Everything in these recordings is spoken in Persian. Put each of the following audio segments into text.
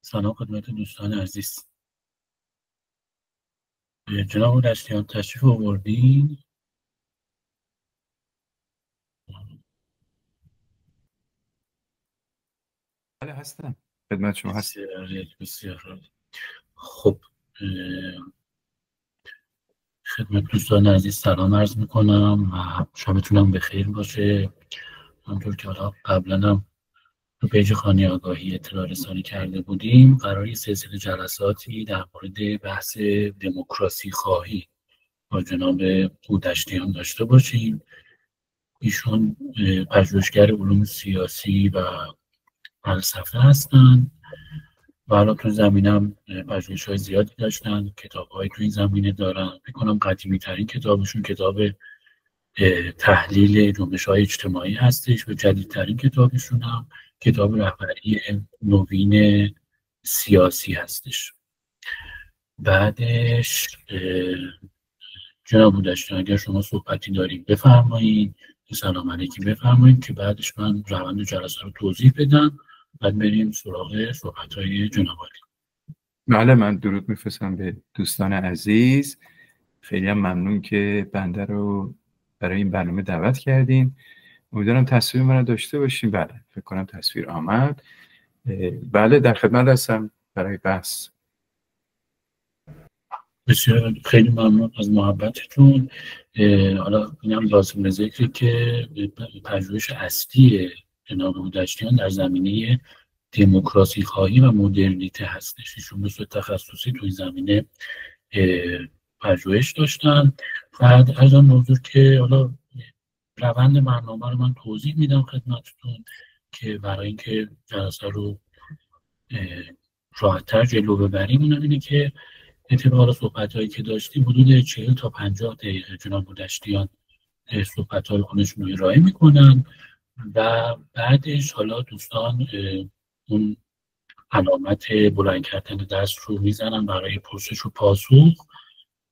سلام خدمت دوستان عزیز. جناب دشتیان تشریف آوردین؟ بله هستم خدمت شما هستم. بسیار خب، خدمت دوستان عزیز سلام عرض میکنم و شبتونم بخیر باشه. همونطور که حالا قبلا هم تو پیج خانه آگاهی اطلاع رسانی کرده بودیم، قراری سلسله جلساتی در مورد بحث دموکراسی خواهی با جناب بودشتیان داشته باشیم. ایشون پژوهشگر علوم سیاسی و فلسفه هستن و حالا تو زمینم پژوهش‌های زیادی داشتن، کتاب‌هایی تو این زمینه دارن. فکر کنم قدیمی‌ترین کتابشون کتاب تحلیل جنبش‌های اجتماعی هستش و جدیدترین کتابشون هم کتاب رهبری نوین سیاسی هستش. بعدش جناب بودشتیان اگر شما صحبتی دارید بفرمایید، سلام علیکی بفرمایید که بعدش من روند جلسه رو توضیح بدم، بعد بریم سراغ صحبت‌های جناب عالی. بله، من درود میفرستم به دوستان عزیز. خیلی هم ممنون که بنده رو برای این برنامه دعوت کردین. امیدوارم تصویر من رو داشته باشین. بله فکر کنم تصویر آمد. بله در خدمت هستم برای بحث. بسیار خیلی ممنون از محبتتون. حالا اینم لازم ذکره که پژوهش اصلی جناب بودشتیان در زمینه دموکراسی خواهی و مدرنیته هستش. ایشون به صورت تخصصی توی زمینه پژوهش داشتن. بعد از آن موضوع که حالا روند برنامه رو من توضیح میدم خدمتتون که برای اینکه جلسه رو راحت‌تر جلو ببریم، اونم اینه که طبق صحبت‌هایی که داشتیم حدود 40 تا 50 دقیقه جناب بودشتیان صحبت‌های خودشون رو ارائه میکنن و بعدش حالا دوستان اون علامت بلند کردن دست رو میزنن برای پرسش و پاسخ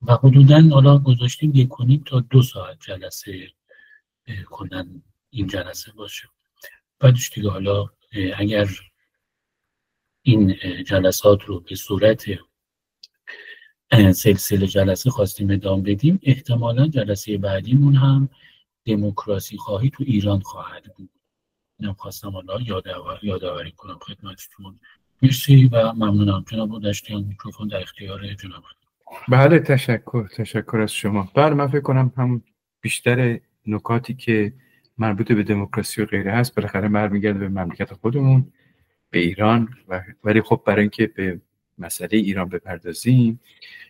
و حدوداً حالا گذاشتیم 1.5 تا 2 ساعت جلسه کنن این جلسه باشه. بعدش دیگه حالا اگر این جلسات رو به صورت سلسله جلسه خواستیم ادامه بدیم، احتمالاً جلسه بعدیمون هم دموکراسی خواهی تو ایران خواهد بود. اینم خواستم حالا یادآوری کنم خدمتتون. مرسی و ممنونم. جناب بودشتیان میکروفون در اختیار جناب. بله تشکر از شما. بله من فکر کنم هم بیشتر نکاتی که مربوط به دموکراسی و غیره هست بالاخره برمیگرده به مملکت خودمون، به ایران. ولی خب برای اینکه به مسئله ایران بپردازیم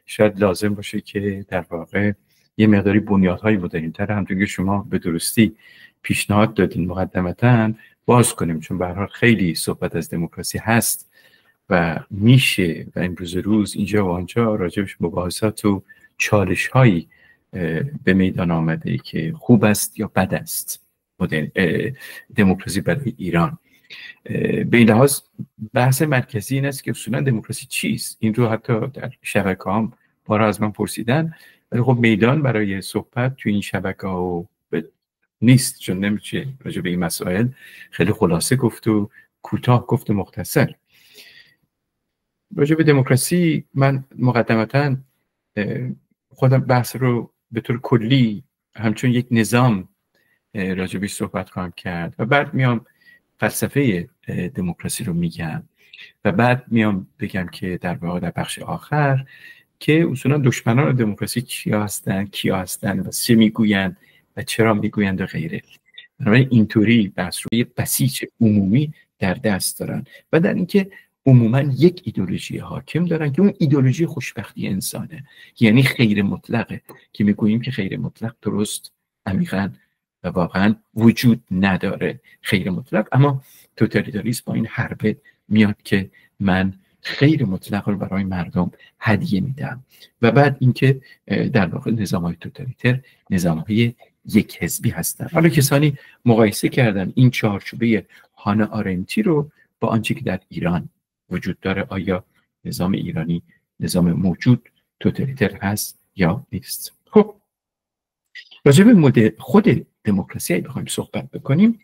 شاید لازم باشه که در واقع یه مقداری بنیادهای مدرن‌تر همونطور که شما به درستی پیشنهاد دادین مقدمتاً باز کنیم، چون به هر حال خیلی صحبت از دموکراسی هست و میشه و امروز روز اینجا و آنجا راجبش مباحثات و چالش‌هایی به میدان آمده که خوب است یا بد است دموکراسی برای ایران. به این لحاظ بحث مرکزی این است که اصولا دموکراسی چیست. این رو حتی در شبکه‌هام بارها از من پرسیدن، ولی خب میدان برای صحبت تو این شبکه‌ها نیست، چون نمیشه راجع به این مسائل خیلی خلاصه گفت و کوتاه گفت و مختصر. راجع به دموکراسی من مقدمتاً خودم بحث رو به طور کلی همچون یک نظام راجع بهش صحبت خواهم کرد و بعد میام فلسفه دموکراسی رو میگم و بعد میام بگم که در واقع در بخش آخر که اصولا دشمنان دموکراسی کیا هستن و چه میگویند و چرا میگویند و غیره. بنابراین اینطوری بحث رو یه بسیج عمومی در دست دارن و در اینکه عموما یک ایدئولوژی حاکم دارن که اون ایدئولوژی خوشبختی انسانه، یعنی خیر مطلقه که میگوییم که خیر مطلق درست عمیقاً و واقعا وجود نداره خیر مطلق. اما توتالیتاریسم با این حربه میاد که من خیر مطلق رو برای مردم هدیه میدم و بعد اینکه در واقع نظام‌های توتالیتر نظام‌های یک حزبی هستن. حالا کسانی مقایسه کردن این چارچوبه هانا آرنتی رو با آنچه که در ایران وجود داره، آیا نظام ایرانی نظام موجود توتالیتر هست یا نیست. خب راجع به خود دموکراسی بخوایم صحبت بکنیم،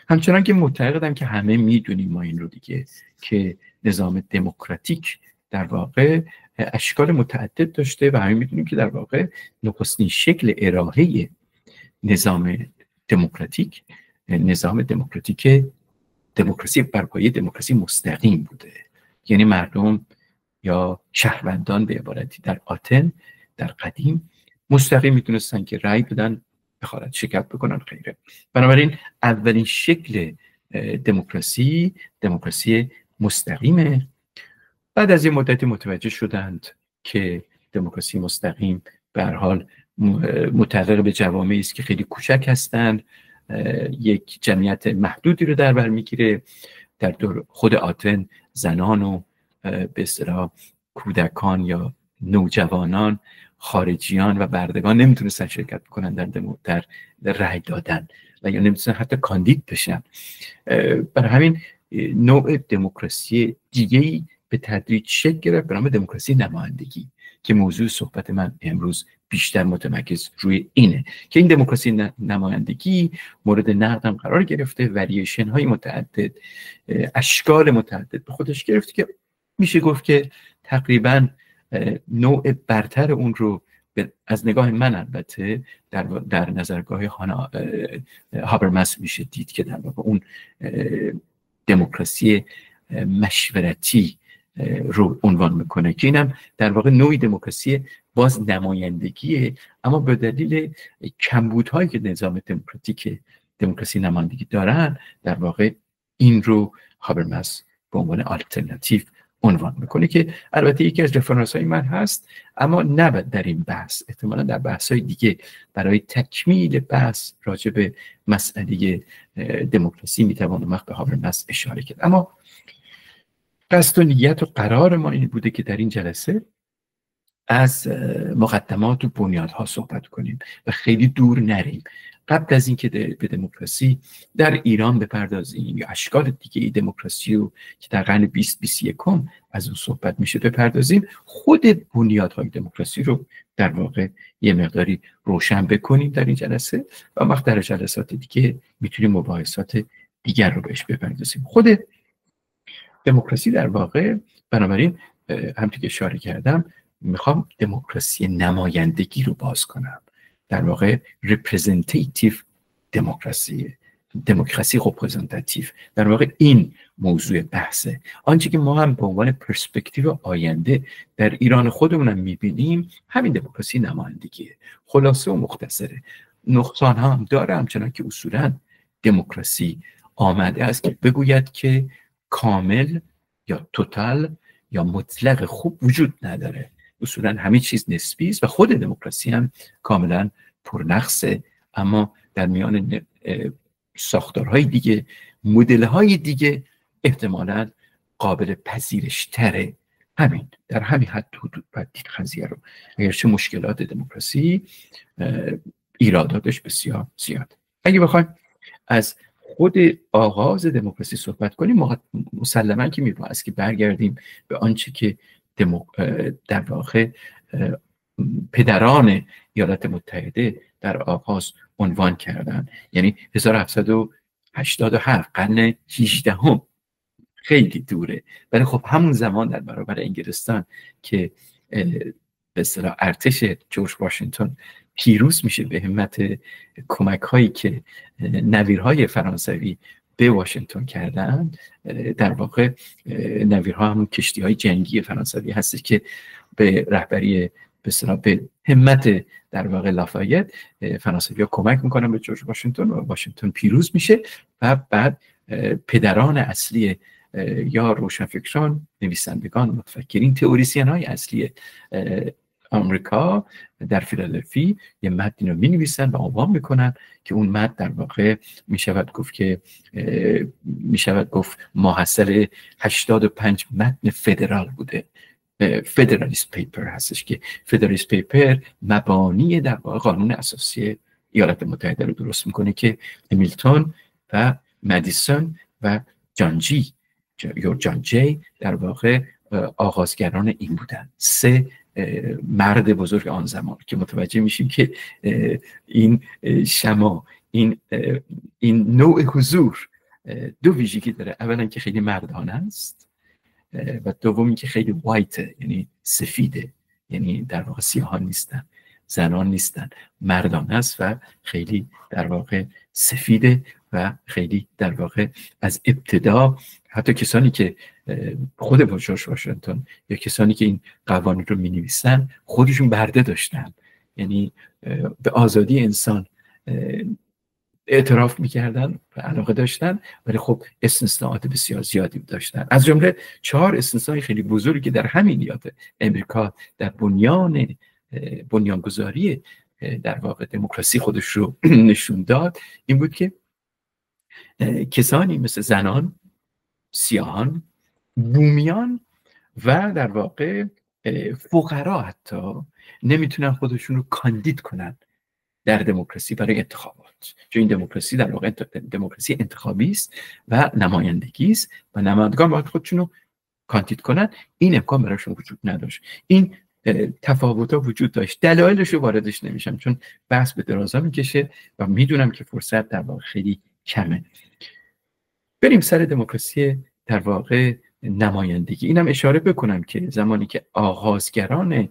همچنان که معتقدم که همه میدونیم ما این رو دیگه که نظام دموکراتیک در واقع اشکال متعدد داشته و همه میدونیم که در واقع نخستین شکل ارائه نظام دموکراتیک دموکراسی بر پایه دموکراسی مستقیم بوده. یعنی مردم یا شهروندان به عبارتی در آتن در قدیم مستقیم میتونستن که رأی بدن، بخواد شرکت بکنن غیره. بنابراین اولین شکل دموکراسی مستقیمه. بعد از این مدتی متوجه شدند که دموکراسی مستقیم به هر حال متعلق به جوامعی است که خیلی کوچک هستند، یک جمعیت محدودی رو در بر میگیره. در خود آتن زنان و به اصطلاح کودکان یا نوجوانان، خارجیان و بردگان نمیتونستن شرکت بکنن در رأی دادن و یا نمیتونستن حتی کاندید بشن. برای همین نوع دموکراسی دیگه‌ای به تدریج شکل گرفت به نام دموکراسی نمایندگی که موضوع صحبت من امروز بیشتر متمرکز روی اینه که این دموکراسی نمایندگی مورد نقد هم قرار گرفته، وریشن های متعدد، اشکال متعدد به خودش گرفته که میشه گفت که تقریبا نوع برتر اون رو از نگاه من البته در نظرگاه هابرمس میشه دید که در واقع اون دموکراسی مشورتی رو عنوان میکنه که اینم در واقع نوعی دموکراسی باز نمایندگیه، اما به دلیل کمبودهایی که نظام دموکراسی نمایندگی دارن در واقع این رو هابرمس به عنوان آلترناتیو عنوان میکنه که البته یکی از رفرانس های من هست، اما نه در این بحث، احتمالا در بحث های دیگه برای تکمیل بحث راجع به مسئله دموکراسی میتوانم به هابرمس اشاره کرد. اما قصد و نیت و قرار ما این بوده که در این جلسه از مقدمات و بنیادها صحبت کنیم و خیلی دور نریم. قبل از اینکه به دموکراسی در ایران بپردازیم یا اشکال دیگه دموکراسی رو که در قرن 20-21 از اون صحبت میشه بپردازیم، خود بنیادهای دموکراسی رو در واقع یه مقداری روشن بکنیم در این جلسه و وقت در جلسات دیگه میتونیم مباحثات دیگر رو بهش بپردازیم. خود دموکراسی در واقع بنابراین همونطور که اشاره کردم میخوام دموکراسی نمایندگی رو باز کنم، در واقع representative دموکراسی representative، در واقع این موضوع بحثه. آنچه که ما هم به عنوان پرسپکتیو آینده در ایران خودمونم میبینیم همین دموکراسی نمایندگیه. خلاصه و مختصره، نقصان ها هم داره، همچنان که اصولا دموکراسی آمده است که بگوید که کامل یا توتال یا مطلق خوب وجود نداره. اصولا همه چیز نسبی است و خود دموکراسی هم کاملا پرنقصه، اما در میان ساختارهای دیگه، مدل‌های دیگه احتمالاً قابل پذیرش تره. همین در همین حد حدود باید دید قضیه رو، اگرچه مشکلات دموکراسی ایراداتش بسیار زیاد. اگه بخوایم از خود آغاز دموکراسی صحبت کنیم، مسلماً که میباید که برگردیم به آنچه که در واقع پدران ایالات متحده در آغاز عنوان کردن، یعنی 1787 قرن 18 خیلی دوره، ولی خب همون زمان در برابر انگلستان که به اصطلاح ارتش جورج واشنگتن پیروز میشه به همت کمک هایی که نویرهای فرانسوی به واشنگتن کردن. در واقع نویرها همون کشتی های جنگی فرانسوی هست که به رهبری به همت در واقع لافایت فرانسوی ها کمک میکنن به جورج واشنگتن و واشنگتن پیروز میشه و بعد پدران اصلی یا روشنفکران، نویسندگان، متفکرین، تئوریسین های اصلی آمریکا در فیلادلفی یه متنی رو می‌نویسن و عنوان میکنن که اون متن در واقع میشود گفت ماحصل 85 متن فدرال بوده. فدرالیست پیپر هستش که فدرالیست پیپر مبانی در واقع قانون اساسی ایالات متحده رو درست میکنه که همیلتون و مدیسون و جان جی در واقع آغازگران این بودن. سه مرد بزرگ آن زمان که متوجه میشیم که این شما این نوع حضور دو ویژگی داره. اولا که خیلی مردانه است و دومی که خیلی وایته، یعنی سفیده، یعنی در واقع سیاهان نیستن، زنان نیستن، مردانه است و خیلی در واقع سفیده و خیلی در واقع از ابتدا حتی کسانی که خود جورج واشنگتن یا کسانی که این قوانین رو می‌نویسن خودشون برده داشتن، یعنی به آزادی انسان اعتراف میکردن و علاقه داشتن، ولی خب استثناءات بسیار زیادی داشتن. از جمله 4 استثناء خیلی بزرگی که در همین ایالات امریکا در بنیانگذاری در واقع دموکراسی خودش رو نشون داد این بود که کسانی مثل زنان، سیاهان، بومیان و در واقع فقرا حتی نمیتونن خودشون رو کاندید کنن در دموکراسی برای انتخابات، چون این دموکراسی در واقع دموکراسی انتخابی است و نمایندگی است و نمایندگان باید خودشون رو کاندید کنن. این امکان براشون وجود نداشت. این تفاوت‌ها وجود داشت. دلایلش رو واردش نمیشم چون بحث به درازا میکشه و میدونم که فرصت در واقع خیلی کمه. بریم سر دموکراسی در واقع نمایندگی. اینم اشاره بکنم که زمانی که آغازگران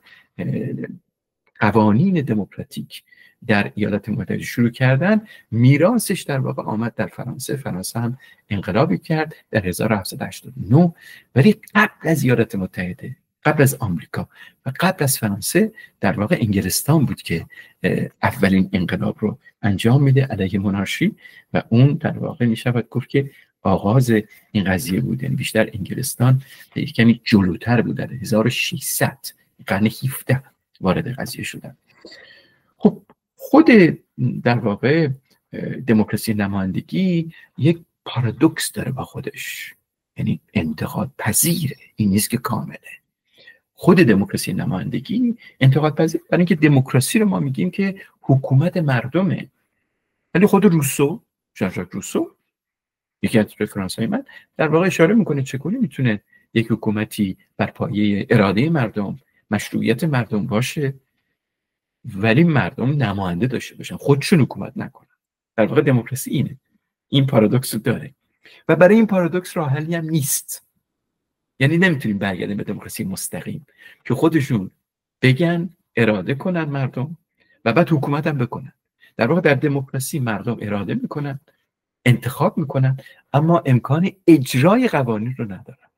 قوانین دموکراتیک در ایالات متحده شروع کردن، میراثش در واقع آمد در فرانسه. فرانسه هم انقلابی کرد در 1789، ولی قبل از ایالات متحده، قبل از آمریکا و قبل از فرانسه در واقع انگلستان بود که اولین انقلاب رو انجام میده علیه مونارشی و اون در واقع میشود گفت که آغاز این قضیه بود. یعنی بیشتر انگلستان کمی جلوتر بود، در 1600 قرن 17 وارد قضیه شدن. خب خود در واقع دموکراسی نمایندگی یک پارادوکس داره با خودش، یعنی انتقاد پذیره، این نیست که کامله. خود دموکراسی نمایندگی انتقاد پذیر، برای اینکه دموکراسی رو ما میگیم که حکومت مردمه، ولی خود روسو، ژان ژاک روسو، یکی از رفرانس‌های من، در واقع اشاره میکنه چگونه میتونه یک حکومتی بر پایه اراده مردم، مشروعیت مردم باشه ولی مردم نماینده داشته باشن، خودشون حکومت نکنن. در واقع دموکراسی اینه، این پارادوکس رو داره و برای این پارادوکس راه حلی هم نیست. یعنی نمیتونیم برگردیم به دموکراسی مستقیم که خودشون بگن، اراده کنن مردم و بعد حکومت هم بکنن. در واقع در دموکراسی مردم اراده میکنن، انتخاب میکنن، اما امکان اجرای قوانین رو ندارن.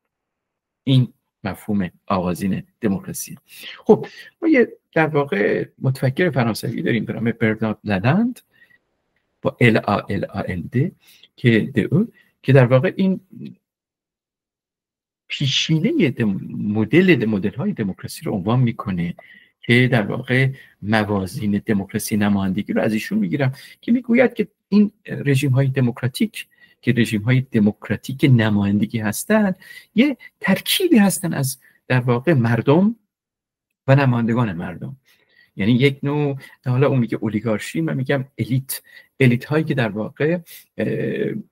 این مفهوم آغازین دموکراسی. خب ما یه در واقع متفکر فرانسوی داریم به نام برنارد لالند با LALAND که در واقع این پیشینه مدل های دموکراسی رو عنوان میکنه که در واقع موازین دموکراسی نمایندگی رو از ایشون میگیرم که میگوید که این رژیم های دموکراتیک که رژیم های دموکراتیک نمایندگی هستند یه ترکیبی هستن از در واقع مردم و نمایندگان مردم. یعنی یک نوع، حالا اون میگه اولیگارشی، من میگم الیت هایی که در واقع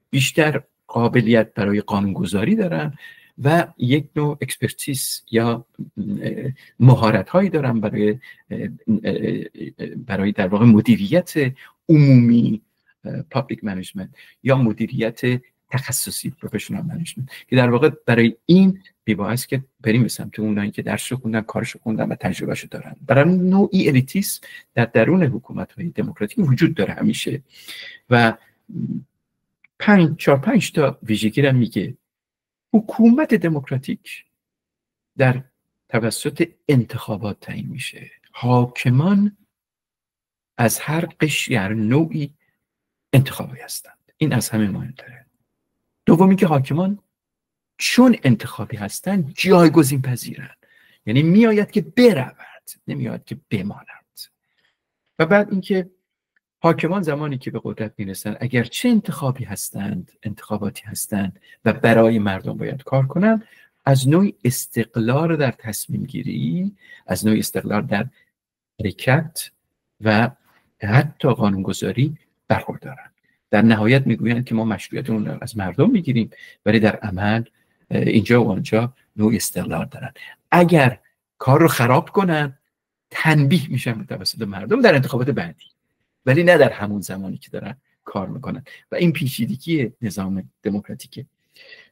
بیشتر قابلیت برای قانونگذاری دارن و یک نوع اکسپرتیز یا مهارت هایی دارن برای در واقع مدیریت عمومی، پابلیک منیجمنت، یا مدیریت تخصصی، پروفشنال منیجمنت، که در واقع برای این میبایست که بریم به سمت اونایی که درسشو خوندن، کارشو خوندن و تجربهشو دارن. برای نوعی الیتیسم در درون حکومت‌های دموکراتیک وجود داره همیشه و 4-5 تا ویژگی رو میگه. حکومت دموکراتیک در توسط انتخابات تعیین میشه. حاکمان از هر قشری، هر نوعی انتخابی هستند. این از همه مهمتره. دومی که حاکمان چون انتخابی هستند جایگزین پذیرند، یعنی میآید که برود، نمیآید که بماند. و بعد اینکه حاکمان زمانی که به قدرت میرسند اگر چه انتخاباتی هستند و برای مردم باید کار کنند، از نوع استقلال در تصمیم گیری، از نوع استقلال در حرکت و حتی قانونگذاری برخوردارند. در نهایت میگویند که ما مشروعیتمون رو از مردم میگیریم، ولی در عمل اینجا و آنجا نوع استقلال دارن. اگر کار رو خراب کنن تنبیه میشن به توسط مردم در انتخابات بعدی، ولی نه در همون زمانی که دارن کار میکنن و این پیچیدگی نظام دموکراتیکه.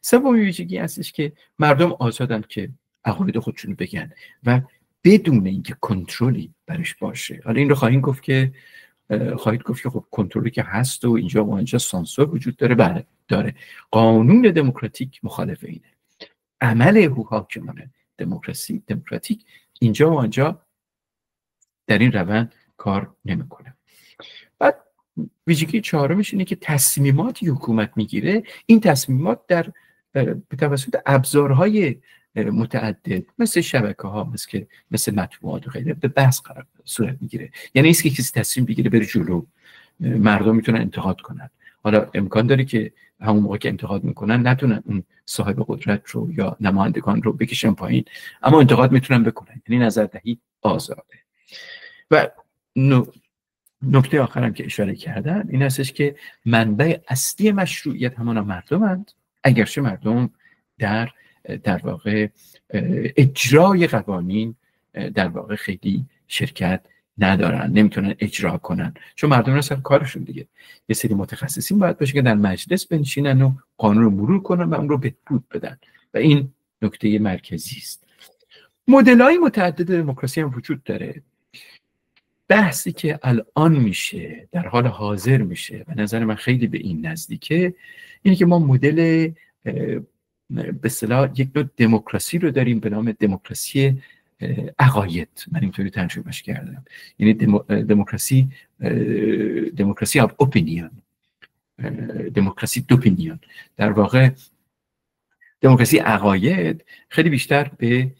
سومین ویژگی هستش که مردم آزادن که عقاید خودشونو بگن و بدون اینکه کنترلی برش باشه. حالا این رو خواهید گفت که خب کنترلی که هست و اینجا و اونجا سانسور وجود داره. بله داره. قانون دموکراتیک مخالف اینه. عمل حاکمان دموکراتیک اینجا و آنجا در این روند کار نمیکنه. بعد ویژگی چهارمش اینه که تصمیماتی حکومت میگیره، این تصمیمات در به توسط ابزارهای متعدد مثل شبکه‌ها، مثل مطبوعات و غیره به بحث صورت میگیره. یعنی نیست که کسی تصمیم بگیره بره جلو، مردم میتونن انتقاد کنن. حالا امکان داره که همون موقع که انتقاد میکنن نتونن اون صاحب قدرت رو یا نمایندگان رو بکشن پایین، اما انتقاد میتونن بکنن. یعنی نظردهی آزاده. و نکته آخرم که اشاره کردن این هستش که منبع اصلی مشروعیت همانا مردمند، اگرچه مردم در واقع اجرای قوانین در واقع خیلی شرکت ندارن، نمیتونن اجرا کنن، چون مردم اصلا کارشون دیگه یه سری متخصصین باید باشه که در مجلس بنشینن و قانون رو مرور کنن و اون رو بهبود بدن و این نکته مرکزی است. مدل‌های متعدد دموکراسی هم وجود داره. بحثی که الان میشه، در حال حاضر میشه و نظر من خیلی به این نزدیکه، اینه که ما مدل به اصطلاح یک نوع دموکراسی رو داریم به نام دموکراسی عقاید. من اینطوری ترجمهش کردم. یعنی دموکراسی آف اپینیون، دموکراسی دوپینیون. در واقع دموکراسی عقاید خیلی بیشتر به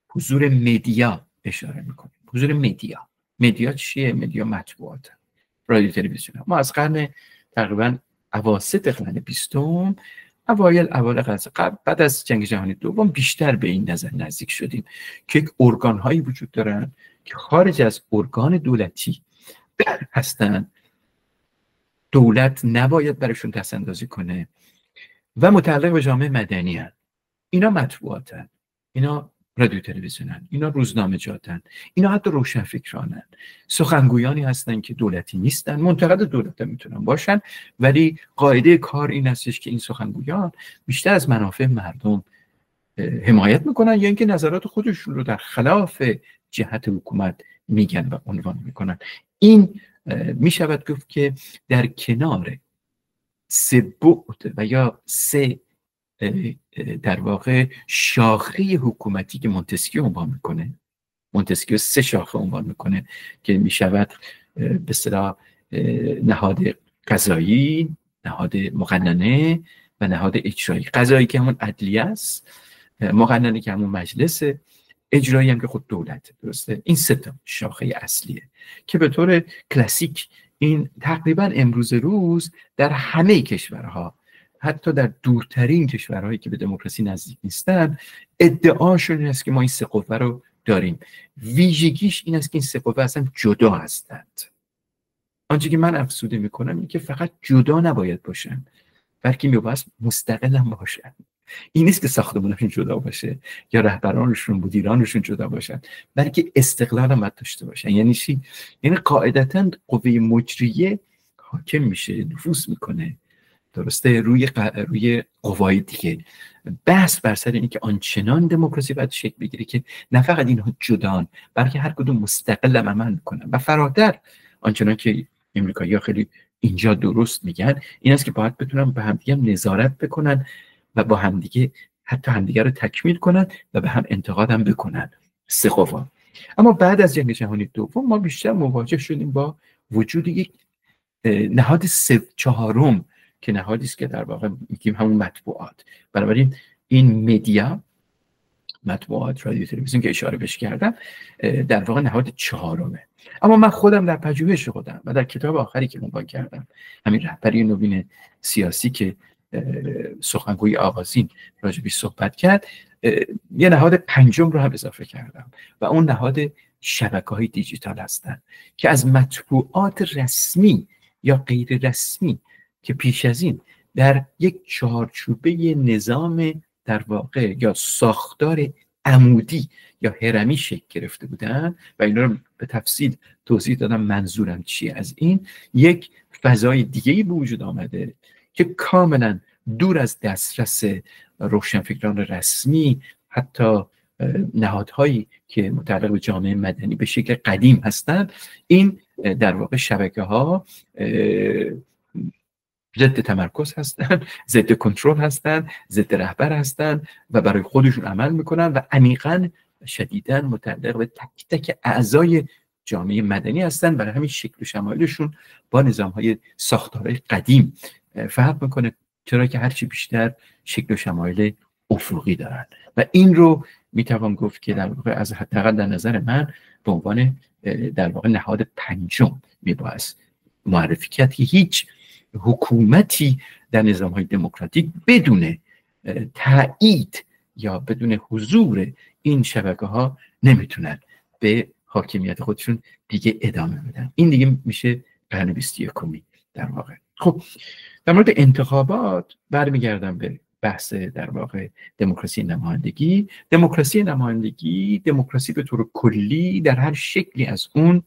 حضور مدیا اشاره میکنه. حضور مدیا چیه؟ مدیا مطبوعات، رادیو، تلویزیون. ما از قرن تقریبا اواسط قرن 20 اوایل قرن قبل، بعد از جنگ جهانی دوم بیشتر به این نظر نزدیک شدیم که یک ارگان هایی وجود دارن که خارج از ارگان دولتی هستن، دولت نباید برشون دستاندازی کنه و متعلق به جامعه مدنی هستند. اینا مطبوعاتن، اینا رادیو تلویزیونن، اینا روزنامه‌جاتن، اینا حتی روشنفکرانن، سخنگویانی هستن که دولتی نیستن، منتقد دولت میتونن باشن، ولی قاعده کار این هستش که این سخنگویان بیشتر از منافع مردم حمایت میکنن یا اینکه نظرات خودشون رو در خلاف جهت حکومت میگن و عنوان میکنن. این میشود گفت که در کنار سه بعد و یا سه در واقع شاخه حکومتی که مونتسکیو عنوان میکنه، مونتسکیو سه شاخه عنوان میکنه که میشود به اصطلاح نهاد قضایی، نهاد مقننه و نهاد اجرایی. قضایی که همون عدلیه است، مقننه که همون مجلسه، اجرایی هم که خود دولت. درسته؟ این سه تا شاخه اصلیه که به طور کلاسیک این تقریبا امروز روز در همه کشورها، حتی در دورترین کشورهایی که به دموکراسی نزدیک نیستن، ادعاشون این است که ما این سه قوه رو داریم. ویژگیش این است که این سه قوه اصلا جدا هستند. آنچه که من افسوده میکنم این که فقط جدا نباید باشن، بلکه میباید مستقل هم باشن. این نیست که ساختمانشون جدا باشه یا رهبرانشون، مدیرانشون جدا باشن، بلکه استقلال هم باید داشته باشن. یعنی چی؟ یعنی قاعدتاً قوه مجریه حاکم میشه، نفوذ میکنه، درسته، روی قوای دیگه. بحث بر سر اینه که آنچنان دموکراسی باید شکل بگیره که نه فقط اینها جدان، بلکه هر کدوم مستقل عمل میکنن و فراتر. آنچنان که امریکایی‌ها خیلی اینجا درست میگن این است که باید بتونن به همدیگه نظارت بکنن و با همدیگه حتی همدیگه رو تکمیل کنن و به هم انتقاد هم بکنن، سه قوا. اما بعد از جنگ جهانی دوم ما بیشتر مواجه شدیم با وجود یک نهاد چهارم که نهادی است که در واقع میگیم همون مطبوعات. بنابراین این مدیا، مطبوعات، رادیو، تلویزیون که اشاره بهش کردم، در واقع نهاد چهارمه. اما من خودم در پژوهش خودم و در کتاب آخری که عنوان کردم، همین رهبری نوین سیاسی که سخنگوی آغازین راجبش صحبت کرد، یه نهاد پنجم رو هم اضافه کردم و اون نهاد شبکه‌های دیجیتال هستن که از مطبوعات رسمی یا غیر رسمی که پیش از این در یک چارچوبه نظام در واقع یا ساختار عمودی یا هرمی شکل گرفته بودن و اینا رو به تفصیل توضیح دادم منظورم چیه از این. یک فضای دیگه‌ای به وجود آمده که کاملا دور از دسترس روشنفکران رسمی، حتی نهادهایی که متعلق به جامعه مدنی به شکل قدیم هستند. این در واقع شبکه‌ها ضد تمرکز هستند، ضد کنترل هستند، ضد رهبر هستند و برای خودشون عمل میکنن و عمیقاً شدیداً متعلق به تک تک اعضای جامعه مدنی هستند. برای همین شکل و شمایلشون با نظام‌های ساختارهای قدیم فرق میکنه، چرا که هرچی بیشتر شکل و شمایل افقی دارن و این رو میتوان گفت که در واقع از حداقل در نظر من به عنوان در واقع نهاد پنجم میبایست معرفی کرد که هیچ حکومتی در نظام‌های دموکراتیک بدون تایید یا بدون حضور این شبکه‌ها نمیتونن به حاکمیت خودشون دیگه ادامه بدن. این دیگه میشه قرن 21 در واقع. خب در مورد انتخابات برمیگردم به بحث در واقع دموکراسی نمایندگی. دموکراسی به طور کلی در هر شکلی از اون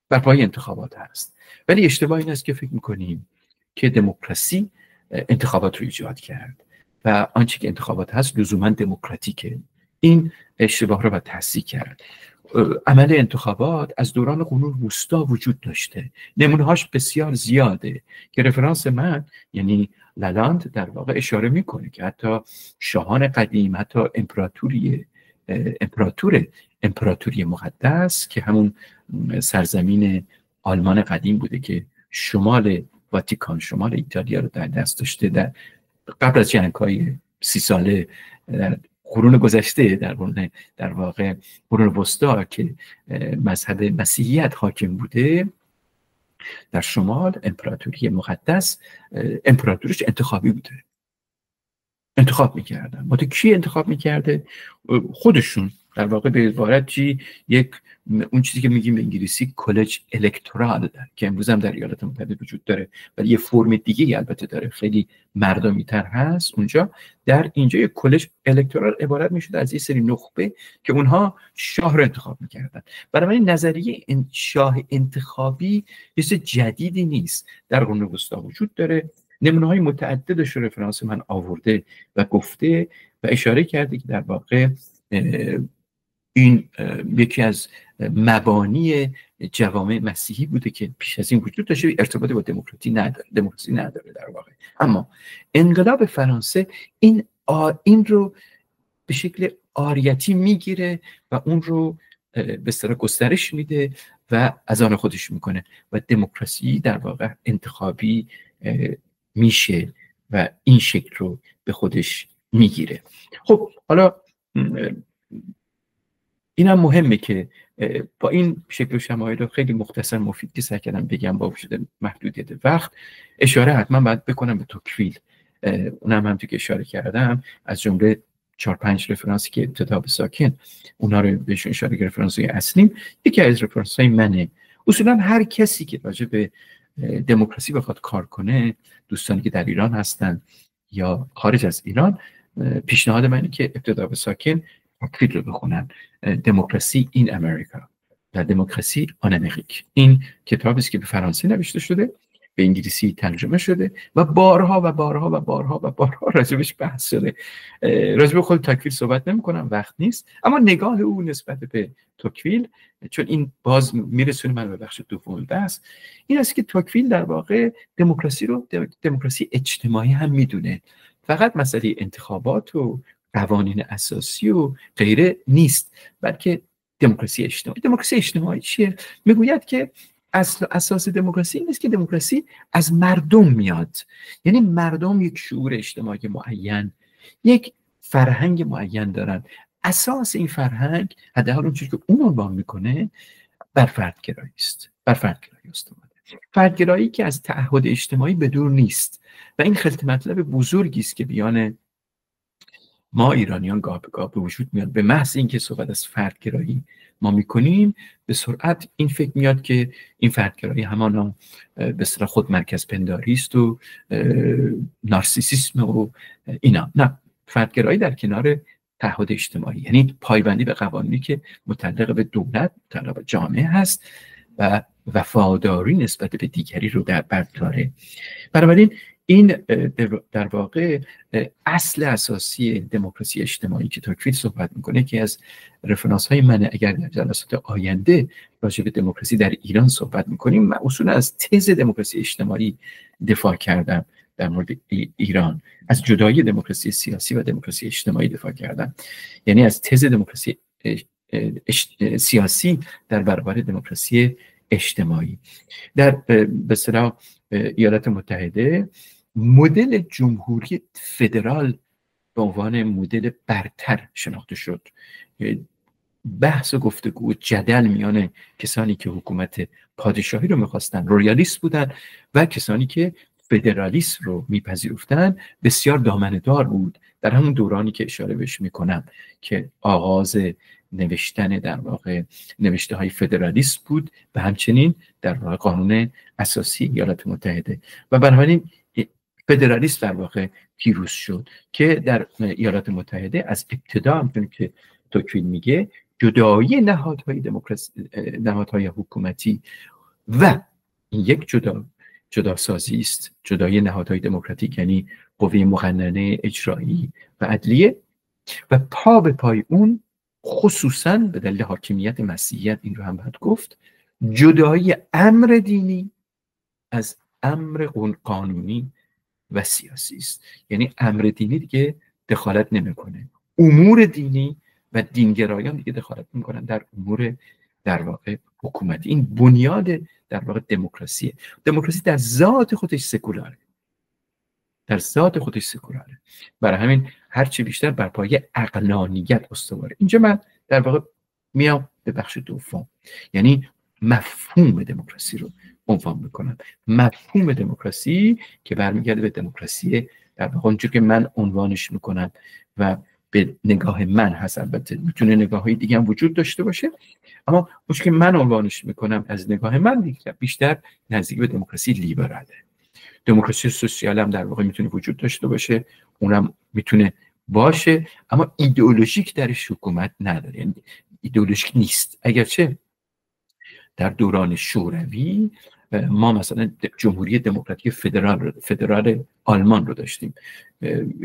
بر پای انتخابات هست، ولی اشتباه این است که فکر میکنیم که دموکراسی انتخابات رو ایجاد کرد و آنچه که انتخابات هست لزوما دموکراتیکه. این اشتباه رو باید تصحیح کرد. عمل انتخابات از دوران قرون وسطا وجود داشته، نمونه‌هاش بسیار زیاده که رفرانس من یعنی للاند در واقع اشاره میکنه که حتی شاهان قدیم، حتی امپراتوری مقدس که همون سرزمین آلمان قدیم بوده که شمال واتیکان، شمال ایتالیا رو در دست داشته در قبل از جنگ‌های 30 ساله در قرون گذشته، در واقع قرون وسطا که مذهب مسیحیت حاکم بوده در شمال، امپراتوری مقدس امپراتوریش انتخابی بوده، انتخاب میکردن. ماده کی انتخاب میکرده؟ خودشون. در واقع به عبارتی اون چیزی که میگیم به انگلیسی کالج الکتورال که امروز هم در ایالات متحده وجود داره ولی یه فرم دیگه البته داره، خیلی مردمی تر هست اونجا. در اینجا یک کالج الکتورال عبارت میشد از یه سری نخبه که اونها شاه رو انتخاب میکردن. برای من نظریه شاه انتخابی یه چیز جدیدی نیست، در قرون وسطا وجود داره. نمونه‌های متعددش رو رفرانس من آورده و گفته و اشاره کرده که در واقع این یکی از مبانی جوامع مسیحی بوده که پیش از این وجود داشته، ارتباطی با دموکراسی نداره در واقع. اما انقلاب فرانسه این رو به شکل آریتی میگیره و اون رو به اصطلاح گسترش میده و از آن خودش میکنه و دموکراسی در واقع انتخابی میشه و این شکل رو به خودش میگیره. خب حالا این هم مهمه که با این شکل و شمایل رو خیلی مختصر مفید که سعی کردم بگم با وجود محدودیت وقت، اشاره حتما باید بکنم به توکویل. اونم هم تو که اشاره کردم از جمله 4-5 رفرانسی که ابتدا به ساکن اونا رو بهشون اشاره کردم، رفرانس‌های اصلیم. یکی از رفرانس‌های منه. اصولا هر کسی که راجع به دموکراسی بخواد کار کنه، دوستانی که در ایران هستن یا خارج از ایران، پیشنهاد منه که ابتدا به ساکن توکویل رو بخونن، دموکراسی این امریکا و دموکراسی آن امریک. این کتابی است که به فرانسه نوشته شده، به انگلیسی ترجمه شده و بارها و بارها و بارها و بارها راجبش بحث شده. راجب خود توکویل صحبت نمی‌کنم، وقت نیست، اما نگاه او نسبت به توکویل، چون این باز میرسونه من به بخش دوم بحث، این است که توکویل در واقع دموکراسی رو دموکراسی اجتماعی هم میدونه، فقط مسئله انتخابات و قوانین اساسی و غیره نیست، بلکه دموکراسی اجتماعی. دموکراسی اجتماعی چیه؟ میگوید که اصل و اساس دموکراسی این است که دموکراسی از مردم میاد، یعنی مردم یک شعور اجتماعی معین، یک فرهنگ معین دارن. اساس این فرهنگ، حداقل اون چیزی که اون عنوان میکنه، بر فردگرایی است، بر فردگرایی استواره. فردگرایی که از تعهد اجتماعی به دور نیست و این خیلی مطلب بزرگی است که بیان ما ایرانیان گاه به گاه به وجود میاد. به محض اینکه صحبت از فردگرایی ما میکنیم، به سرعت این فکر میاد که این فردگرایی همانا به اصطلاح خود مرکز پنداری است و نارسیسیسم و اینا. نه، فردگرایی در کنار تعهد اجتماعی، یعنی پایبندی به قوانینی که متعلق به دولت، متعلق به جامعه هست و وفاداری نسبت به دیگری رو در بر داره. بنابراین این در واقع اصل اساسی دموکراسی اجتماعی که توکویل صحبت میکنه، که از رفرانس های من اگر در جلسات آینده راجع به دموکراسی در ایران صحبت میکنیم، من اصولا از تز دموکراسی اجتماعی دفاع کردم در مورد ایران، از جدایی دموکراسی سیاسی و دموکراسی اجتماعی دفاع کردم، یعنی از تز دموکراسی سیاسی در برابر دموکراسی اجتماعی. در به اصطلاح ایالات متحده مدل جمهوری فدرال به عنوان مدل برتر شناخته شد. بحث و گفتگو و جدل میان کسانی که حکومت پادشاهی رو میخواستن، رویالیست بودن، و کسانی که فدرالیست رو میپذیرفتن بسیار دامنه‌دار بود. در همون دورانی که اشاره بهش میکنم که آغاز نوشتن در واقع نوشته های فدرالیست بود و همچنین در واقع قانون اساسی ایالات متحده، و بنابراین فدرالیست در واقع پیروز شد که در ایالات متحده از ابتدا همونطور که توکویل میگه جدایی نهادهای دموکراسی، نهادهای حکومتی و این یک جداسازی است، جدایی نهادهای دموکراتیک یعنی قوه مقننه، اجرایی و عدلیه، و پا به پای اون خصوصا به دلیل حاکمیت مسیحیت، این رو هم باید گفت، جدایی امر دینی از امر قانونی و سیاسی است. یعنی امر دینی دیگه دخالت نمیکنه، امور دینی و دینگرایان دیگه دخالت میکنن در امور در واقع حکومتی. این بنیاد در واقع دموکراسیه. دموکراسی در ذات خودش سکولاره، در ذات خودش سکولاره، برای همین هرچی بیشتر بر پایه عقلانیت استواره. اینجا من در واقع میام به بخش دوم، یعنی مفهوم دموکراسی رو عنوان میکنم. مفهوم دموکراسی که برمیگرده به دموکراسی در واقع اونجور که من عنوانش میکنم و به نگاه من هست. البته میتونه نگاه های دیگه هم وجود داشته باشه، اما اونجور که من عنوانش میکنم از نگاه من بیشتر نزدیک به دموکراسی لیبراله. دموکراسی سوسیال هم در واقع میتونه وجود داشته باشه، اونم میتونه باشه، اما ایدئولوژیک درش حکومت نداره، یعنی ایدئولوژیک نیست. اگرچه در دوران شوروی ما مثلا جمهوری دموکراتیک فدرال آلمان رو داشتیم.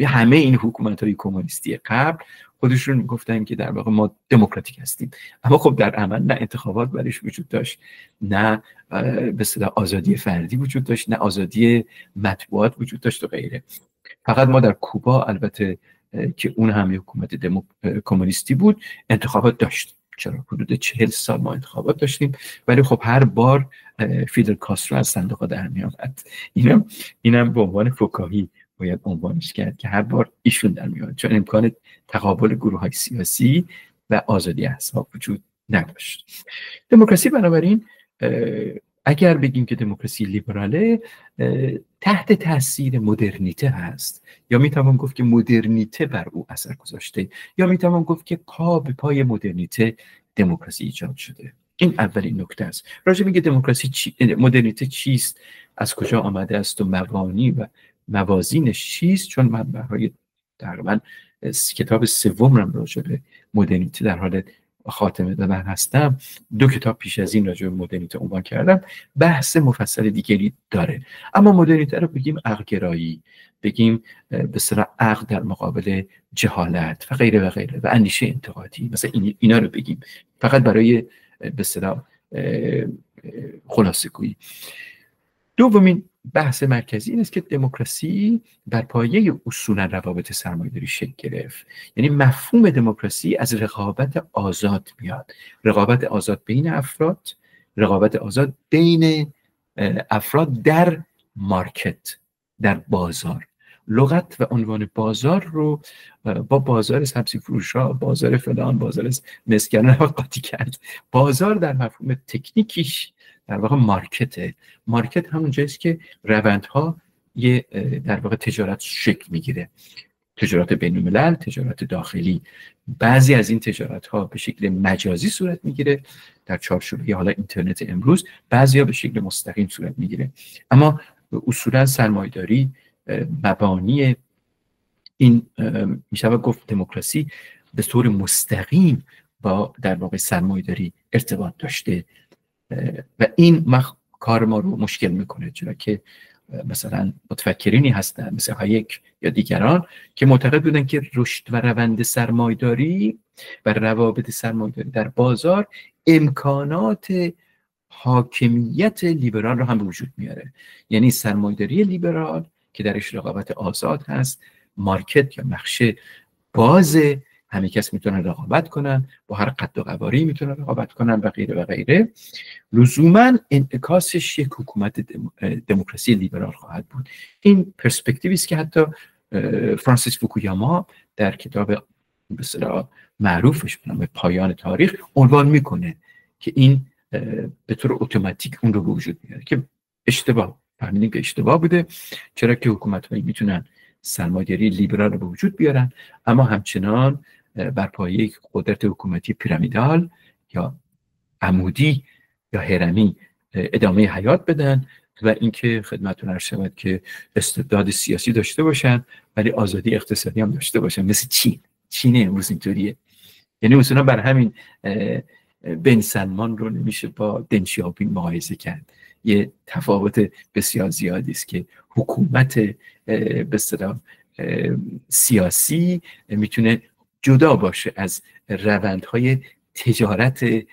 همه این حکومت‌های کمونیستی قبل خودشون میگفتن که در واقع ما دموکراتیک هستیم، اما خب در عمل نه انتخابات برش وجود داشت، نه به اصطلاح آزادی فردی وجود داشت، نه آزادی مطبوعات وجود داشت و غیره. فقط ما در کوبا، البته که اون هم حکومت کمونیستی بود، انتخابات داشتیم. چرا؟ حدود 40 سال ما انتخابات داشتیم، ولی خب هر بار فیدل کاسترو از صندوق در می آمد. اینم به عنوان فکاهی باید عنوانش کرد که هر بار ایشون در می آمد، چون امکان تقابل گروه‌های سیاسی و آزادی احزاب وجود نداشت. دموکراسی بنابراین اگر بگیم که دموکراسی لیبراله، تحت تاثیر مدرنیته هست، یا میتوان گفت که مدرنیته بر او اثر گذاشته، یا میتوان گفت که پا به پای مدرنیته دموکراسی ایجاد شده. این اولین نکته است. راجع به اینکه دموکراسی مدرنیته چیست، از کجا آمده است و موانی و موازینش چیست، چون من برای تقریبا کتاب سومم راجع به مدرنیته در حال خاتمه دادن هستم، 2 کتاب پیش از این راجع به مدرنیته عنوان کردم، بحث مفصل دیگری داره. اما مدرنیته رو بگیم عقل‌گرایی، بگیم به اصطلاح عقل در مقابل جهالت و غیره و غیره و اندیشه انتقادی، مثلا اینا رو بگیم، فقط برای به اصطلاح خلاصه‌گویی. دومین بحث مرکزی این است که دموکراسی بر پایه اصولا روابط سرمایه‌داری شکل گرفت. یعنی مفهوم دموکراسی از رقابت آزاد میاد، رقابت آزاد بین افراد، رقابت آزاد بین افراد در مارکت، در بازار. لغت و عنوان بازار رو با بازار سبزی فروشا، بازار فلان، بازار مسکنان قاطی کرد. بازار در مفهوم تکنیکیش در واقع مارکته. مارکت همون جاییست که روندها در واقع تجارت شکل میگیره، تجارت بین الملل، تجارت داخلی. بعضی از این تجارت ها به شکل مجازی صورت میگیره در چارچوب حالا اینترنت امروز، بعضی ها به شکل مستقیم صورت میگیره. اما اصولا سرمایه‌داری مبانی این میشه گفت دموکراسی به طور مستقیم با در واقع سرمایه‌داری ارتباط داشته و این کار ما رو مشکل میکنه، چرا که مثلا متفکرینی هستن مثل هایک یا دیگران که معتقد بودن که رشد و روند سرمایه‌داری و روابط سرمایه‌داری در بازار امکانات حاکمیت لیبرال رو هم به وجود میاره. یعنی سرمایه‌داری لیبرال که درش رقابت آزاد هست، مارکت یا نقشه بازه، همه کس میتونن رقابت کنن، با هر قد و قواری میتونن رقابت کنن و غیره و غیره، لزوما انعکاسش یک حکومت دموکراسی لیبرال خواهد بود. این پرسپکتیوی است که حتی فرانسیس فوکویاما در کتاب به اصطلاح معروفش به نام پایان تاریخ عنوان میکنه که این به طور اتوماتیک اون رو به وجود میاره که اشتباه، فهمیدیم که اشتباه بوده، چرا که حکومت‌هایی میتونن سرمایه‌داری لیبرال رو به وجود بیارن اما همچنان بر پایه یک قدرت حکومتی پیرامیدال یا عمودی یا هرمی ادامه حیات بدن و اینکه خدمتتون عرض شود که استبداد سیاسی داشته باشن ولی آزادی اقتصادی هم داشته باشن، مثل چین امروز اینطوریه. یعنی اصولا بر همین بن سلمان رو نمیشه با دن شیاوپینگ مقایسه کرد. یه تفاوت بسیار زیادی است که حکومت به اصطلاح سیاسی میتونه جدا باشه از روندهای تجارت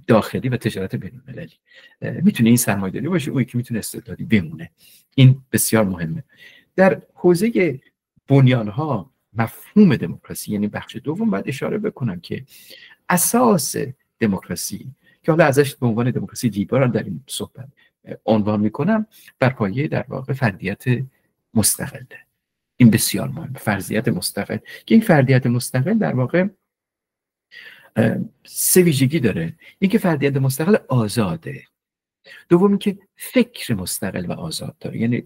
داخلی و تجارت بین‌المللی. میتونه این سرمایه‌داری باشه، اون یکی میتونه استبدادی بمونه. این بسیار مهمه. در حوزه بنیانها مفهوم دموکراسی، یعنی بخش دوم، باید اشاره بکنم که اساس دموکراسی که حالا ازش به عنوان دموکراسی لیبرال در این صحبت عنوان میکنم، بر پایه در واقع فردیت مستقله. این بسیار مهم، فردیت مستقل، که این فردیت مستقل در واقع سه ویژگی داره. اینکه فردیت مستقل آزاده، دومی که فکر مستقل و آزاد داره، یعنی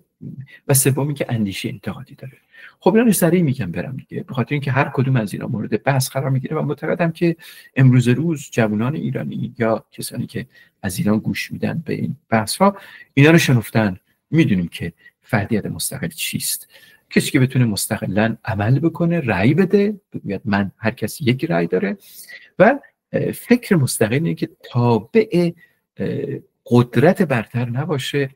و سومی که اندیشه انتقادی داره. خب اینا رو سریع میگم برم دیگه، به خاطر اینکه هر کدوم از اینا مورد بحث قرار میگیره و معتقدم که امروز روز جوانان ایرانی یا کسانی که از ایران گوش میدن به این بحث ها اینا رو شنفتن، میدونیم که فردیت مستقل چیست. کسی که بتونه مستقلاً عمل بکنه، رأی بده، بگوید من، هر کسی یک رأی داره، و فکر مستقل اینه که تابع قدرت برتر نباشه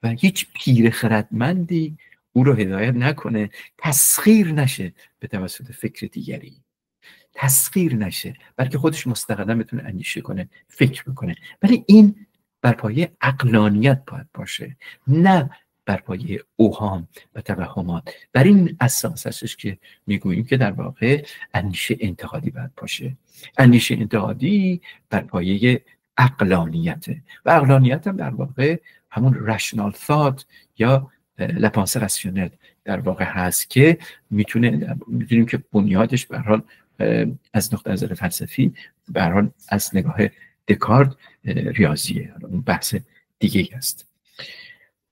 و هیچ پیر خردمندی او رو هدایت نکنه، تسخیر نشه به توسط فکر دیگری، تسخیر نشه، بلکه خودش مستقلاً بتونه اندیشه کنه، فکر بکنه. ولی این بر پایه عقلانیت باید باشه، نه بر پایه اوهام و توهمات. بر این اساس هستش که میگوییم که در واقع اندیشه انتقادی باید باشه. اندیشه انتقادی بر پایه عقلانیته و عقلانیت هم در واقع همون رشنال ثات یا لپانسه راسیونل در واقع هست که میتونیم که بنیادش به هر حال از نقطه نظر فلسفی به هر حال از نگاه دکارت ریاضیه، اون بحث دیگه است.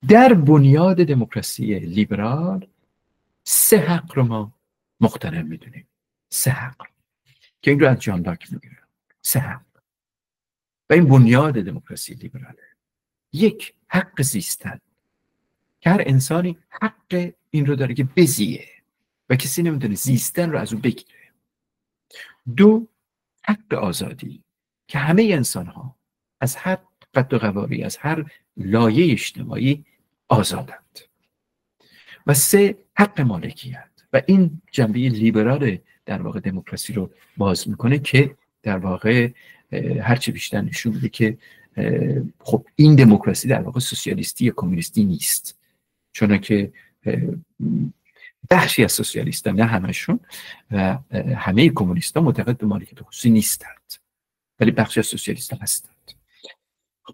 در بنیاد دموکراسی لیبرال سه حق رو ما مقترن میدونیم، سه حق که این رو از جان لاک میگیره، سه حق و این بنیاد دموکراسی لیبراله. یک، حق زیستن که هر انسانی حق این رو داره که بزیه و کسی نمیتونه زیستن رو از اون بگیره. دو، حق آزادی که همه انسان ها از هر قد و قواری، از هر لایه اجتماعی آزادند. و سه، حق مالکیت و این جنبه لیبرال در واقع دموکراسی رو باز میکنه که در واقع هرچی بیشتر نشون میده که خب این دموکراسی در واقع سوسیالیستی یا کمونیستی نیست، چون که بخشی از سوسیالیستان، نه همشون، و همه کمونیستان معتقد به مالکیت خصوصی نیستند ولی بخشی از سوسیالیستان هستند.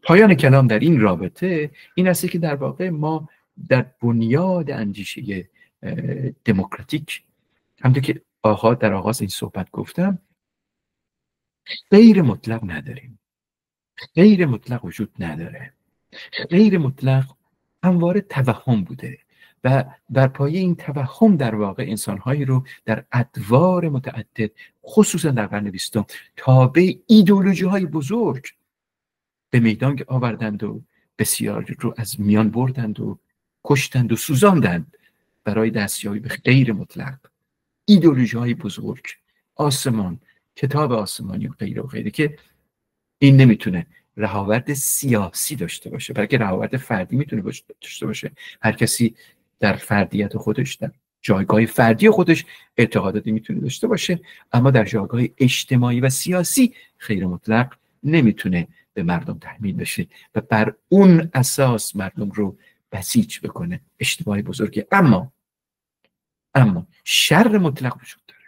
پایان کلام در این رابطه این است که در واقع ما در بنیاد اندیشه دموکراتیک، همونطور که در آغاز این صحبت گفتم، غیر مطلق نداریم. غیر مطلق وجود نداره. غیر مطلق همواره توهم بوده و بر پایه این توهم در واقع انسانهایی رو در ادوار متعدد، خصوصا در قرن 20، تابع ایدئولوژی های بزرگ به میدان آوردند و بسیار رو از میان بردند و کشتند و سوزاندند برای دستیابی به غیر مطلق. ایدئولوژی های بزرگ آسمان، کتاب آسمانی و غیره و غیره، که این نمیتونه رهاورد سیاسی داشته باشه، بلکه رهاورد فردی میتونه داشته باشه. هر کسی در فردیت خودش، در جایگاه فردی خودش اعتقاداتی میتونه داشته باشه، اما در جایگاه اجتماعی و سیاسی خیر مطلق نمیتونه به مردم تحمیل بشه و بر اون اساس مردم رو بسیج بکنه. اشتباه بزرگه. اما شر مطلق وجود داره.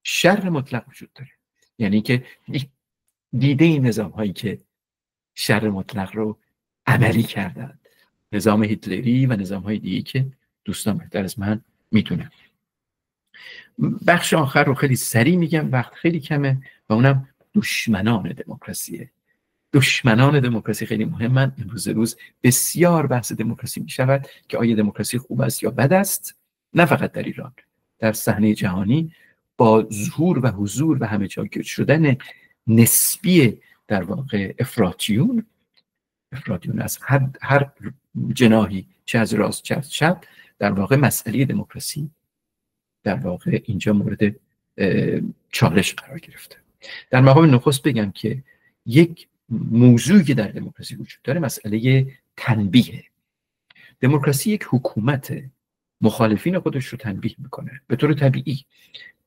شر مطلق وجود داره. یعنی که دیده این نظام هایی که شر مطلق رو عملی کردن، نظام هیتلری و نظام های دیگه که دوستان بهتر از من میدونن. بخش آخر رو خیلی سریع میگم، وقت خیلی کمه، و اونم دشمنان دموکراسیه. دشمنان دموکراسی خیلی مهمن. امروز روز بسیار بحث دموکراسی میشود که آیا دموکراسی خوب است یا بد است. نه فقط در ایران، در صحنه جهانی با ظهور و حضور و همه جا گیر شدن نسبی در واقع افراطیون از هر جناحی، چه از راست چه از چپ، در واقع مسئله دموکراسی در واقع اینجا مورد چالش قرار گرفته. در مقام نخست بگم که یک موضوعی که در دموکراسی وجود داره مسئله تنبیه. دموکراسی یک حکومت مخالفین خودش رو تنبیه میکنه به طور طبیعی.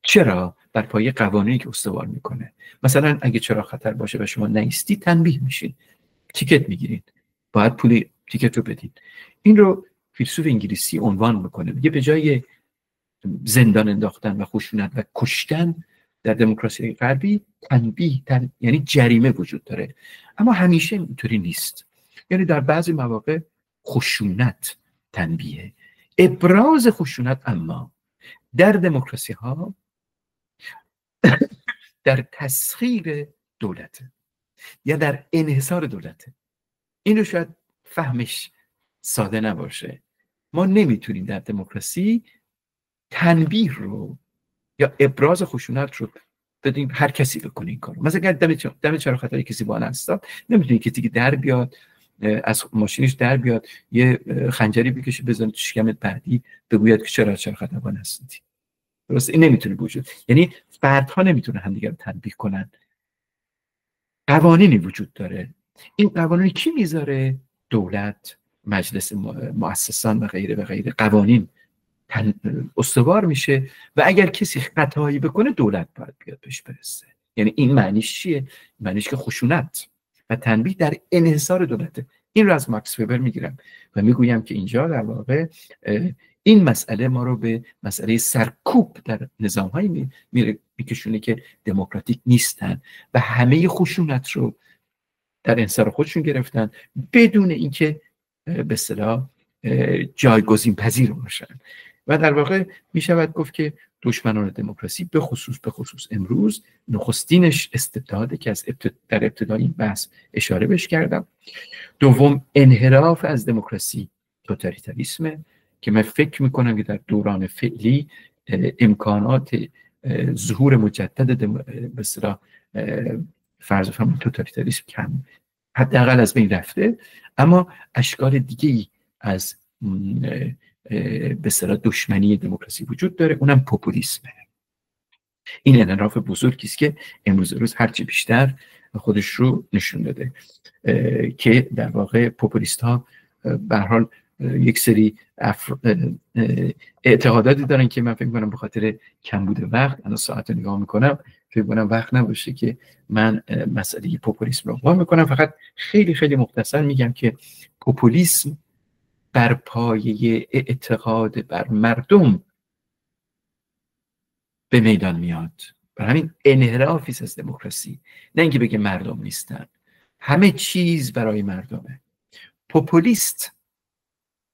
چرا؟ بر پایه قوانینی که استوار میکنه. مثلا اگه چرا خطر باشه و شما نیستی، تنبیه میشین، تیکت میگیرید، باید پول تیکت رو بدید. این رو فیلسوف انگلیسی عنوان میکنه، میگه به جای زندان انداختن و خشونت و کشتن در دموکراسی غربی، تنبیه یعنی جریمه وجود داره. اما همیشه اینطوری نیست. یعنی در بعضی مواقع خشونت تنبیه، ابراز خشونت، اما در دموکراسی ها در تسخیر دولته یا در انحصار دولته. این رو شاید فهمش ساده نباشه. ما نمیتونیم در دموکراسی تنبیه رو یا ابراز خشونت رو بدیم هر کسی بکنه این کارو. مثلا اگر دم چرا خطری کسی با استاد، نمیتونه کسی که در بیاد از ماشینش در بیاد یه خنجری بکشه بزنه تو شکمت بعدی بگوید که چرا خطر با هستی. درست؟ این نمیتونه وجود. یعنی فردها نمیتونه همدیگه رو تنبیه کنن. قوانینی وجود داره. این قوانین کی میذاره؟ دولت، مجلس مؤسسان و غیره و غیره. قوانین استوار میشه و اگر کسی خطایی بکنه دولت باید بیاد بهش برسه. یعنی این معنیش چیه؟ معنیش که خشونت و تنبیه در انحصار دولته. این رو از ماکس وبر میگیرم و میگویم که اینجا در واقع این مسئله ما رو به مسئله سرکوب در نظام‌هایی میکشونه که دموکراتیک نیستن و همه خشونت رو در انحصار خودشون گرفتن بدون اینکه به اصطلاح جایگزین پذیر باشن. و در واقع می شود گفت که دشمنان دموکراسی به خصوص امروز نخستینش استبداده که در ابتدای این بحث اشاره بهش کردم. دوم انحراف از دموکراسی توتالیتاریسمه که من فکر میکنم که در دوران فعلی امکانات ظهور مجدد به اصطلاح فرض فرمون توتالیتاریسم کم، حداقل از بین رفته، اما اشکال دیگه‌ای از به اصطلاح دشمنی دموکراسی وجود داره، اونم پوپولیسمه. این انحراف بزرگی است که امروز روز هرچی بیشتر خودش رو نشون داده که در واقع پوپولیست ها به هر حال یک سری اعتقاداتی دارن که من فکر می‌کنم به خاطر کمبود وقت، انا ساعت نگاه میکنم فکر می‌کنم وقت نباشه که من مسئله پوپولیسم رو عنوان میکنم. فقط خیلی خیلی مختصر میگم که پوپولیسم بر پایه اعتقاد بر مردم به میدان میاد. برای همین انحرافی از دموکراسی، نه اینکه بگه مردم نیستن، همه چیز برای مردمه. پوپولیست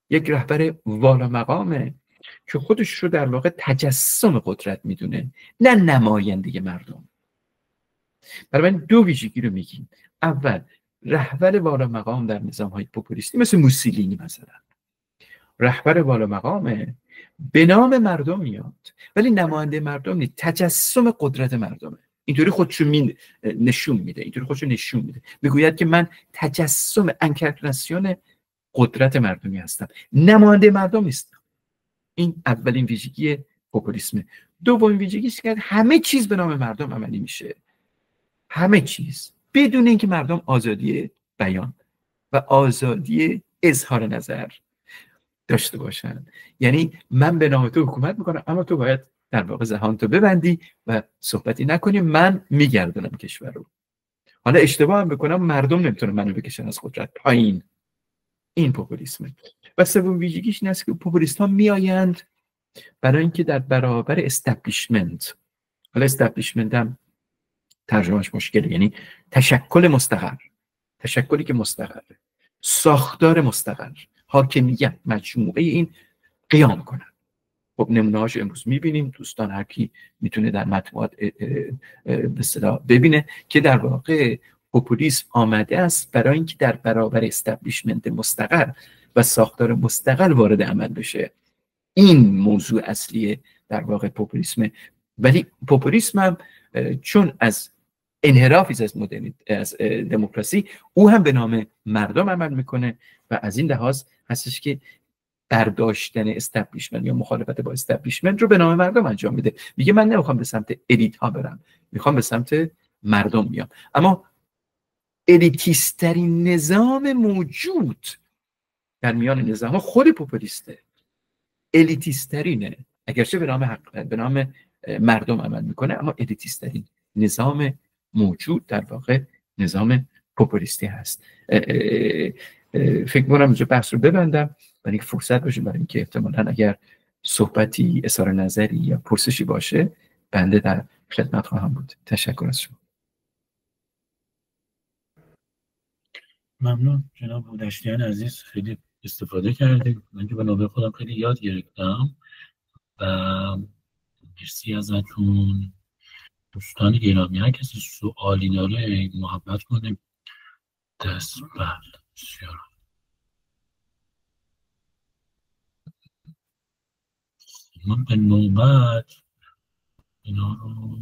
یک رهبر والا مقامه که خودش رو در واقع تجسم قدرت میدونه، نه نماینده مردم. برای من دو ویژگی رو میگیم. اول، رهبر والا مقام در نظام های پوپولیستی مثل موسولینی مثلا، رهبر والا مقامه، به نام مردم میاد ولی نماینده مردم نیست، تجسم قدرت مردمه. اینطوری خودشو نشون میده، میگوید که من تجسم انکارناسیون قدرت مردمی هستم، نماینده مردم نیستم. این اولین ویژگی پوپولیسم. دومین ویژگیش که همه چیز به نام مردم عملی میشه، همه چیز، بدون اینکه مردم آزادی بیان و آزادی اظهار نظر داشته باشن. یعنی من به نام تو حکومت میکنم، اما تو باید در واقع ذهان تو ببندی و صحبتی نکنی، من میگردونم کشور رو. حالا اشتباه هم بکنم مردم نمیتونن منو بکشن از قدرت پایین. این پوپولیسمه. و سوم ویژگیش این است که پوپولیست ها میآیند برای اینکه در برابر استبلیشمنت، حالا استبلیشمنت هم ترجمهش مشکله، یعنی تشکل مستقر، تشکلی که مستقره، ساختار مستقر، حاکمیت، مجموعه این قیام کنن. خب نمونه هاش امروز میبینیم، دوستان هر کی میتونه در مطبوعات به اصطلاح ببینه که در واقع پوپولیسم آمده است برای اینکه در برابر استبلیشمنت مستقر و ساختار مستقل وارد عمل بشه. این موضوع اصلی در واقع پوپولیسم. ولی پوپولیسم هم چون از انحرافی از دموکراسی، او هم به نام مردم عمل میکنه و از این لحاظ هستش که برداشتن استبلیشمنت یا مخالفت با استبلیشمنت رو به نام مردم انجام میده. میگه من نمیخوام به سمت الیت ها برم، میخوام به سمت مردم بیام. اما الیتیسترین نظام موجود در میان نظام ها خود پوپولیسته، الیتیسترینه، اگرچه به نام مردم عمل میکنه، اما الیتیسترین نظام موجود در واقع نظام پوپولیستی هست. فکر کنم اینجا بحث رو ببندم برای اینکه فرصت باشه برای اینکه احتمالاً اگر صحبتی، اظهار نظری یا پرسشی باشه بنده در خدمت خواهم بود. تشکر از شما. ممنون جناب بودشتیان عزیز، خیلی استفاده کردیم. من که به نوبه خودم خیلی یاد گرفتم و مرسی ازتون. دوستان گرامی، هر کسی سوالی داره محبت کنیم دست بسیار من به نوبت اینا رو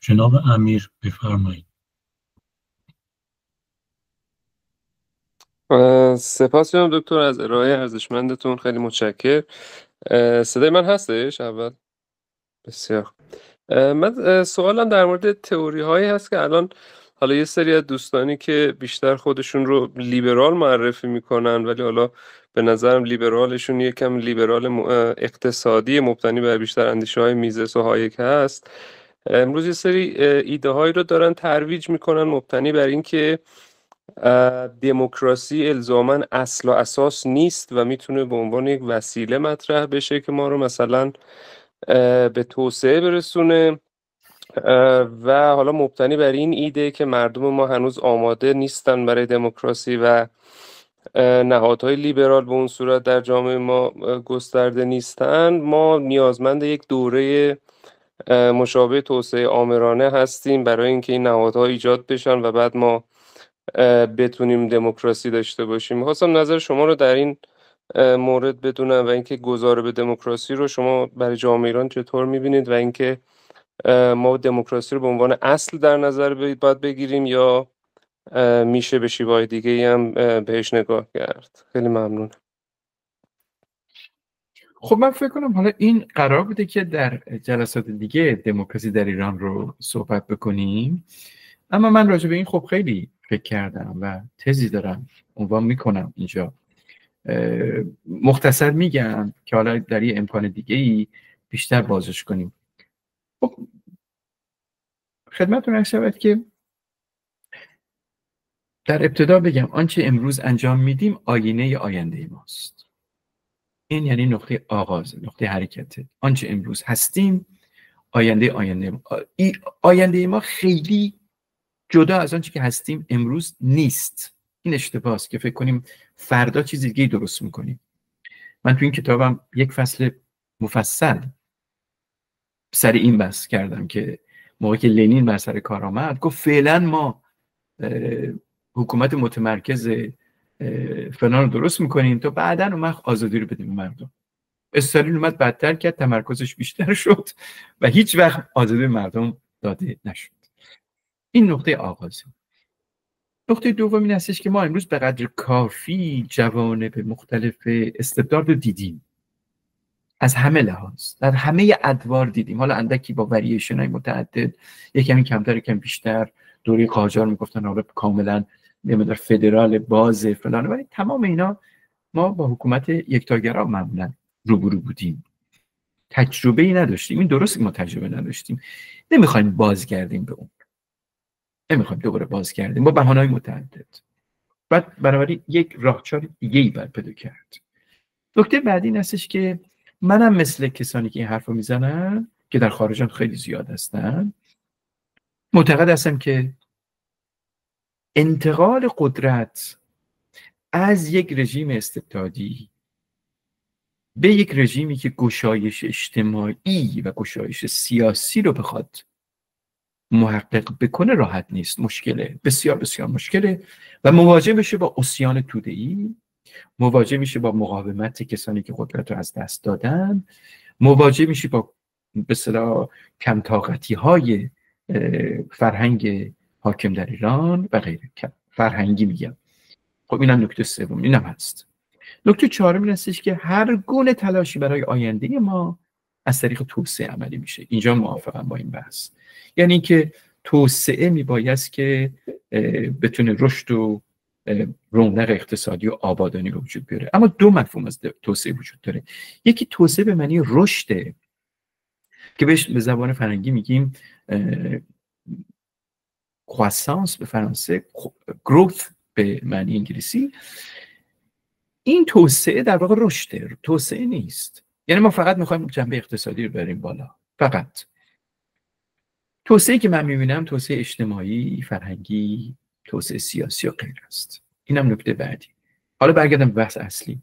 جناب امیر بفرمایید. سپاس جناب دکتر از ارائه ارزشمندتون، خیلی متشکر. صدای من هستش اول؟ بسیار. من سوالم در مورد تئوری هایی هست که الان حالا یه سری از دوستانی که بیشتر خودشون رو لیبرال معرفی میکنن، ولی حالا به نظرم لیبرالشون یکم لیبرال اقتصادی مبتنی بر بیشتر اندیشه های میزس و هایک هست، امروز یه سری ایده هایی رو دارن ترویج میکنن مبتنی بر این که دموکراسی الزاماً اصل و اساس نیست و میتونه به عنوان یک وسیله مطرح بشه که ما رو مثلا به توسعه برسونه، و حالا مبتنی بر این ایده که مردم ما هنوز آماده نیستن برای دموکراسی و نهادهای لیبرال به اون صورت در جامعه ما گسترده نیستن، ما نیازمند یک دوره مشابه توسعه آمرانه هستیم برای اینکه این نهادها ایجاد بشن و بعد ما بتونیم دموکراسی داشته باشیم. می‌خواستم نظر شما رو در این مورد بدونم و اینکه گذار به دموکراسی رو شما برای جامعه ایران چطور می‌بینید و اینکه ما دموکراسی رو به عنوان اصل در نظر باید بگیریم یا میشه به شیوه‌های دیگه‌ای هم بهش نگاه کرد. خیلی ممنون. خب من فکر کنم حالا این قرار بوده که در جلسات دیگه دموکراسی در ایران رو صحبت بکنیم، اما من راجع به این خب خیلی فکر کردم و تزی دارم عنوان میکنم اینجا. مختصر میگم که حالا در یه امکان دیگه ای بیشتر بازش کنیم. خب خدمتتون عرض شود که در ابتدا بگم آنچه امروز انجام میدیم آینه آینده ماست. این یعنی نقطه آغاز، نقطه حرکت. آنچه امروز هستیم آینده ما خیلی جدا از آنچه که هستیم امروز نیست. این اشتباه است که فکر کنیم فردا چیز دیگه درست میکنیم. من تو این کتابم یک فصل مفصل سر این بحث کردم که موقعی که لنین بر سر کار آمد گفت فعلا ما حکومت متمرکز فلان رو درست میکنیم تا بعداً اون وقت آزادی رو بدیم مردم. استالین اومد بدتر کرد، تمرکزش بیشتر شد و هیچ وقت آزادی مردم داده نشد. این نقطه آغازه. نقطه دوم این هستش که ما امروز به قدر کافی جوانب مختلف استبداد رو دیدیم، از همه لحاظ در همه ادوار دیدیم، حالا اندکی با وریشن های متعدد، یکمی کمتر یکم بیشتر. دوره قاجار میگفتن حالا کاملا نمیدونم فدرال باز فلان، ولی تمام اینا ما با حکومت یکتاگرا معمولا روبرو بودیم، تجربه ای نداشتیم. این درسته ما تجربه نداشتیم، نمیخوایم بازگردیم به اون، نمیخوایم دوباره بازگردیم با بهانه‌های متعدد. بعد بنابراین یک راهچار دیگه‌ای باید پیدا کرد. نکته بعدی این هستش که منم مثل کسانی که این حرفو میزنن که در خارجان خیلی زیاد هستن، معتقد هستم که انتقال قدرت از یک رژیم استبدادی به یک رژیمی که گشایش اجتماعی و گشایش سیاسی رو بخواد محقق بکنه راحت نیست، مشکله، بسیار بسیار مشکله و مواجه بشه با عصیان توده‌ای، مواجه میشه با مقاومت کسانی که قدرت رو از دست دادن، مواجه میشه با به اصطلاح کم طاقتی های فرهنگ حاکم در ایران و غیره. فرهنگی میگم. خب اینم نکته سوم، اینم هست. نکته چهارم این هستش که هر گونه تلاشی برای آینده ما از طریق توسعه عملی میشه. اینجا موافقم با این بحث، یعنی که توسعه میبایست که بتونه رشد و رونق اقتصادی و آبادانی رو وجود بیاره. اما دو مفهوم از توسعه وجود داره. یکی توسعه به معنی رشده که بهش به زبان فرنگی میگیم croissance به فرانسه، growth به معنی انگلیسی. این توسعه در واقع رشده، توسعه نیست. یعنی ما فقط میخوایم جنبه اقتصادی رو بریم بالا، فقط. توسعه که من میبینم توسعه اجتماعی، فرهنگی، توسعه سیاسی و غیره است. اینم نکته بعدی. حالا برگردم به بحث اصلی.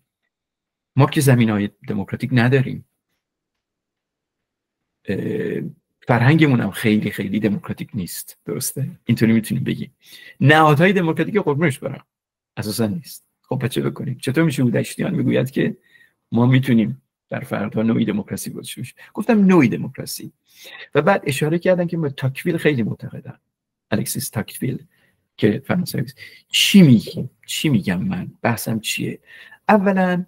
ما که زمینه‌های دموکراتیک نداریم، فرهنگمون هم خیلی خیلی دموکراتیک نیست، درسته؟ اینطوری میتونیم بگیم. نهادهای دموکراتیک قربونش برم اساسا نیست. خب چه بکنیم؟ چطور میشه هودشتیان میگوید که ما میتونیم در فردا نوعی دموکراسی باشه؟ گفتم نوعی دموکراسی. و بعد اشاره کردن که به تاکویل خیلی معتقدن، الکسیس تاکویل که فرانسوی است. چی میگم من؟ بحثم چیه؟ اولا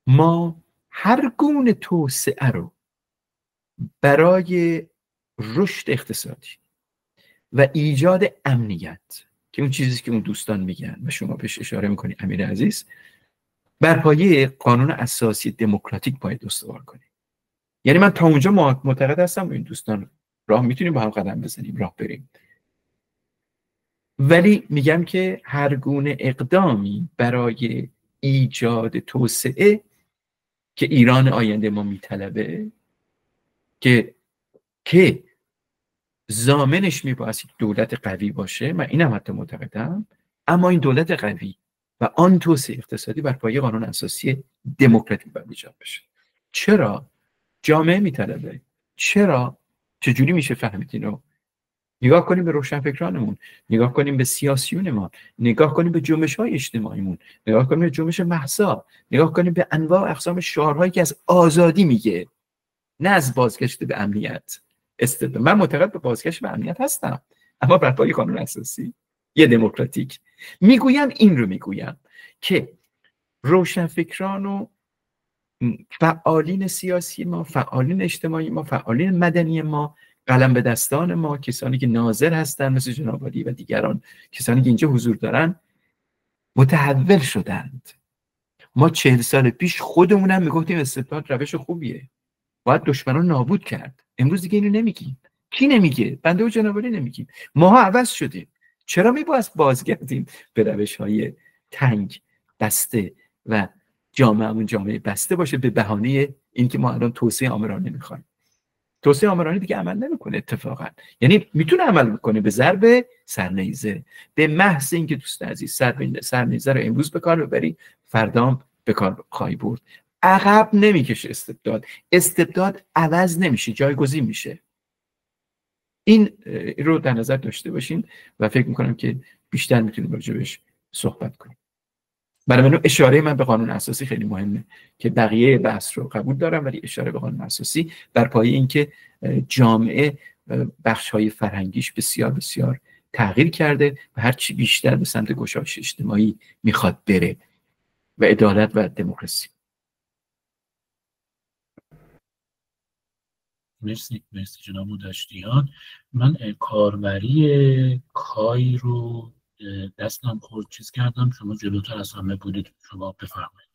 ما هر گونه توسعه رو برای رشد اقتصادی و ایجاد امنیت، که اون چیزی که اون دوستان میگن و شما بهش اشاره میکنی امیر عزیز، بر پایه قانون اساسی دموکراتیک باید استوار کنیم. یعنی من تا اونجا معتقد هستم این دوستان راه میتونیم با هم قدم بزنیم، راه بریم، ولی میگم که هر گونه اقدامی برای ایجاد توسعه که ایران آینده ما میطلبه، که ضامنش میباید یک دولت قوی باشه، من اینم حتی معتقدم، اما این دولت قوی و آن توسعه اقتصادی بر پایه قانون اساسی دموکراتیک باید ایجاد بشه. چرا؟ جامعه میطلبه. چرا؟ چجوری میشه فهمید اینو؟ نگاه کنیم به روشنفکرانمون، نگاه کنیم به سیاسیونمون، نگاه کنیم به جنبش‌های اجتماعیمون، نگاه کنیم به جنبش مهسا، نگاه کنیم به انواع و اقسام شعارهایی که از آزادی میگه، نه از بازگشت به امنیت. من معتقد به بازگشت به امنیت هستم، اما بر پایه قانون اساسی یه دموکراتیک. میگویم این رو میگویم که روشنفکران و فعالین سیاسی ما، فعالین اجتماعی ما، فعالین مدنی ما، قلم به دستان ما، کسانی که ناظر هستن مثل جناب عالی و دیگران، کسانی که اینجا حضور دارن، متحول شدند. ما 40 سال پیش خودمونم میگفتیم استبداد روش خوبیه، باید دشمنان نابود کرد. امروز دیگه اینو نمیگیم. کی نمیگه؟ بنده و جناب عالی نمیگیم. ماها عوض شدیم. چرا میباید بازگردیم به روش‌های تنگ، بسته و جامعه‌مون جامعه بسته باشه به بهانه اینکه ما الان توسعه آمرانه میخوایم؟ توسعه آمرانه دیگه عمل نمیکنه اتفاقا. یعنی میتونه عمل بکنه به ضرب سرنیزه، به محض اینکه دوست عزیز سرنیزه رو امروز به کار ببری، فردام به کار خواهی برد. عقب نمیکشه استبداد عوض نمیشه، جایگزین میشه. این رو در نظر داشته باشین و فکر میکنم که بیشتر میتونیم راجع بهش صحبت کنیم. برای اشاره من به قانون اساسی خیلی مهمه که بقیه بحث رو قبول دارم، ولی اشاره به قانون اساسی بر پایه اینکه جامعه بخش‌های فرهنگیش بسیار بسیار تغییر کرده و هرچی بیشتر به سمت گشایش اجتماعی میخواد بره و عدالت و دموکراسی. مرسی جناب هودشتیان. من کاربری کای رو دستم خورد چیز کردم، شما جلوتر از همه بودید، شما بفرمایید.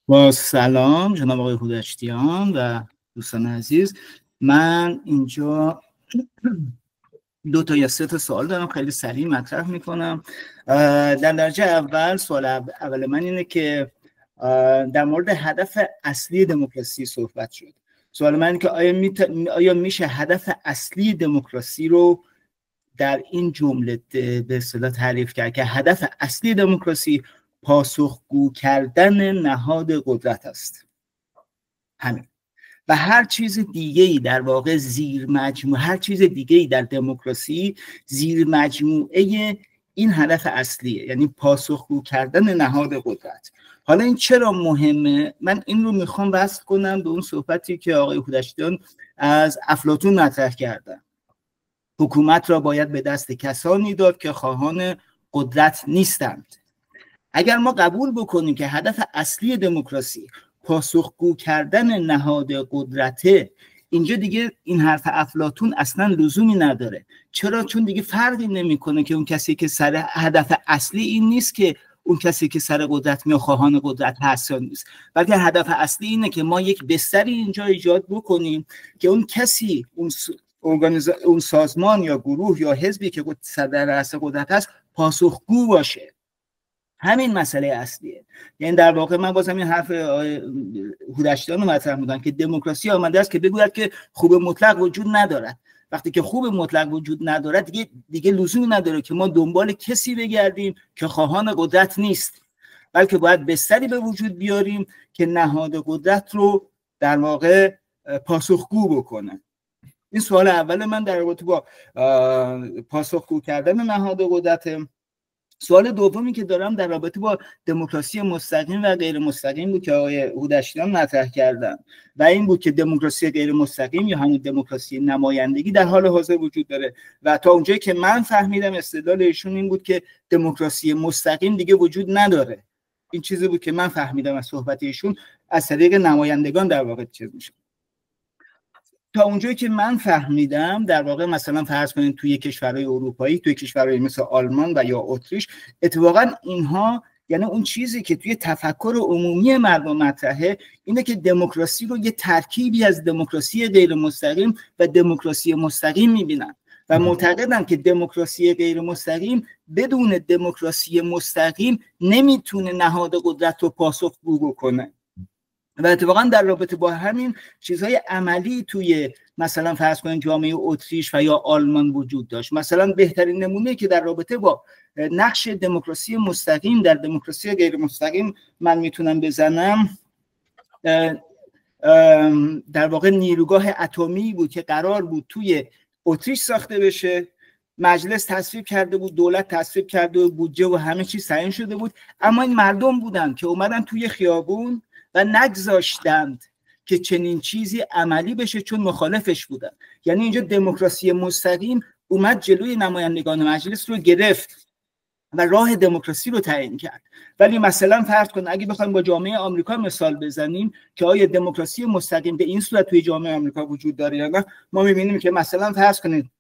با سلام جناب آقای هودشتیان و دوستان عزیز، من اینجا 2 یا 3 سوال دارم، خیلی سریع مطرح میکنم. در درجه اول، سوال اول من اینه که در مورد هدف اصلی دموکراسی صحبت شد. سوال من اینه که آیا میشه هدف اصلی دموکراسی رو در این جمله به اصطلاح تعریف کرد که هدف اصلی دموکراسی پاسخگو کردن نهاد قدرت است، همین، و هر چیز دیگه‌ای در واقع زیر مجموعه، هر چیز دیگه‌ای در دموکراسی زیر مجموعه این هدف اصلیه، یعنی پاسخگو کردن نهاد قدرت. حالا این چرا مهمه؟ من این رو میخوام وصل کنم به اون صحبتی که آقای هودشتیان از افلاطون مطرح کردن. حکومت را باید به دست کسانی داد که خواهان قدرت نیستند. اگر ما قبول بکنیم که هدف اصلی دموکراسی پاسخگو کردن نهاد قدرته، اینجا دیگه این حرف افلاطون اصلا لزومی نداره. چرا؟ چون دیگه فرقی نمیکنه که اون کسی که سر هدف اصلی این نیست که اون کسی که سر قدرت یا خواهان قدرت هست یا نیست، بلکه هدف اصلی اینه که ما یک بستری اینجا ایجاد بکنیم که اون کسی، اون سازمان یا گروه یا حزبی که در رأس قدرت هست پاسخگو باشه. همین مسئله اصلیه. یعنی در واقع من بازم این حرف هودشتیان رو مطرح می‌کنم که دموکراسی آمده است که بگوید که خوب مطلق وجود ندارد. وقتی که خوب مطلق وجود ندارد دیگه لزومی نداره که ما دنبال کسی بگردیم که خواهان قدرت نیست، بلکه باید بستری به وجود بیاریم که نهاد قدرت رو در واقع پاسخگو بکنه. این سوال اول من در رابطه با پاسخگو کردن نهاد قدرت. سوال دومی که دارم در رابطه با دموکراسی مستقیم و غیر مستقیم بود که آقای هودشتیان مطرح کردن و این بود که دموکراسی غیر مستقیم یا همون دموکراسی نمایندگی در حال حاضر وجود داره و تا اونجایی که من فهمیدم استدلال ایشون این بود که دموکراسی مستقیم دیگه وجود نداره. این چیزی بود که من فهمیدم از صحبت ایشون، از طریق نمایندگان در واقع چیز میشه. تا اونجایی که من فهمیدم در واقع مثلا فرض کنید توی کشورهای اروپایی، توی کشورهای مثل آلمان و یا اتریش، اتفاقا اینها، یعنی اون چیزی که توی تفکر عمومی مردم مطرحه اینه که دموکراسی رو یه ترکیبی از دموکراسی غیر مستقیم و دموکراسی مستقیم میبینن و معتقدن که دموکراسی غیر مستقیم بدون دموکراسی مستقیم نمیتونه نهاد قدرت رو پاسخگو بکنه. و اتفاقا در رابطه با همین چیزهای عملی توی مثلا فرض کنید جامعه اتریش و یا آلمان وجود داشت. مثلا بهترین نمونه که در رابطه با نقش دموکراسی مستقیم در دموکراسی غیر مستقیم من میتونم بزنم، در واقع نیروگاه اتمی بود که قرار بود توی اتریش ساخته بشه. مجلس تصویب کرده بود، دولت تصویب کرده بود، بودجه و همه چیز تعیین شده بود، اما این مردم بودن که اومدن توی خیابون و نگذاشتند که چنین چیزی عملی بشه چون مخالفش بودن. یعنی اینجا دموکراسی مستقیم اومد جلوی نمایندگان مجلس رو گرفت و راه دموکراسی رو تعیین کرد. ولی مثلا فرض کن اگه بخوایم با جامعه آمریکا مثال بزنیم که آیا دموکراسی مستقیم به این صورت توی جامعه آمریکا وجود داره یا نه، ما می‌بینیم که مثلا فرض کنید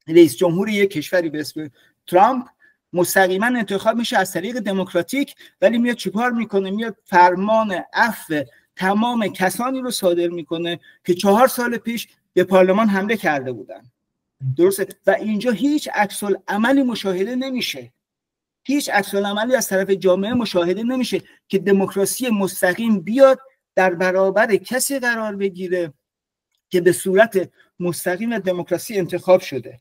رئیس جمهور یک کشوری به اسم ترامپ مستقیما انتخاب میشه از طریق دموکراتیک، ولی میاد چیکار میکنه؟ میاد فرمان عفو تمام کسانی رو صادر میکنه که 4 سال پیش به پارلمان حمله کرده بودن. درسته؟ و اینجا هیچ عکس العملی مشاهده نمیشه، هیچ عکس العملی از طرف جامعه مشاهده نمیشه که دموکراسی مستقیم بیاد در برابر کسی قرار بگیره که به صورت مستقیم دموکراسی انتخاب شده.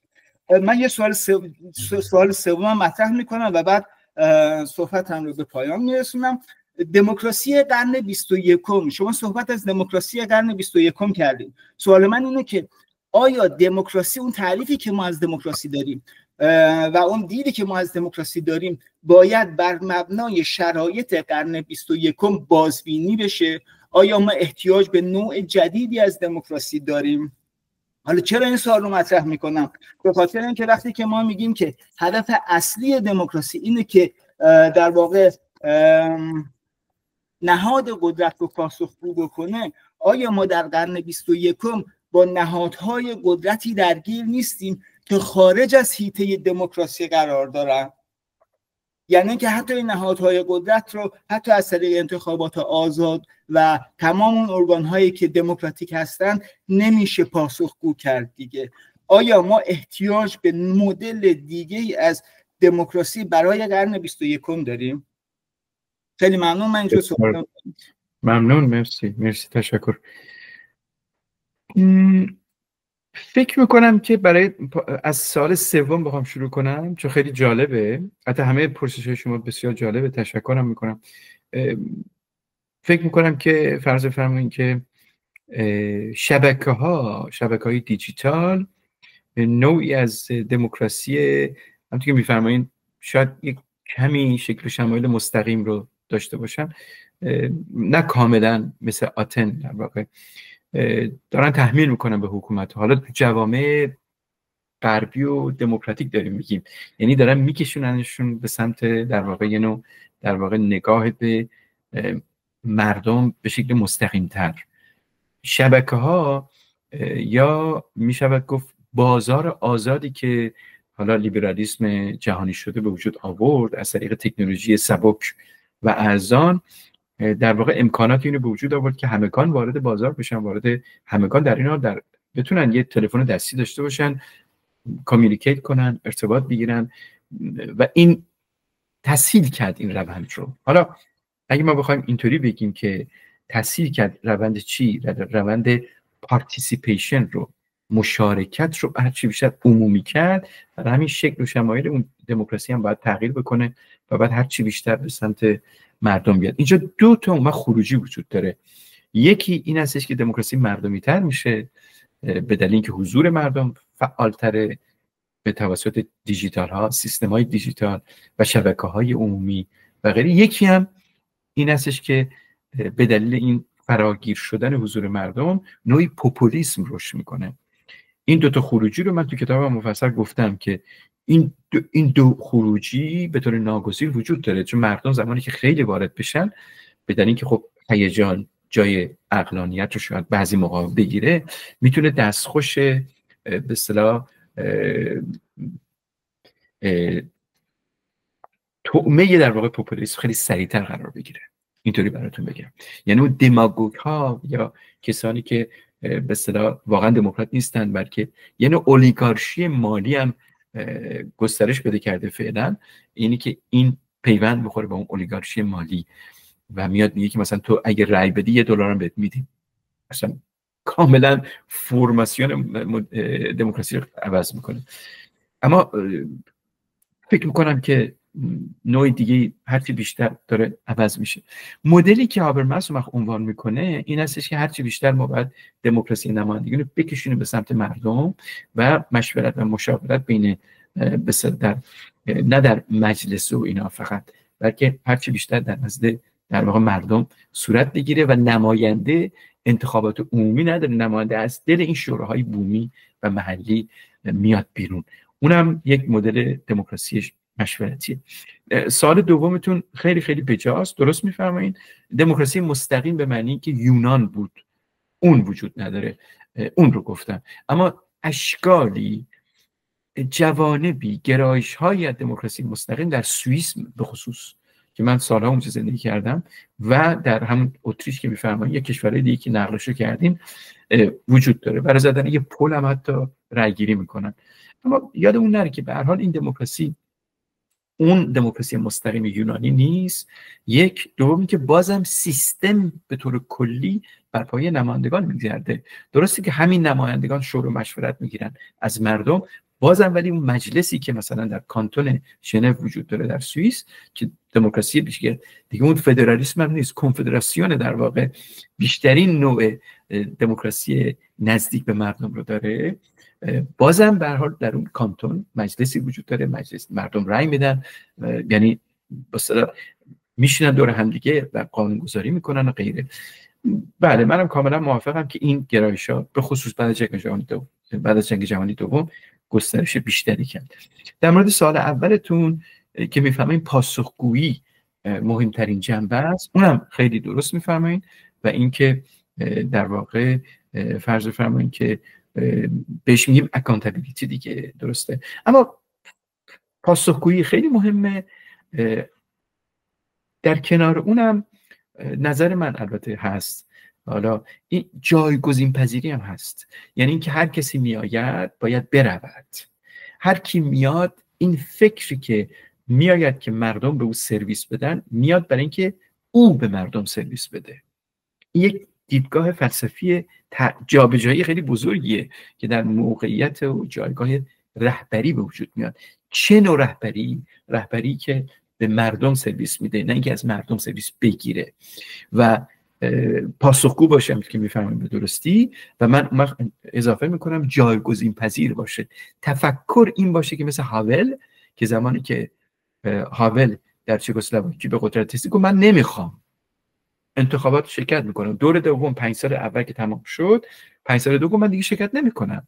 من یه سوال سوم مطرح میکنم و بعد صحبتم رو به پایان میرسونم. دموکراسی قرن 21، شما صحبت از دموکراسی قرن 21 کردید. سوال من اینه که آیا دموکراسی، اون تعریفی که ما از دموکراسی داریم، و اون دیدی که ما از دموکراسی داریم باید بر مبنای شرایط قرن 21 بازبینی بشه. آیا ما احتیاج به نوع جدیدی از دموکراسی داریم؟ حالا چرا این سوال رو مطرح میکنم؟ به خاطر اینکه وقتی که ما میگیم که هدف اصلی دموکراسی اینه که در واقع نهاد قدرت رو پاسخگو بکنه، آیا ما در قرن 21 با نهادهای قدرتی درگیر نیستیم که خارج از حیطه دموکراسی قرار دارن؟ یعنی که حتی این نهادهای قدرت رو حتی از طریق انتخابات آزاد و تمام اون ارگان‌هایی که دموکراتیک هستن نمیشه پاسخگو کرد دیگه. آیا ما احتیاج به مدل دیگه‌ای از دموکراسی برای قرن 21 داریم؟ خیلی ممنون. من اینجا صحبت ممنون. مرسی تشکر. فکر میکنم که برای از سال سوم بخوام شروع کنم چون خیلی جالبه، حتی همه پرسش‌های شما بسیار جالبه، تشکرم میکنم. فکر میکنم که فرض فرمایید که شبکه‌های دیجیتال نوعی از دموکراسی، همونطور که میفرمایید شاید یک کمی شکل و شمایل مستقیم رو داشته باشن، نه کاملا مثل آتن در واقع دارن تحمیل میکنن به حکومت. حالا تو جوامع غربی و دموکراتیک داریم میگیم، یعنی دارن میکشوننشون به سمت در واقع یه نوع در واقع نگاه به مردم به شکل مستقیم تر. شبکه ها یا میشود گفت بازار آزادی که حالا لیبرالیسم جهانی شده به وجود آورد از طریق تکنولوژی سبک و ارزان، در واقع امکاناتی اینو به وجود آورد که همگان وارد بازار بشن، همگان در این حال بتونن یه تلفن دستی داشته باشن، کامیونیکیت کنن، ارتباط بگیرن و این تسهیل کرد این روند رو. حالا اگه ما بخوایم اینطوری بگیم که تسهیل کرد روند چی؟ روند پارتیسیپیشن رو، مشارکت رو هرچی بیشتر عمومی کرد، در همین شکل و شمایل اون دموکراسی هم باید تغییر بکنه و بعد هرچی بیشتر به سمت مردم بیاد. اینجا دو تا اومد خروجی وجود داره. یکی این هستش که دموکراسی مردمی تر میشه به دلیل اینکه حضور مردم فعالتره به توسط دیجیتال ها، سیستم های دیجیتال و شبکه های عمومی و غیره. یکی هم این هستش که به دلیل این فراگیر شدن حضور مردم نوعی پوپولیسم رشد میکنه. این دو تا خروجی رو من تو کتابم مفصل گفتم که این دو خروجی به طور ناگزیر وجود داره، چون مردم زمانی که خیلی وارد بشن به دلیل اینکه خب هیجان جای عقلانیت رو شاید بعضی موقع بگیره، میتونه دستخوش به اصطلاح طعمه در واقع پوپولیسم خیلی سریعتر قرار بگیره. اینطوری براتون بگم، یعنی اون دماگوگ ها یا کسانی که به اصطلاح واقعا دموکرات نیستن بلکه یعنی اولیگارشی مالی هم گسترش پیدا کرده فعلا، اینی که این پیوند بخوره با اون اولیگارشی مالی و میاد میگه که مثلا تو اگه رای بدی $1 هم بهت میدیم. مثلا کاملا فرماسیون دموکراسی رو عوض میکنه. اما فکر میکنم که نوع دیگه هرچی بیشتر داره عوض میشه. مدلی که هابرماس عنوان میکنه این هستش که هرچی بیشتر ما باید دموکراسی نمایندگی رو بکشونیم به سمت مردم و مشورت و مشاورت بین نه در مجلس و اینا فقط، بلکه هرچی بیشتر در نزد در واقع مردم صورت بگیره و نماینده انتخابات عمومی نداره، نماینده از دل این شوراهای بومی و محلی میاد بیرون. اونم یک مدل دموکراسی مشورتیه. سوال دومتون خیلی خیلی بجاست، درست میفرمایید. دموکراسی مستقیم به معنی که یونان بود اون وجود نداره، اون رو گفتم. اما اشکالی، جوانبی، گرایش های از دموکراسی مستقیم در سوئیس به خصوص که من سالها اونجا زندگی کردم و در همون اتریش که میفرمایید یک کشورهای دیگه که نقلشو کردین وجود داره. برای زدن یه پل هم حتی رأی‌گیری میکنن. اما یادمون نره که به هر حال این دموکراسی اون دموکراسی مستقیم یونانی نیست. یک، دومی که بازم سیستم به طور کلی بر پایه نمایندگان میگرده. درسته که همین نمایندگان شور و مشورت میگیرن از مردم، بازم ولی اون مجلسی که مثلا در کانتون ژنو وجود داره در سوئیس که دموکراسی بیشتر دیگه اون فدرالیسم هم نیست، کنفدراسیون در واقع بیشترین نوع دموکراسی نزدیک به مردم رو داره، بازم به هر حال در اون کانتون مجلسی وجود داره، مجلس مردم رأی میدن، یعنی به اصطلاح میشینن دور هم دیگه و قانون گذاری میکنن و غیره. بله منم کاملا موافقم که این گرایش‌ها به خصوص بعد از جنگ جهانی دوم گسترش بیشتری کرد. در مورد سوال اولتون که میفهمین پاسخگویی مهمترین جنبه است، اونم خیلی درست میفهمین و اینکه در واقع فرض فرمایین که بهش میگیم اکانتابیلیتی دیگه، درسته، اما پاسخگویی خیلی مهمه. در کنار اونم نظر من البته هست، حالا این جایگزین پذیری هم هست، یعنی اینکه هر کسی میآید باید برود، هر کی میاد این فکری که میآید که مردم به او سرویس بدن میاد برای اینکه او به مردم سرویس بده. این یک دیدگاه فلسفی جابجایی خیلی بزرگیه که در موقعیت و جایگاه رهبری به وجود میاد. چه نوع رهبری؟ رهبری که به مردم سرویس میده، نه اینکه از مردم سرویس بگیره و پاسخگو باشه که میفهمم به درستی. و من اضافه میکنم جایگزین پذیر باشه. تفکر این باشه که مثل هاول که زمانی که هاول در چکسلواکی به قدرت رسید گفت من نمیخوام، انتخابات شرکت میکنم، دور دوم 5 سال اول که تمام شد 5 سال دوم من دیگه شرکت نمیکنم،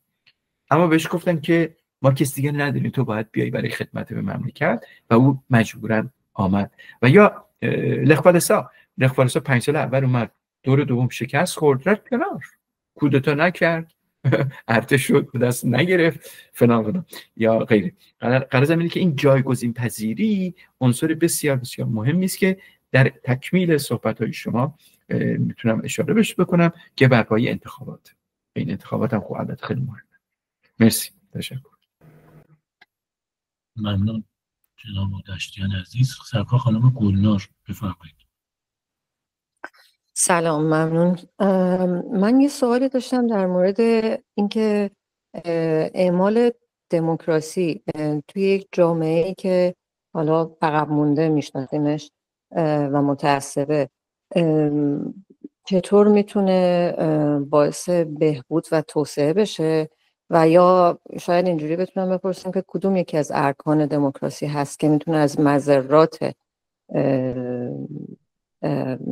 اما بهش گفتن که ما کسی دیگه نداریم، تو باید بیای برای خدمت به مملکت و او مجبوراً آمد. و یا لخ والسا 5 سال اول اومد، دور دوم شکست خورد، رفت کنار، کودتا نکرد، ارتش شد به دست نگرفت فلان یا غیره. غرض اینه که این جایگزین پذیری عنصر بسیار بسیار مهمی است که در تکمیل صحبت‌های شما میتونم اشاره بهش بکنم که بر پایه انتخابات، این انتخابات هم خب البته خیلی مهمه. مرسی، تشکر. ممنون جناب دشتیان عزیز. سرکار خانم گلنار بفرمایید. سلام، ممنون. من یه سوالی داشتم در مورد اینکه اعمال دموکراسی توی یک جامعه‌ای که حالا عقب مونده میشناسیمش و متعصبه چطور میتونه باعث بهبود و توسعه بشه، و یا شاید اینجوری بتونم بپرسم که کدوم یکی از ارکان دموکراسی هست که میتونه از مضرات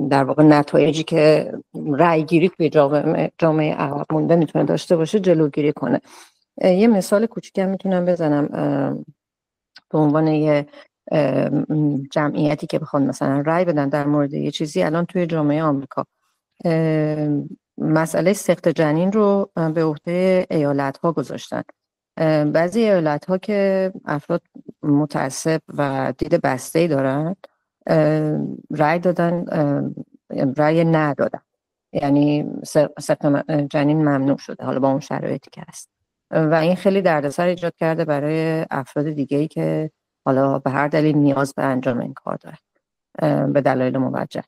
در واقع نتایجی که رأی گیری توی جامعه عقب مونده میتونه داشته باشه جلوگیری کنه. یه مثال کوچیکم میتونم بزنم به عنوان یه جمعیتی که بخوان مثلا رأی بدن در مورد یه چیزی. الان توی جامعه آمریکا مسئله سقط جنین رو به عهده ایالت‌ها گذاشتن. بعضی ایالت‌ها که افراد متعصب و دید بسته‌ای دارن رأی دادن، رأی ندادن، یعنی سقط جنین ممنوع شده حالا با اون شرایطی که هست، و این خیلی دردسر ایجاد کرده برای افراد دیگه‌ای که حالا به هر دلیل نیاز به انجام این کار دارن به دلایل موجه.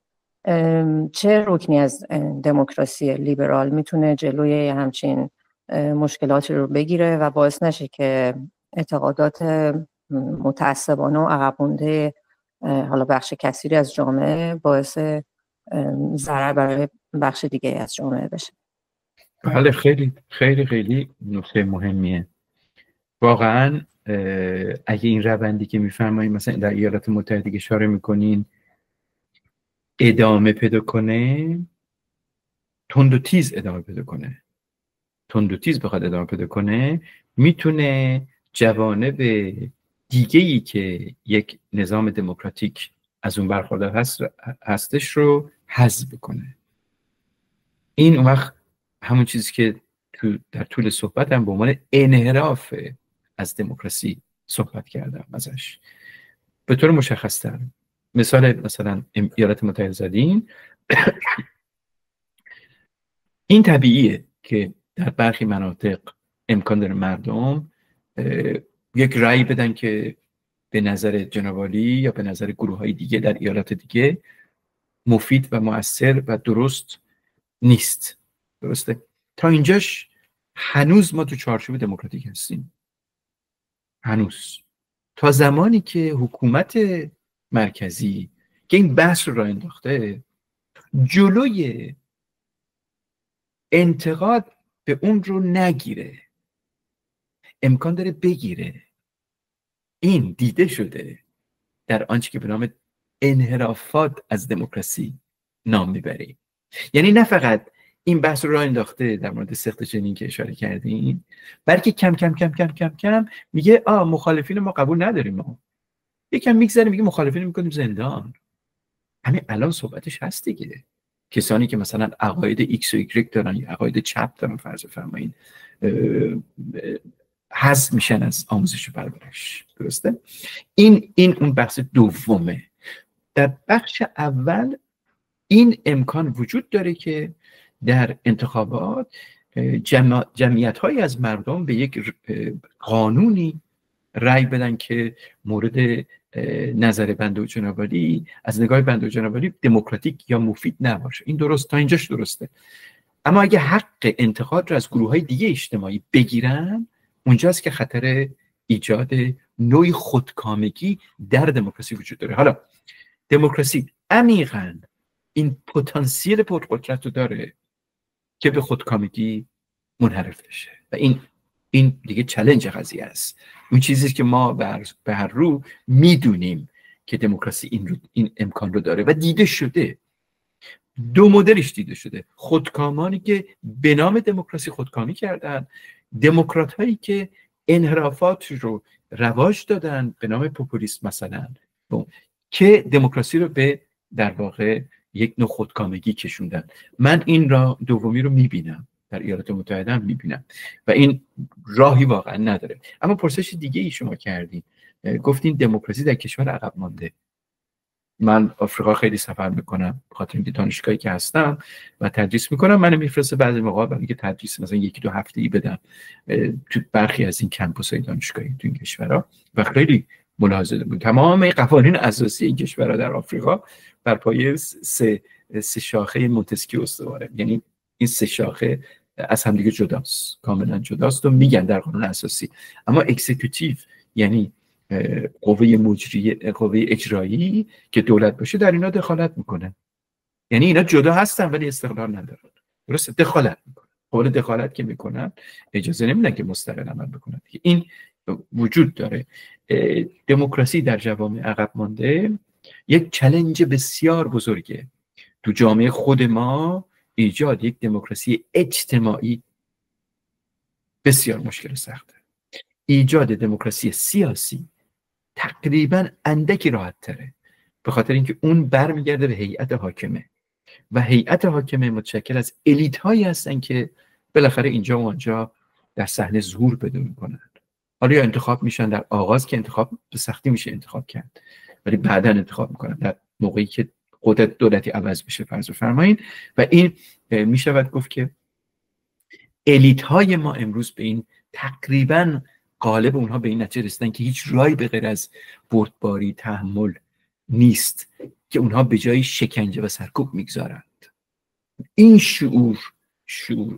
چه رکنی از دموکراسی لیبرال میتونه جلوی همچین مشکلاتی رو بگیره و باعث نشه که اعتقادات متعصبانه و عقب مونده حالا بخش کثیری از جامعه باعث ضرر برای بخش دیگه از جامعه بشه؟ بله، خیلی خیلی خیلی نکته مهمیه واقعا. اگه این روندی که میفرمایید مثلا در ایالات متحده اشاره میکنین ادامه پیدا کنه، تند و تیز ادامه پیدا کنه، تند و تیز بخواد ادامه پیدا کنه، میتونه جوانب دیگه‌ای که یک نظام دموکراتیک از اون برخوردار هستش رو حذف کنه. این اون وقت همون چیزی که در طول صحبتم به عنوان انحراف از دموکراسی صحبت کردم ازش. به طور مشخص‌تر مثلا ایالات متحده زدین این طبیعیه که در برخی مناطق امکان داره مردم یک رأی بدن که به نظر جناب عالی یا به نظر گروه‌های دیگه در ایالات دیگه مفید و مؤثر و درست نیست. درسته؟ تا اینجاش هنوز ما تو چارچوب دموکراتیک هستیم. هنوز تا زمانی که حکومت مرکزی که این بحث رو راه انداخته جلوی انتقاد به اون رو نگیره، امکان داره بگیره. این دیده شده در آنچه که به نام انحرافات از دموکراسی نام میبریم. یعنی نه فقط این بحث رو راه انداخته در مورد سخت چنین که اشاره کردیم، بلکه کم کم کم کم کم کم میگه مخالفین ما قبول نداریم، ما یکم میگذره میگه مخالفین میکنیم زندان. همین الان صحبتش هست دیگه. کسانی که مثلا عقاید ایکس و ایگرگ دارن یا عقاید چپ دارن فرض فرمایید حذف میشن از آموزش و پرورش. درسته؟ این اون بحث دومه. در بخش اول این امکان وجود داره که در انتخابات جمعیت‌هایی از مردم به یک قانونی رأی بدن که مورد نظر بنده و جناب عالی از نگاه بنده و جناب عالی دموکراتیک یا مفید نباشه. این درست، تا اینجاش درسته. اما اگه حق انتقاد رو از گروه‌های دیگه اجتماعی بگیرن، اونجاست که خطر ایجاد نوعی خودکامگی در دموکراسی وجود داره. حالا دموکراسی عمیقاً این پتانسیل پرقدرت رو داره که به خودکامگی منحرف بشه و این دیگه چالش قضیه است. اون چیزی که ما به هر رو میدونیم که دموکراسی این امکان رو داره و دیده شده. دو مدلش دیده شده: خودکامانی که به نام دموکراسی خودکامی کردن، دموکرات هایی که انحرافات رو رواج دادن به نام پوپولیسم مثلا، که دموکراسی رو به در واقع یک نوع خودکامگی کشوندن. من این دومی رو میبینم، در ایالات متحده هم میبینم و این راهی واقعا نداره. اما پرسش دیگه ای شما کردین، گفتین دموکراسی در کشور عقب مانده. من آفریقا خیلی سفر میکنم به خاطر اینکه دانشگاهی که هستم و تدریس میکنم، منو میفرسته بعضی موقع برای اینکه تدریس مثلا 1-2 هفته‌ای بدم تو برخی از این کمپوس‌های دانشگاهی تو این کشورها و خیلی ملاحظه بود تمام قوانین اساسی این کشورها در آفریقا بر پایه سه شاخه مونتسکیو استواره. یعنی این سه شاخه از هم دیگه جداست، کاملا جداست و میگن در قانون اساسی. اما اکزیکیوتیو یعنی قوه مجریه، قوه اجرایی که دولت باشه، در اینا دخالت میکنه. یعنی اینا جدا هستن ولی استقلال ندارن. درسته؟ دخالت میکنن. قول دخالت که میکنن اجازه نمیدن که مستقل عمل بکنن. این وجود داره. دموکراسی در جوامع عقب مانده یک چالش بسیار بزرگه. تو جامعه خود ما ایجاد یک دموکراسی اجتماعی بسیار مشکل سخته. ایجاد دموکراسی سیاسی تقریبا اندکی راحت تره، به خاطر اینکه اون برمیگرده به هیئت حاکمه و هیئت حاکمه متشکل از الیت هایی هستن که بالاخره اینجا و آنجا در صحنه ظهور پیدا میکنن. حالا یا انتخاب میشن، در آغاز که انتخاب به سختی میشه انتخاب کرد، ولی بعدا انتخاب میکنن در موقعی که قدرت دولتی عوض بشه فرض فرمایید. و این میشود گفت که الیت های ما امروز به این تقریبا غالب اونها به این نتیجه رسیدن که هیچ راهی به غیر از بردباری، تحمل نیست که اونها به جای شکنجه و سرکوب میگذارند. این شعور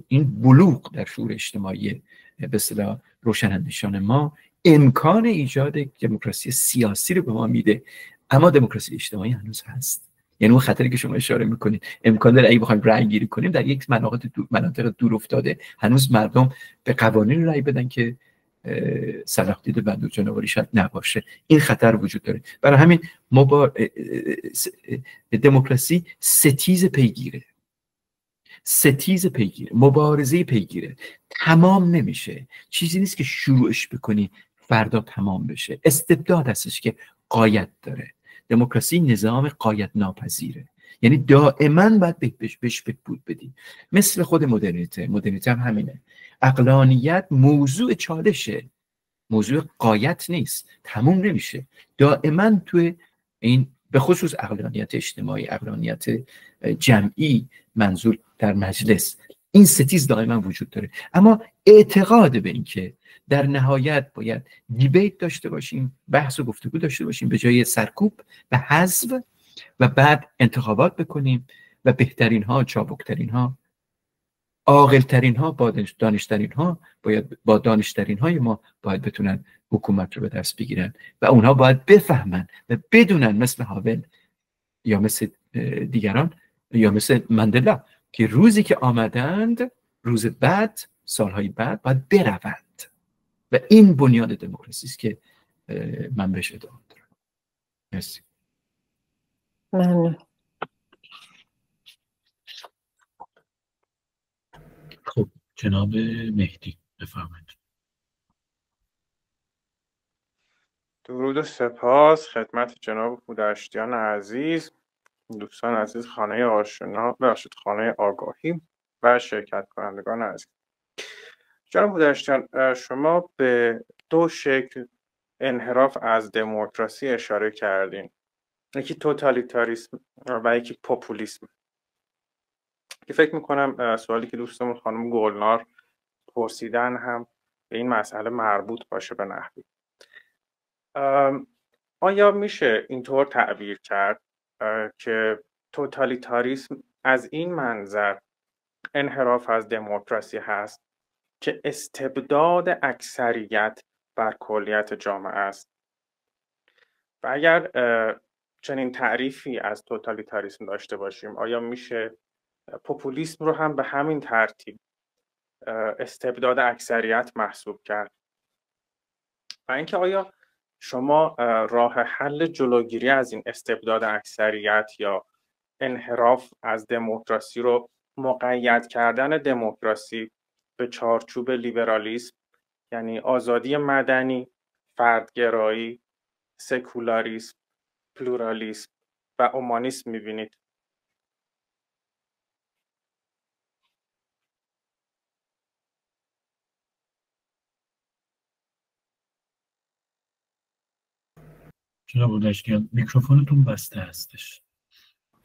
این بلوغ در شعور اجتماعی به اصطلاح روشنندشان ما امکان ایجاد دموکراسی سیاسی رو به ما میده. اما دموکراسی اجتماعی هنوز هست. یعنی اون خطری که شما اشاره میکنید امکان داره اگه بخوایم رأی گیری کنیم در یک مناطق دور افتاده هنوز مردم به قوانین رأی بدن که صلاح دید بنده و جنابعالی شاید نباشه. این خطر وجود داره. برای همین ما دموکراسی ستیز پیگیره، مبارزه پیگیره، تمام نمیشه. چیزی نیست که شروعش بکنی فردا تمام بشه. استبداد هستش که غایت داره. دموکراسی نظام غایت ناپذیره، یعنی دائما باید بهش بهبود بدیم. مثل خود مدرنیته هم همینه. عقلانیت موضوع چالشه، موضوع غایت نیست، تموم نمیشه. دائما توی این به خصوص عقلانیت اجتماعی، عقلانیت جمعی، منظور در مجلس، این ستیز دائما وجود داره. اما اعتقاد به این که در نهایت باید دیبیت داشته باشیم، بحث و گفتگو داشته باشیم به جای سرکوب و حذف و بعد انتخابات بکنیم و بهترین ها، چابکترین ها عاقل‌ترین ها با دانشترین ها با دانشترین های ما باید بتونن حکومت رو به دست بگیرن و اونها باید بفهمن و بدونن، مثل هاول یا مثل دیگران یا مثل ماندلا، که روزی که آمدند، روز بعد، سالهای بعد باید بروند و این بنیاد دموکراسی است که من بهش اعتقاد دارم. مرسی. ممنون. خب جناب مهدی بفرمایید. درود و سپاس خدمت جناب هودشتیان عزیز، دوستان عزیز خانه آشنا، ببخشید خانه آگاهی و شرکت کنندگان عزیز. جناب هودشتیان، شما به دو شکل انحراف از دموکراسی اشاره کردین، یکی توتالیتاریسم و یکی پوپولیسم، که فکر میکنم سوالی که دوستمون خانم گلنار پرسیدن هم به این مسئله مربوط باشه به نحوی. آیا میشه اینطور تعبیر کرد که توتالیتاریسم از این منظر انحراف از دموکراسی هست که استبداد اکثریت بر کلیت جامعه است؟ و اگر چنین تعریفی از توتالیتاریسم داشته باشیم، آیا میشه پوپولیسم رو هم به همین ترتیب استبداد اکثریت محسوب کرد؟ و اینکه آیا شما راه حل جلوگیری از این استبداد اکثریت یا انحراف از دموکراسی رو مقید کردن دموکراسی به چارچوب لیبرالیسم، یعنی آزادی مدنی، فردگرایی، سکولاریسم، پلورالیسم و اومانیسم می‌بینید؟ جناب هودشتیان میکروفونتون بسته هستش.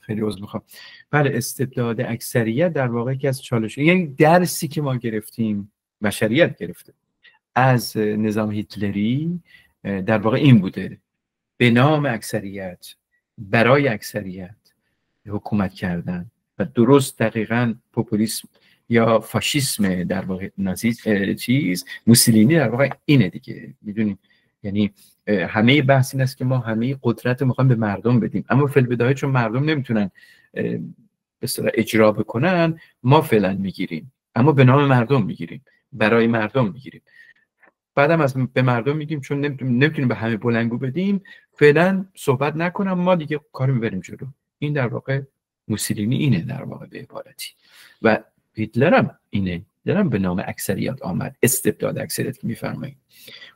خیلی عذر میخوام. بله، استبداد اکثریت در واقع یکی از چالش، یعنی درسی که ما گرفتیم، بشریت گرفته از نظام هیتلری، در واقع این بوده: به نام اکثریت، برای اکثریت حکومت کردن. و درست دقیقاً پوپولیسم یا فاشیسم در واقع نازی موسولینی در واقع اینه دیگه، میدونید. یعنی همه بحث این است که ما همه قدرت میخوایم به مردم بدیم، اما فعل بداهه چون مردم نمیتونن به اصطلاح اجرا بکنن، ما فعلا میگیریم، اما به نام مردم میگیریم، برای مردم میگیریم. بعدم از به مردم میگیم چون نمیتونیم به همه بلنگو بدیم، فعلا صحبت نکنم، ما دیگه کارو میبریم جلو. این در واقع موسولینی اینه در واقع به عبارتی. و هیتلر هم اینه، درم به نام اکثریت آمد، استبداد اکثریت که میفرماییم.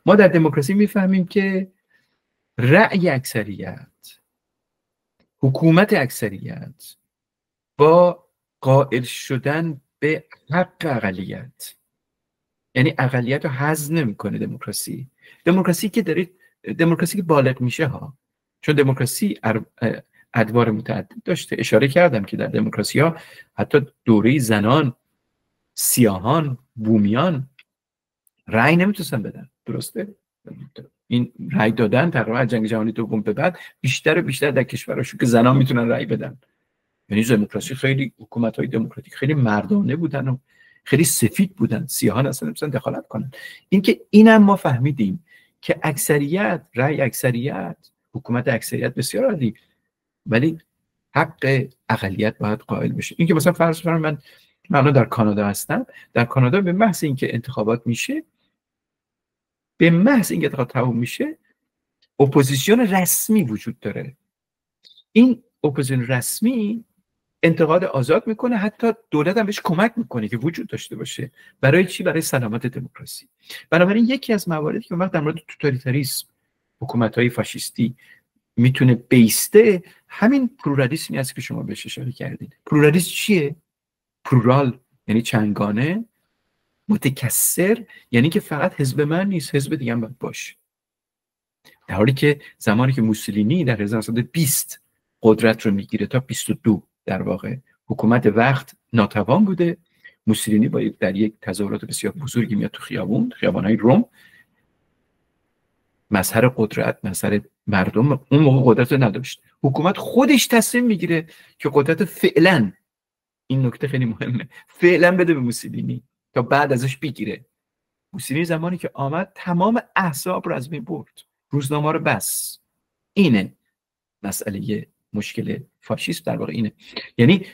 ما در دموکراسی میفهمیم که رأی اکثریت، حکومت اکثریت با قائل شدن به حق اقلیت، یعنی اقلیت رو هضم نمیکنه دموکراسی که دارید، دموکراسی که بالغ میشه ها، چون دموکراسی ادوار متعدد داشته. اشاره کردم که در دموکراسی ها حتی دوره زنان، سیاهان، بومیان رأی نمیتونستن بدن، درسته؟ این رأی دادن تقریبا از جنگ جهانی دوم به بعد بیشتر و بیشتر در کشوراشون که زنان میتونن رأی بدن. یعنی دموکراسی خیلی، حکومت‌های دموکراتیک خیلی مردانه بودن و خیلی سفید بودن، سیاهان اصلا نمیتونن دخالت کنن. اینکه اینم ما فهمیدیم که اکثریت، رأی اکثریت، حکومت اکثریت بسیار عالی، ولی حق اقلیت باید قائل بشه. اینکه مثلا فرض کنم من در کانادا هستم، در کانادا به محض اینکه انتخابات میشه، به محض اینکه انتخابات تموم میشه، اپوزیسیون رسمی وجود داره. این اپوزیسیون رسمی انتقاد آزاد میکنه، حتی دولت هم بهش کمک میکنه که وجود داشته باشه. برای چی؟ برای سلامت دموکراسی. بنابراین یکی از مواردی که وقت در مورد توتالیتاریسم، حکومت‌های فاشیستی میتونه بیسته، همین پلورالیسمی است که شما بهش اشاره کردید. پلورالیسم چیه؟ پلورال یعنی چندگانه، متکثر یعنی که فقط حزب من نیست، حزب دیگه هم باید باشه. در حالی که زمانی که موسولینی در 1920 قدرت رو میگیره تا 22 در واقع حکومت وقت ناتوان بوده، موسولینی با در یک تظاهرات بسیار بزرگی میاد تو خیابان‌های روم، مظهر قدرت، مظهر مردم. اون موقع قدرت رو نداشت، حکومت خودش تصمیم میگیره که قدرت فعلا این نکته خیلی مهمه. فعلا بده به موسولینی تا بعد ازش بگیره. موسولینی زمانی که آمد تمام احزاب رو از بین برد، روزنامه رو بس. اینه مسئله مشکل فاشیسم در واقع اینه. یعنی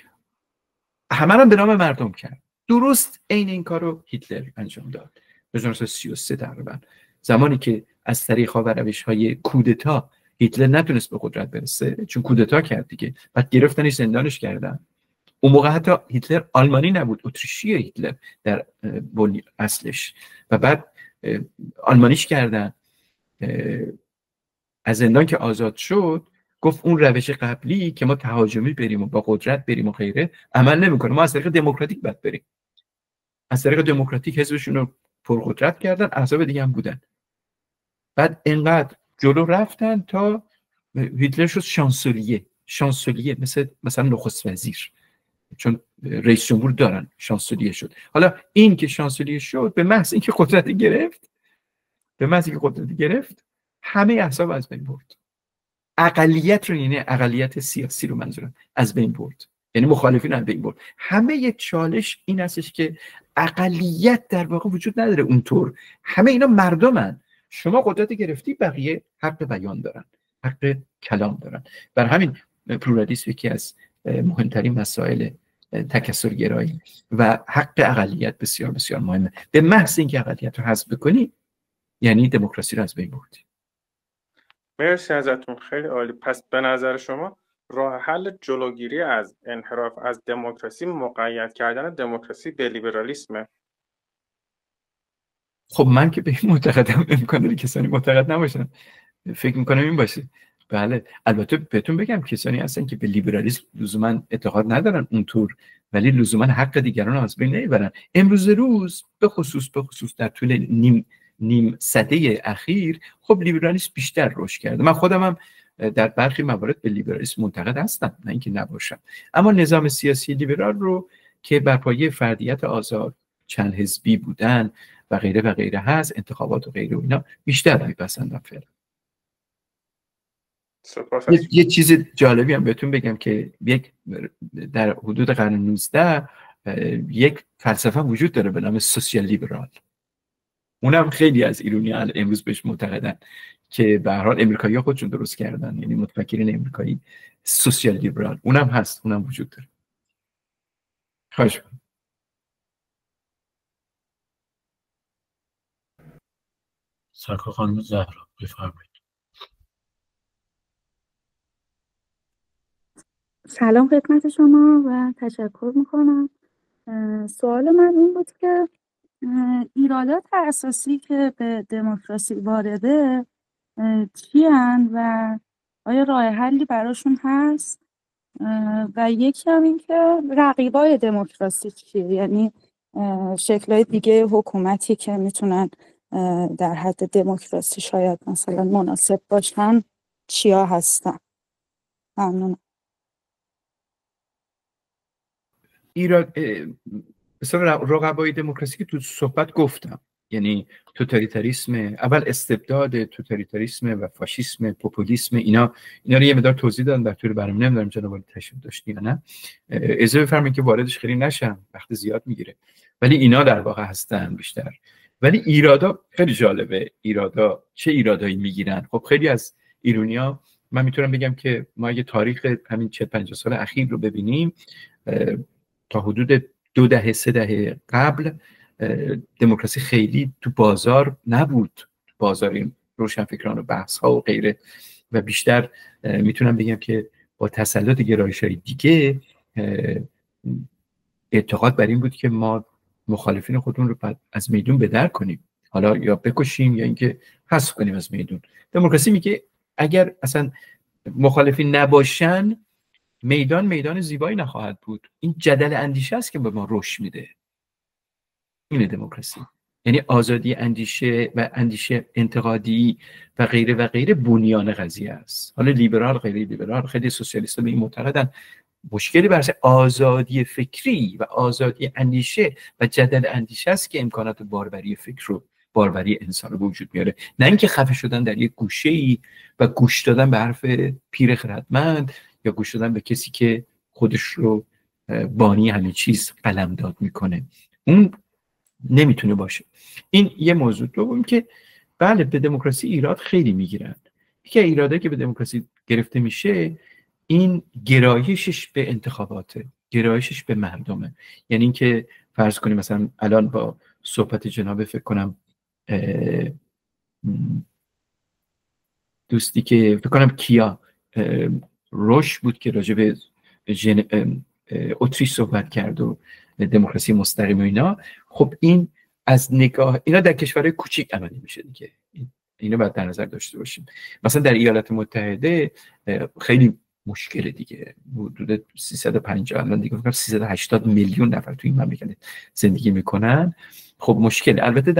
همه رو به نام مردم کرد. درست عین این کارو هیتلر انجام داد 1933 تقریبا، زمانی که از طریق ها و روش های کودتا هیتلر نتونست به قدرت برسه چون کودتا کرد دیگه، بعد گرفتنش زندانش کردن. اون موقع حتی هیتلر آلمانی نبود، اتریشی هیتلر در اصلش، و بعد آلمانیش کردن. از زندان که آزاد شد گفت اون روش قبلی که ما تهاجمی بریم و با قدرت بریم و غیره عمل نمیکنه، ما از طریق دموکراتیک باید بریم. از طریق دموکراتیک حزبشون رو پرقدرت کردن، احزاب دیگه هم بودن. بعد انقدر جلو رفتن تا هیتلر شد شانسلیه مثلا نخست وزیر، چون رئیس جمهور دارن، شانسلیه شد. حالا این که شانسلیه شد به محض اینکه قدرت گرفت همه احزاب از بین برد. اقلیت رو، یعنی اقلیت سیاسی رو منظورم، از بین برد، یعنی مخالفین از بین برد. همه چالش این هستش که اقلیت در واقع وجود نداره اونطور، همه اینا مردمن. شما قدرت گرفتی، بقیه حق بیان دارن، حق کلام دارن. بر همین پلورالیسم یکی از مهمترین مسائل تکثرگرایی و حق اقلیت بسیار بسیار مهمه. به محض اینکه اقلیت رو حذف بکنی یعنی دموکراسی رو از بین بردی. مرسی ازتون، خیلی عالی. پس به نظر شما راه حل جلوگیری از انحراف از دموکراسی مقید کردن دموکراسی به لیبرالیسمه؟ خب من که به این معتقدم، امکان داره کسانی معتقد نباشن، فکر میکنم این باشه. بله البته بهتون بگم کسانی هستن که به لیبرالیسم لزوما اعتقاد ندارن اونطور، ولی لزوما حق دیگران رو از بین نمیبرن. امروز روز به خصوص در طول نیم سده اخیر خب لیبرالیسم بیشتر رشد کرده. من خودم هم در برخی موارد به لیبرالیسم منتقد هستم، نه اینکه نباشم، اما نظام سیاسی لیبرال رو که بر پایه فردیت آزاد، چند حزبی بودن و غیره هست، انتخابات و غیره و اینا، بیشتر میپسندم فعلا. یه چیز جالبی هم بهتون بگم که در حدود قرن 19 یک فلسفه وجود داره به نام سوسیال لیبرال. اونم خیلی از ایرانیان امروز بهش معتقدن که به هر حال امریکایی‌ها خودشون درست کردن، یعنی متفکرین امریکایی. سوسیال لیبرال اونم هست، اونم وجود داره. خواهش می‌کنم. سرکار خانم زهرا بفرمایید. سلام خدمت شما و تشکر میکنم. سوال من این بود که ایرادات اساسی که به دموکراسی وارده چی هن و آیا راه حلی براشون هست؟ و یکی هم این که رقیبای دموکراسی چیه، یعنی شکل‌های دیگه حکومتی که میتونن در حد دموکراسی شاید مثلا مناسب باشن چیا هستن؟ ممنونم. مثلا رقبای دموکراسی که تو صحبت گفتم، یعنی توتالیتاریسم، اول استبداد، توتالیتاریسم و فاشیسم، پوپولیسم، اینا رو یه مقدار توضیح دادم در طول برنامه، نمیدونم جناب تشریف داشتی یا نه. اجازه بفرمایید که واردش خیلی نشم، وقت زیاد میگیره، ولی اینا در واقع هستن بیشتر. ولی ایرادا خیلی جالبه. ایرادا چه ایرادایی میگیرن؟ خب خیلی از ایرانی‌ها، من میتونم بگم که ما اگه تاریخ همین 40-50 سال اخیر رو ببینیم، تا حدود 2 دهه 3 دهه قبل دموکراسی خیلی تو بازار نبود، تو بازار روشنفکران و بحث ها و غیره، و بیشتر میتونم بگم که با تسلط گرایش‌های دیگه اعتقاد بر این بود که ما مخالفین خودمون رو باید از میدون به در کنیم، حالا یا بکشیم یا اینکه حذف کنیم از میدون. دموکراسی میگه اگر اصلا مخالفین نباشن میدان زیبایی نخواهد بود. این جدل اندیشه است که به ما رشد میده. اینه دموکراسی، یعنی آزادی اندیشه و اندیشه انتقادی و غیره بنیان قضیه است. حالا لیبرال، غیر لیبرال، خیلی سوسیالیست‌ها به این معتقدن. مشکلی بر سر آزادی فکری و آزادی اندیشه و جدل اندیشه است که امکانات باربری فکر و باربری انسان رو به وجود میاره، نه اینکه خفه شدن در یک گوشه‌ای و گوش دادن به حرف پیر خردمند یا گوش دادن به کسی که خودش رو بانی همه چیز قلمداد میکنه. اون نمیتونه باشه. این یه موضوع. دوم که بله به دموکراسی ایراد خیلی میگیرن. یکی از ایرادایی که به دموکراسی گرفته میشه این گرایشش به انتخاباته، گرایشش به مردمه. یعنی اینکه فرض کنیم مثلا الان با صحبت جناب فکر کنم دوستی که فکر کنم کیا روش بود که راجع به اتریش صحبت کرد و دموکراسی مستقیم و اینا. خب این از نگاه اینا در کشورهای کوچیک عملی میشه دیگه. اینو باید در نظر داشته باشیم. مثلا در ایالات متحده خیلی مشکل دیگه، حدود 350 الان دیگه فکر کنم 380 میلیون نفر تو این مملکت زندگی میکنن. خب مشکل. البته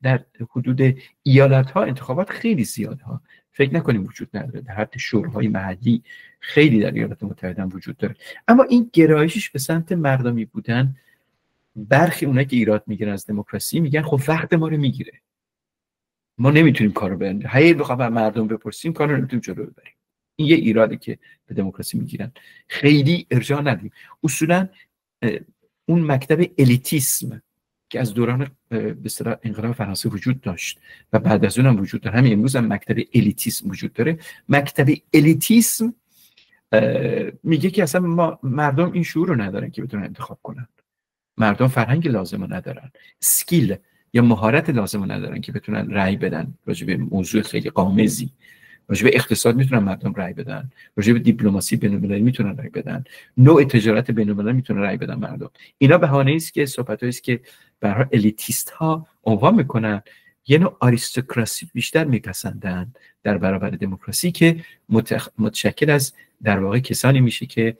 در حدود ایالت ها انتخابات خیلی زیاد ها، فکر نکنیم وجود نداره. در حد شوراهای محلی خیلی در ایالات متحده هم وجود داره. اما این گرایشش به سمت مردمی بودن، برخی اونایی که ایراد میگیرن از دموکراسی میگن خب وقت ما رو میگیره، ما نمیتونیم کارو بریم، هی بخوام مردم بپرسیم کارو نمیتونیم جلو ببریم. این یه ایرادی که به دموکراسی میگیرن. خیلی ارجاع ندیم. اصولا اون مکتب الیتیسم که از دوران به اصطلاح انقلاب فرانسه وجود داشت و بعد از اونم وجود داره، همین امروز هم مکتب الیتیسم وجود داره. مکتب الیتیسم میگه که اصلا ما مردم این شعور رو ندارن که بتونن انتخاب کنن. مردم فرهنگ لازم رو ندارن، اسکیل یا مهارت لازم رو ندارن که بتونن رأی بدن راجع به موضوع خیلی غامضی. راجع به اقتصاد میتونن مردم رأی بدن، راجع به دیپلماسی بین‌المللی میتونن رأی بدن، نوع تجارت بین‌المللی میتونن رأی بدن مردم. اینا بهانه‌ای است که صحبتایی است که برای الیتیست ها عنوان میکنن. یه نوع آریستوکراسی بیشتر میپسندن در برابر دموکراسی که متشکل از در واقع کسانی میشه که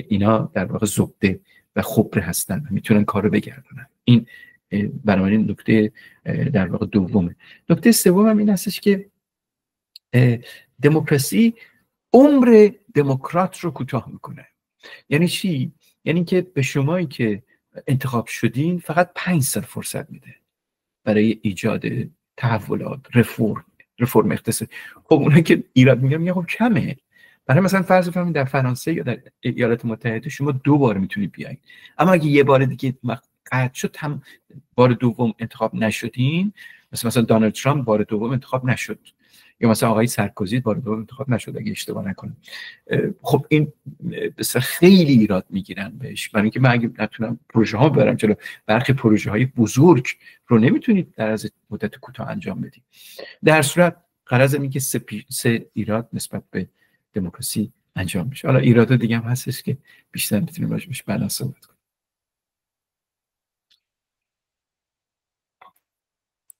اینا در واقع زبده و خبره هستن و میتونن کارو بگردونن. این بنابراین نکته در واقع دومه. نکته سوم این هستش که دموکراسی عمر دموکرات رو کوتاه میکنه. یعنی چی؟ یعنی که به شمایی که انتخاب شدین فقط 5 سال فرصت میده برای ایجاد تحولات، رفرم اقتصادی. خب اونایی که ایراد میگن خب کمه. برای مثلا فرض بفرمایید در فرانسه یا در ایالات متحده شما 2 بار میتونید بیاین، اما اگه یه بار دیگه قطع شد هم بار دوم انتخاب نشدین، مثلا دونالد ترامپ بار دوم انتخاب نشد یا مثلا آقای سارکوزی بار دوم انتخاب نشد اگه اشتباه نکنم. خب این بسیار خیلی ایراد میگیرن بهش، برای اینکه من اگه نتونم پروژه ها برم جلو، برخی پروژه های بزرگ رو نمیتونید در از مدت کوتاه انجام بدید. در صورت غرض اینه که 3 ایراد نسبت به دموکراسی انجام میشه. حالا ایراد دیگه هم هستش که بیشتر میتونیم راجعش بعدا صحبت کنیم.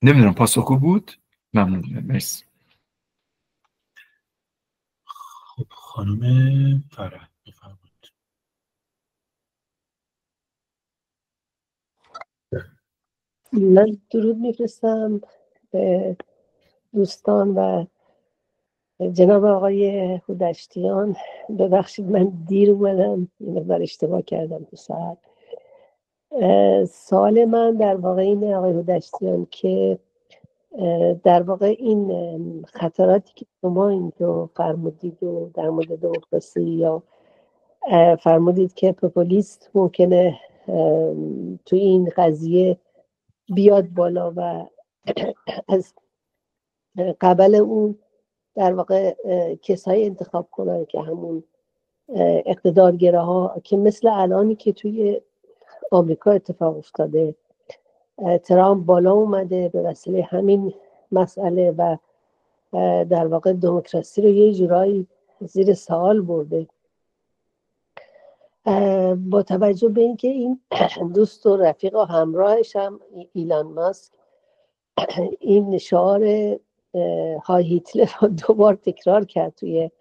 نمیدونم پاسخ بود؟ ممنون. مرسی. خب خانم فرح بفرمایید. من درود میفرستم به دوستان و جناب آقای هودشتیان. ببخشید من دیر اومدم، یه مقدار اشتباه کردم تو ساعت. سوال من در واقع اینه آقای هودشتیان که در واقع این خطراتی که شما اینجا فرمودید و در مورد دموکراسی یا فرمودید که پوپولیست ممکنه توی این قضیه بیاد بالا و از قبل اون در واقع کسایی انتخاب کنن که همون اقتدارگراها که مثل الانی که توی آمریکا اتفاق افتاده، ترامپ بالا اومده به وسیله همین مسئله و در واقع دموکراسی رو یه جورایی زیر سوال برده. با توجه به اینکه این دوست و رفیق و همراهش هم ایلان ماسک این شعار های هیتلر رو 2 بار تکرار کرد توی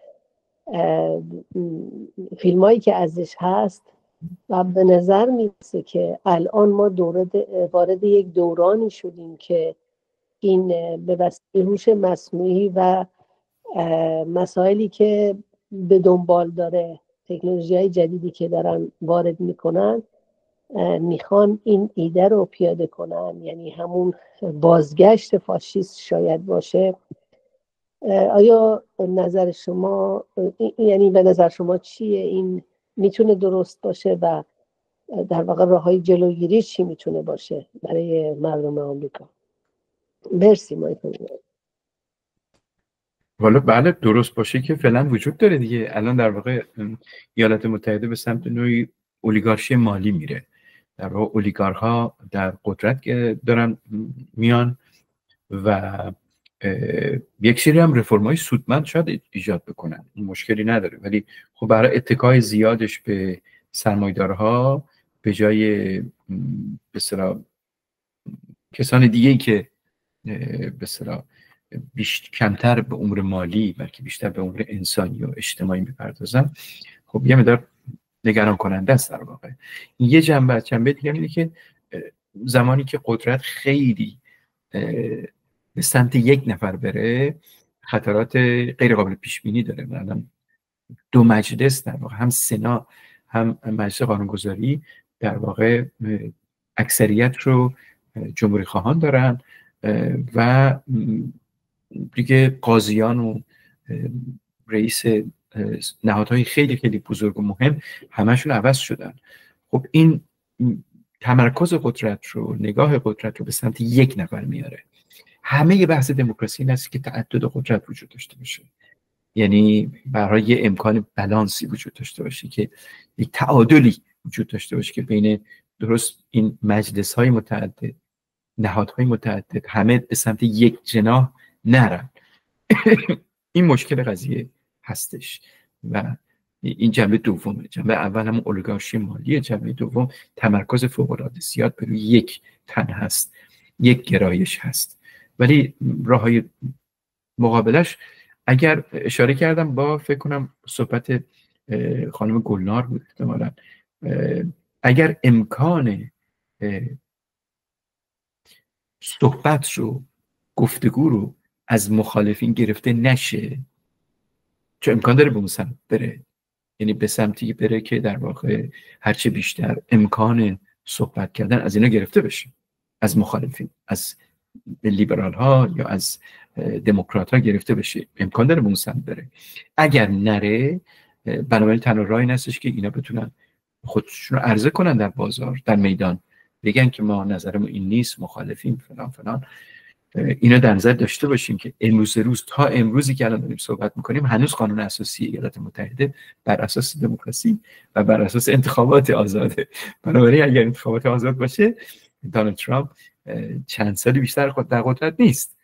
فیلم هایی که ازش هست و به نظر میرسه که الان ما وارد یک دورانی شدیم که این به وسیله هوش مصنوعی و مسائلی که به دنبال داره، تکنولوژی های جدیدی که دارن وارد میکنن، میخوان این ایده رو پیاده کنن، یعنی همون بازگشت فاشیست شاید باشه. آیا نظر شما، یعنی به نظر شما چیه این میتونه درست باشه و در واقع راههای جلوگیری چی میتونه باشه برای مردم آمریکا. مرسی مایکل. والا بله، درست باشه که فعلا وجود داره دیگه. الان در واقع ایالات متحده به سمت نوعی اولیگارشی مالی میره. در واقع اولیگارها در قدرت دارن میان و یک سری هم رفرم‌های سودمند شاید ایجاد بکنن، مشکلی نداره، ولی خب برای اتکای زیادش به سرمایه‌دارها به جای به اصطلاح کسان دیگه‌ای که به اصطلاح کمتر به امور مالی بلکه بیشتر به امور انسانی و اجتماعی میپردازن، خب یه مقدار نگران کننده است. در واقع یه جنبه دیگه اینه که زمانی که قدرت خیلی به سمت یک نفر بره، خطرات غیر قابل پیش بینی داره. مثلا دو مجلس در واقع، هم سنا هم مجلس قانونگذاری، در واقع اکثریت رو جمهوری خواهان دارن و دیگه قاضیان و رئیس نهادهای خیلی خیلی بزرگ و مهم همشون عوض شدن. خب این تمرکز قدرت رو، نگاه قدرت رو به سمت یک نفر میاره. همه بحث دموکراسی این است که تعدد قدرت وجود داشته باشه، یعنی برای یه امکان بالانسی وجود داشته باشه، که یک تعادلی وجود داشته باشه که بین درست این مجلس های متعدد، نهادهای متعدد، همه به سمت یک جناح نرن. این مشکل قضیه هستش و این جنبه دومه. جنبه اول هم اولیگارشی مالیه، جنبه دوم تمرکز فوق‌العاده زیاد بر یک تن هست، یک گرایش هست. ولی راههای مقابلش، اگر اشاره کردم با فکر کنم صحبت خانم گلنار بود احتمالاً، اگر امکان صحبت رو، گفتگو رو از مخالفین گرفته نشه، چون امکان داره به اون سمت بره، یعنی به سمتی بره که در واقع هرچه بیشتر امکان صحبت کردن از اینا گرفته بشه، از مخالفین، از لیبرال ها یا از دموکرات ها گرفته بشه، امکان داره به اون سمت بره. اگر نره، بنابراین تنها راهی هستش که اینا بتونن خودشون رو عرضه کنن در بازار، در میدان، بگن که ما نظرمون این نیست، مخالفیم فلان فلان. اینا در نظر داشته باشیم که روز تا امروزی که الان داریم صحبت میکنیم، هنوز قانون اساسی ایالات متحده بر اساس دموکراسی و بر اساس انتخابات آزاده. بنابراین اگر انتخابات آزاد باشه، دونالد ترامپ چند سالی بیشتر در قدرت نیست.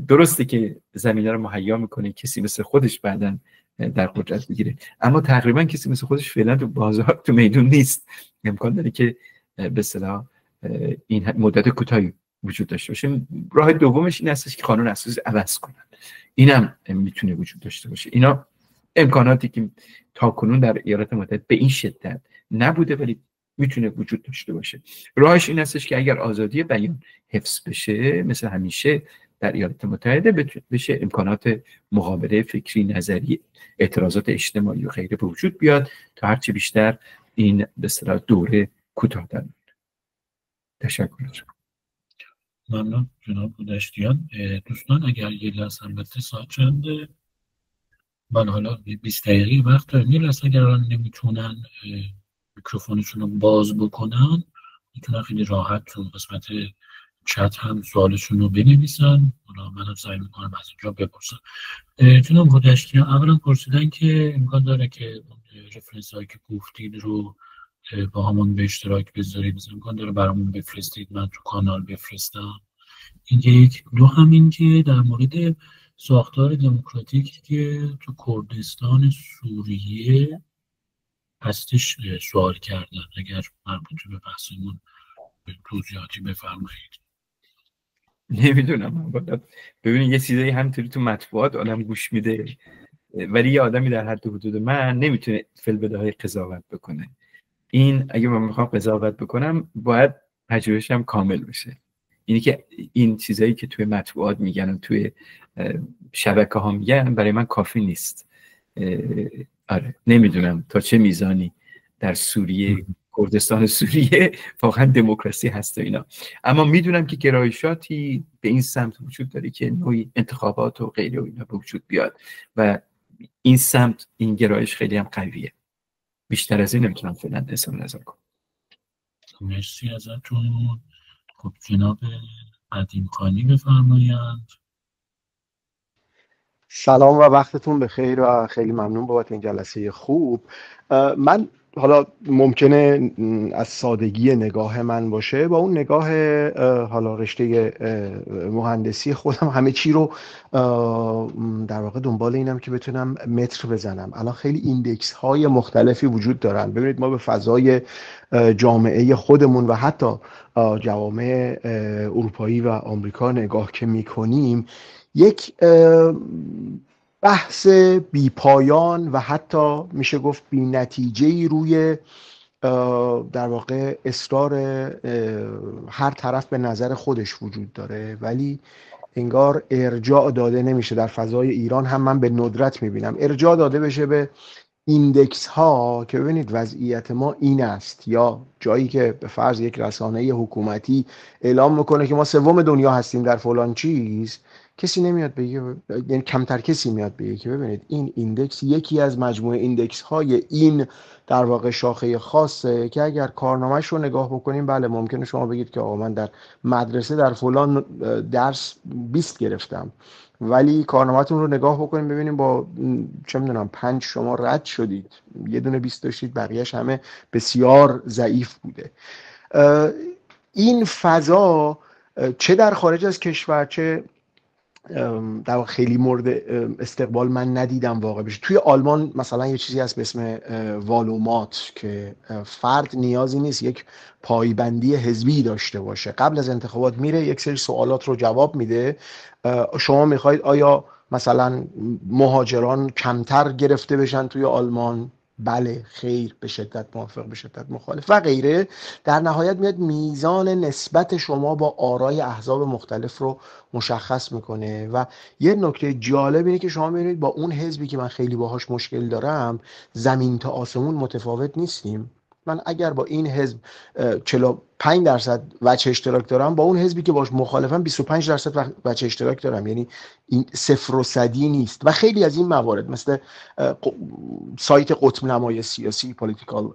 درسته که زمینه رو مهیا میکنه کسی مثل خودش بعداً در قدرت بگیره، اما تقریبا کسی مثل خودش فعلا تو بازار، تو میدون نیست. امکان داره که به اصطلاح این مدت کوتاهی وجود داشته باشه. راه دومش این هستش که قانون اساسی عوض کنن. اینم میتونه وجود داشته باشه. اینا امکاناتی که تاکنون در ایالات متحده به این شدت نبوده ولی میتونه وجود داشته باشه. راهش این هستش که اگر آزادی بیان حفظ بشه، مثل همیشه در ایالات متحده بشه امکانات مقابله فکری، نظری، اعتراضات اجتماعی و غیره به وجود بیاد تا هرچی بیشتر این به اصطلاح دوره کوتاه‌تر. تشکر. ممنون جناب هودشتیان. دوستان اگر یه لحظه البته ساعت چنده، من حالا 20 دقیقه وقت داریم، یه لحظه اگر نمیتونن میکروفونشون رو باز بکنن، میتونن خیلی راحت تو قسمت چت هم سوالشون رو بنویسن، حالا منم سعی میکنم از اینجا بپرسم. جناب هودشتیان اولا پرسیدن که امکان داره که رفرنس هایی که گفتید رو با همون به اشتراک بذارید، امکان داره برامون بفرستید، من تو کانال بفرستم. این یک. دو همین که در مورد ساختار دموکراتیکی که تو کردستان سوریه هستش سوال کردن، اگر مربوط به بحثمون توضیحاتی بفرمایید. نمیدونم، ببینید یه چیزایی همینطوری تو مطبوعات آدم گوش میده، ولی یه آدمی در حد حدود من نمیتونه فی‌البداهه قضاوت بکنه. این اگه من میخوام قضاوت بکنم باید پژوهشم کامل بشه. اینی که این چیزایی که توی مطبوعات میگن و توی شبکه ها میگن برای من کافی نیست. آره نمیدونم تا چه میزانی در سوریه، کردستان سوریه واقعا دموکراسی هست و اینا، اما میدونم که گرایشاتی به این سمت وجود داره که نوعی انتخابات و غیره و اینا به وجود بیاد و این سمت، این گرایش خیلی هم قویه بیشتر از این نمیتونم فعلا اظهار نظر کنم. مرسی ازتون. خب جناب قدیم خانی بفرمایند. سلام و وقتتون بخیر و خیلی ممنون بابت این جلسه خوب. من حالا ممکنه از سادگی نگاه من باشه، با اون نگاه حالا رشته مهندسی خودم همه چی رو در واقع دنبال اینم که بتونم متر بزنم. الان خیلی ایندکس های مختلفی وجود دارن. ببینید ما به فضای جامعه خودمون و حتی جوامع اروپایی و آمریکا نگاه که میکنیم، یک بحث بی پایان و حتی میشه گفت بی نتیجه‌ای روی در واقع اصرار هر طرف به نظر خودش وجود داره، ولی انگار ارجاع داده نمیشه. در فضای ایران هم من به ندرت میبینم ارجاع داده بشه به ایندکس ها که ببینید وضعیت ما این است، یا جایی که به فرض یک رسانه حکومتی اعلام میکنه که ما سوم دنیا هستیم در فلان چیز، کسی نمیاد بگه، یعنی کمتر کسی میاد بگه که ببینید این ایندکس یکی از مجموعه ایندکس های این در واقع شاخه خاصه که اگر کارنامه‌اش رو نگاه بکنیم، بله ممکنه شما بگید که آقا من در مدرسه در فلان درس 20 گرفتم، ولی کارنامه‌تون رو نگاه بکنیم ببینیم با چه میدونم 5 شما رد شدید، یه دونه 20 داشتید، بقیه‌اش همه بسیار ضعیف بوده. این فضا چه در خارج از کشور چه در واقع خیلی مورد استقبال من ندیدم واقع بشه. توی آلمان مثلا یه چیزی هست به اسم والومات که فرد نیازی نیست یک پایبندی حزبی داشته باشه، قبل از انتخابات میره یک سری سوالات رو جواب میده. شما میخواید آیا مثلا مهاجران کمتر گرفته بشن توی آلمان؟ بله، خیر، به شدت موافق، به شدت مخالف و غیره. در نهایت میاد میزان نسبت شما با آرای احزاب مختلف رو مشخص میکنه. و یه نکته جالب اینه که شما میبینید با اون حزبی که من خیلی باهاش مشکل دارم زمین تا آسمون متفاوت نیستیم. من اگر با این حزب 45% وجه اشتراک دارم، با اون حزبی که باش مخالفم 25% وجه اشتراک دارم. یعنی این صفر و صدی نیست. و خیلی از این موارد مثل سایت قطب نمای سیاسی پولیتیکال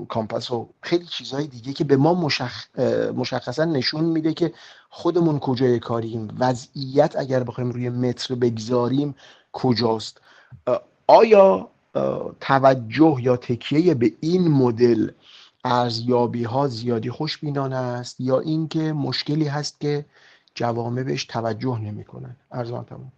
کامپاس و خیلی چیزهای دیگه که به ما مشخصا نشون میده که خودمون کجای کاریم، وضعیت اگر بخوایم روی متر بگذاریم کجاست. آیا توجه یا تکیه به این مدل ارزیابی ها زیادی خوشبینانه است یا اینکه مشکلی هست که جوامع بهش توجه نمی کنن؟ ارزان تمام.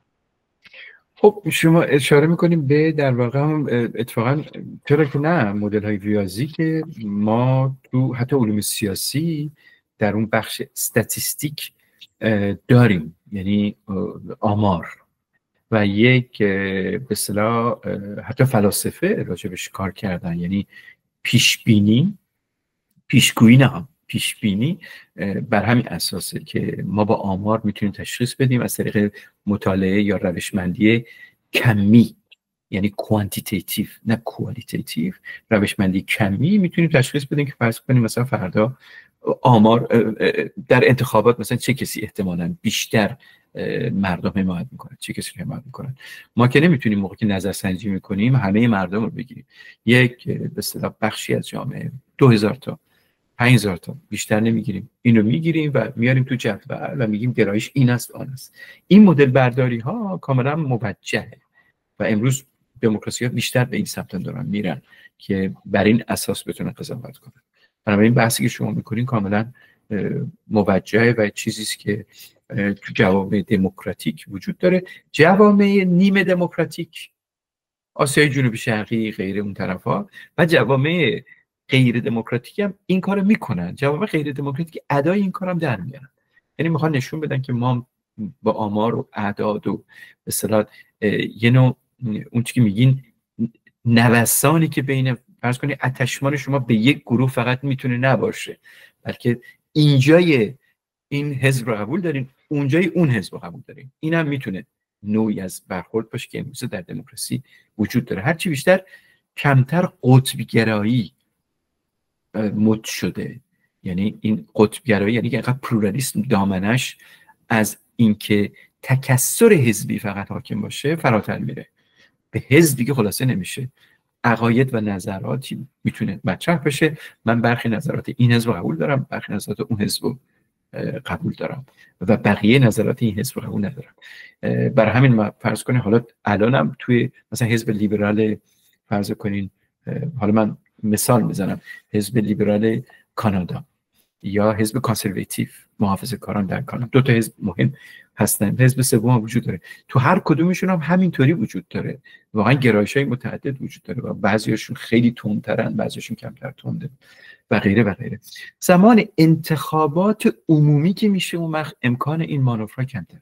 خب شما اشاره میکنیم به در واقع هم اتفاقا چرا که نه مدل های ریاضی که ما تو حتی علوم سیاسی در اون بخش استاتیستیک داریم، یعنی آمار، و یک به اصطلاح حتی فلاسفه راجبش کار کردن، یعنی پیشگویی بر همین اساسه که ما با آمار میتونیم تشخیص بدیم از طریق مطالعه یا روشمندی کمی، یعنی کوانتیتیتیو نه کوالیتیتیو، روشمندی کمی میتونیم تشخیص بدیم که فرض کنیم مثلا فردا آمار در انتخابات مثلا چه کسی احتمالاً بیشتر مردم حمایت میکنن، چه کسی حمایت میکنن. ما که نمیتونیم موقعی که نظرسنجی میکنیم همه مردم رو بگیریم، یک به اصطلاح بخشی از جامعه 2000 تا 5000 تا بیشتر نمیگیریم، اینو میگیریم و میاریم تو جدول و میگیم گرایش این است آن است. این مدل برداری ها کاملا موجهه و امروز دموکراسی ها بیشتر به این سمت دارن میرن که بر این اساس بتونن قضاوت کنن. بنابراین بحثی که شما میکنین کاملا موجهه و چیزی است که تو جوامع دموکراتیک وجود داره. جوامع نیمه دموکراتیک، آسیای جنوبی شرقی غیر اون طرفا، و جوامع غیر دموکراتیک هم این کارو میکنن. جوامع غیر دموکراتیک ادای این کارم در میارن، یعنی میخوان نشون بدن که ما با آمار و اعداد و به اصطلاح یه نوع اون چیزی که میگین نوسانی که بین فرض کنید اتشمان شما به یک گروه فقط میتونه نباشه، بلکه اینجای این حزب رو قبول دارین، اونجای اون حزب رو قبول دارین. این هم میتونه نوعی از برخورد باشه که امروز در دموکراسی وجود داره. هرچی بیشتر کمتر قطبی گرایی مد شده، یعنی این قطب گرایی یعنی که اینقدر پلورالیسم دامنش از اینکه تکثر حزبی فقط حاکم باشه فراتر میره، به حزبی که خلاصه نمیشه عقاید و نظراتی میتونه مطرح بشه. من برخی نظرات این حزب قبول دارم، برخی نظرات اون حزب قبول دارم و بقیه نظرات این حزب قبول ندارم. برای همین ما فرض کنید حالا الانم توی مثلا حزب لیبرال فرض کنین، حالا من مثال میزنم، حزب لیبرال کانادا یا حزب کانسرواتیو محافظه‌کاران در کانادا، دو تا حزب مهم هستن. حزب سوم وجود داره، تو هر کدومشون هم همینطوری وجود داره، واقعا گرایش‌های متعدد وجود داره و بعضیاشون خیلی تندترن، بعضیاشون کمتر تنده و غیره و غیره. زمان انتخابات عمومی که میشه اون وقت امکان این مانورها کمتره،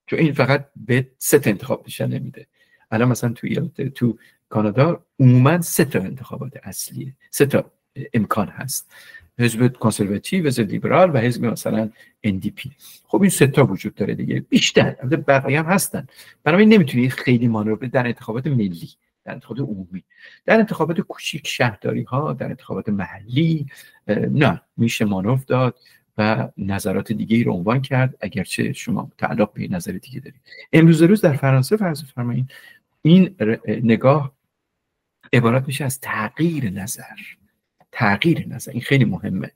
چون این فقط به 3 تا انتخاب نشون نمیده. الان مثلا تو کانادا عموما 3 تا انتخابات اصلیه، 3 تا امکان هست: حزب کنسرواتیو، حزب لیبرال و حزب مثلا NDP. خب این 3 تا وجود داره دیگه، بیشتر البته بقیه هم هستن. بنابراین نمیتونی خیلی مانور در انتخابات ملی، در انتخابات عمومی، در انتخابات کوچیک شهرداری ها، در انتخابات محلی نه میشه مانور داد و نظرات دیگه ای رو عنوان کرد، اگرچه شما تعلق به نظر دیگه دارید. امروز روز در فرانسه فرض فرمایید این نگاه عبارت میشه از تغییر نظر. تغییر نظر این خیلی مهمه.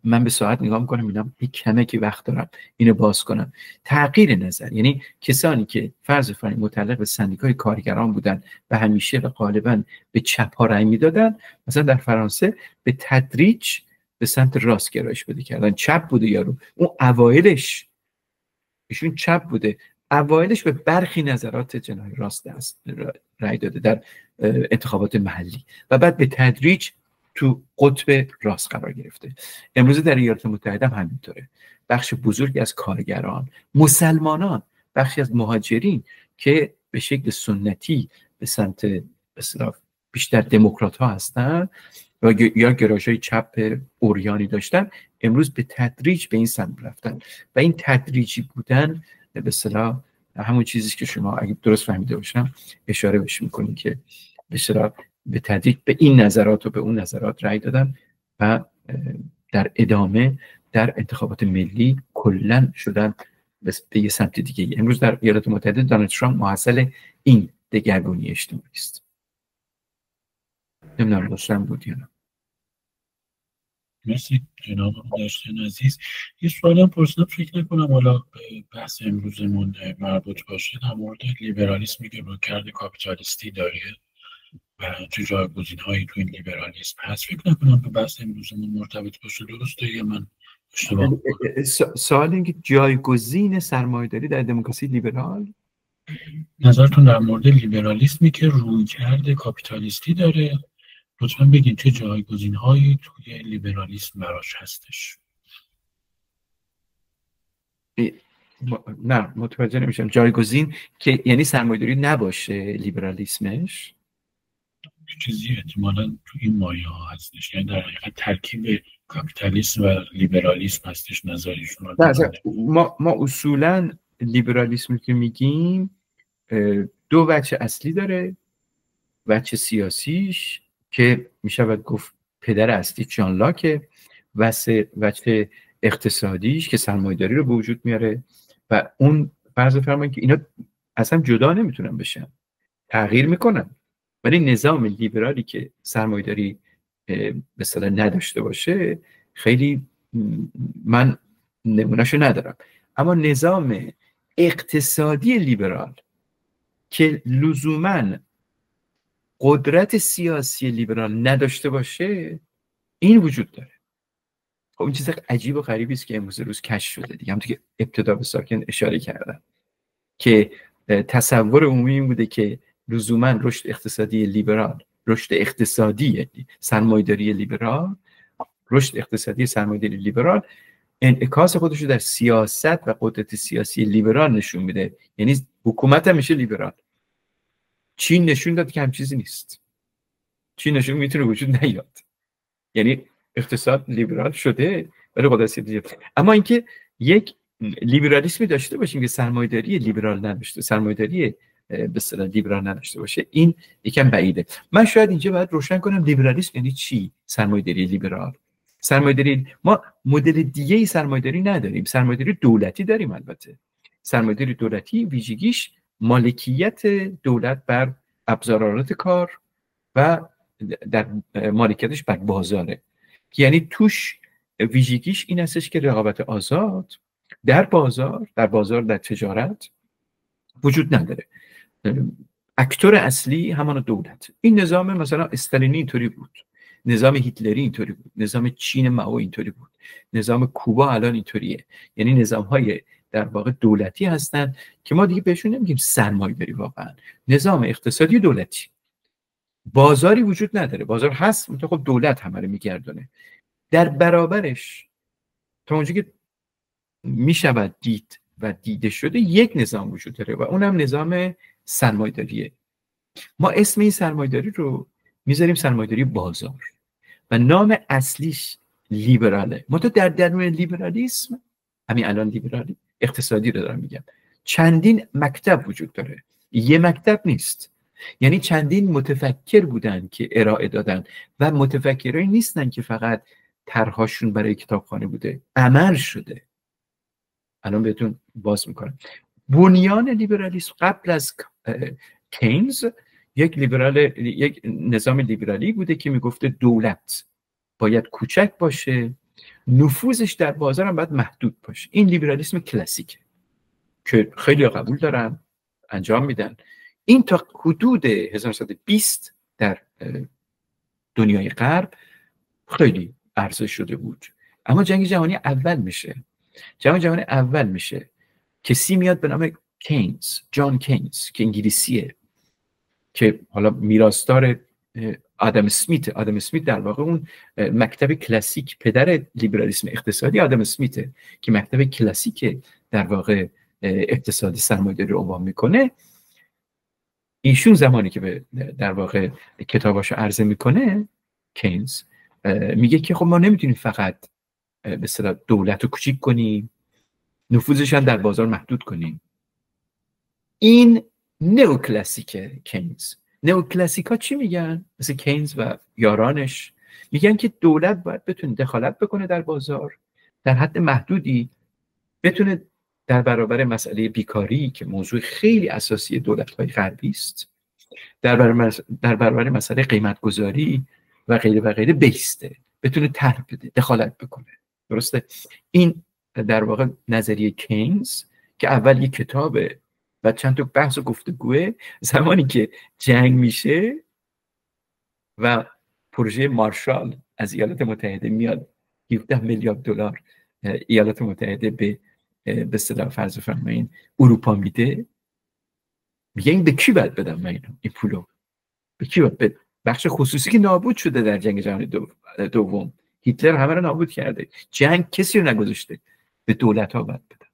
من به ساعت نگاه میکنم میبینم یک کمه که وقت دارم اینو باز کنم. تغییر نظر یعنی کسانی که فرض فرمایید متعلق به سندیکای کارگران بودن و همیشه و غالبا به چپ ها رأی میدادن، مثلا در فرانسه به تدریج به سمت راست گرایش بده کردن. چپ بوده یارو، اون اوایلش ایشون چپ بوده، اوایلش به برخی نظرات جناح راست رأی داده در انتخابات محلی و بعد به تدریج تو قطب راست قرار گرفته. امروز در ایالات متحده هم همینطوره. بخش بزرگی از کارگران، مسلمانان، بخشی از مهاجرین که به شکل سنتی به سمت اصلاف بیشتر دموکرات ها هستن یا گرایش‌های چپ اوریانی داشتن، امروز به تدریج به این سمت رفتن و این تدریجی بودن به اصطلاح همون چیزی که شما اگه درست فهمیده باشم اشاره بهش می‌کنید که به اصطلاح به تدریج به این نظرات و به اون نظرات رأی دادن و در ادامه در انتخابات ملی کلاً شدن به یه سمت دیگه. امروز در ایالات متحده دونالد ترامپ محصل این دگرگونی اجتماعی است. نمیدونم داشتم بود یا نه. مرسی جناب داشتن عزیز. یه سوال هم پرسیدم، فکر نکنم حالا بحث امروزمون مربوط باشه، در مورد لیبرالیسمی که رویکرد کاپیتالیستی داره و چه جایگزین‌هایی تو این لیبرالیسم هست. فکر نکنم به بحث امروزمون مرتبط باشه. درسته یا من اشتباه می‌کنم؟ سوال این که جایگزین سرمایه‌داری در دموکراسی لیبرال، نظرتون در مورد لیبرالیسمی که رویکرد کاپیتالیستی داره، لطفاً بگین چه جایگزین‌هایی توی لیبرالیسم براش هستش. نه متوجه نمیشم. جایگزین که یعنی سرمایه‌داری نباشه لیبرالیسمش؟ چیزی احتمالاً تو این مایه ها هستش، یعنی در حقیقت ترکیب کاپیتالیسم و لیبرالیسم هستش نظریشون. ما اصولاً لیبرالیسمی که میگیم 2 وجه اصلی داره. وجه سیاسیش که میشود گفت پدر اصلی جان لاکه، و وجه اقتصادیش که سرمایه‌داری رو به وجود میاره و اون فرض فرمایید که اینا اصلا جدا نمیتونن بشن، تغییر میکنن. ولی نظام لیبرالی که سرمایه‌داری به اصطلاح نداشته باشه خیلی من نمونهشو ندارم، اما نظام اقتصادی لیبرال که لزوماً قدرت سیاسی لیبرال نداشته باشه این وجود داره. خب این چیز عجیب و غریبی است که امروز روز کشف شده دیگه. همونطور که ابتدا به ساکن اشاره کردم که تصور عمومی این بوده که لزوما رشد اقتصادی لیبرال، رشد اقتصادی سرمایه‌داری لیبرال، رشد اقتصادی سرمایه‌داری لیبرال انعکاس خودش رو در سیاست و قدرت سیاسی لیبرال نشون میده. یعنی حکومت هم میشه لیبرال. چین نشون داد که هم چیزی نیست. چین نشون میتونه وجود نیاد. یعنی اقتصاد لیبرال شده ولی قدرت سیاسی. اما اینکه یک لیبرالیسمی داشته باشیم که سرمایه‌داری لیبرال نداشته، سرمایه‌داری به اصطلاح لیبرال نداشته باشه، این یکم بعیده. من شاید اینجا باید روشن کنم لیبرالیسم یعنی چی؟ سرمایه‌داری لیبرال. سرمایه‌داری، ما مدل دیگه ای سرمایه‌داری نداریم. سرمایه‌داری دولتی داریم. البته سرمایه‌داری دولتی ویژگیش مالکیت دولت بر ابزارات کار و در مالکیتش بر بازاره، یعنی توش ویژگیش این هستش که رقابت آزاد در بازار در تجارت وجود نداره. اکتور اصلی همان دولت. این نظام مثلا استالینی اینطوری بود، نظام هیتلری اینطوری بود، نظام چین مائو اینطوری بود، نظام کوبا الان اینطوریه. یعنی نظام‌های در واقع دولتی هستن که ما دیگه بهشون نمیگیم سرمایه‌داری، واقعا نظام اقتصادی دولتی. بازاری وجود نداره، بازار هست منتها خب دولت همه رو میگردونه. در برابرش تا اونجایی که میشود دید و دیده شده یک نظام وجود داره و اونم نظام سرمایه‌داریه. ما اسم این سرمایه‌داری رو میذاریم سرمایه‌داری بازار و نام اصلیش لیبراله. منتها در درون لیبرالیسم، همین الان لیبرالی اقتصادی رو دارم میگم، چندین مکتب وجود داره، یه مکتب نیست. یعنی چندین متفکر بودن که ارائه دادن و متفکرایی نیستن که فقط طرحشون برای کتابخانه بوده، عمل شده. الان بهتون باز میکنم. بنیان لیبرالیسم قبل از کینز یک نظام لیبرالی بوده که میگفته دولت باید کوچک باشه، نفوذش در بازار هم باید محدود باشه. این لیبرالیسم کلاسیکه که خیلی قبول دارن، انجام میدن. این تا حدود 1920 در دنیای غرب خیلی عرضه شده بود. اما جنگ جهانی اول میشه کسی میاد به نام کینز، جان کینز که انگلیسیه، که حالا میراثدار آدم اسمیت در واقع اون مکتب کلاسیک، پدر لیبرالیسم اقتصادی آدم اسمیته که مکتب کلاسیک در واقع اقتصادی سرمایه‌داری رو عنوان میکنه. ایشون زمانی که در واقع کتاباشو عرضه میکنه، کینز میگه که خب ما نمیتونیم فقط به اصطلاح دولت رو کوچیک کنیم، نفوذش هم در بازار محدود کنیم. این نئوکلاسیکه کینز. نئوکلاسیکا چی میگن؟ مثل کینز و یارانش میگن که دولت باید بتونه دخالت بکنه در بازار در حد محدودی، بتونه در برابر مسئله بیکاری که موضوع خیلی اساسی دولت‌های غربی است، در برابر مسئله قیمت گذاری و غیره و غیره بیسته، بتونه طرح بده، دخالت بکنه. درسته؟ این در واقع نظریه کینز که اول یک کتابه و چند تا بحث و گفتگوه. زمانی که جنگ میشه و پروژه مارشال از ایالات متحده میاد 17 میلیارد دلار ایالات متحده به اصطلاح فرض فرمایین اروپا میده، میگه این به کی باید بدم من این پولو؟ به کی باید بدم؟ بخش خصوصی که نابود شده در جنگ جهانی دوم، هیتلر همه رو نابود کرده، جنگ کسی رو نگذاشته، به دولت ها باید بدم.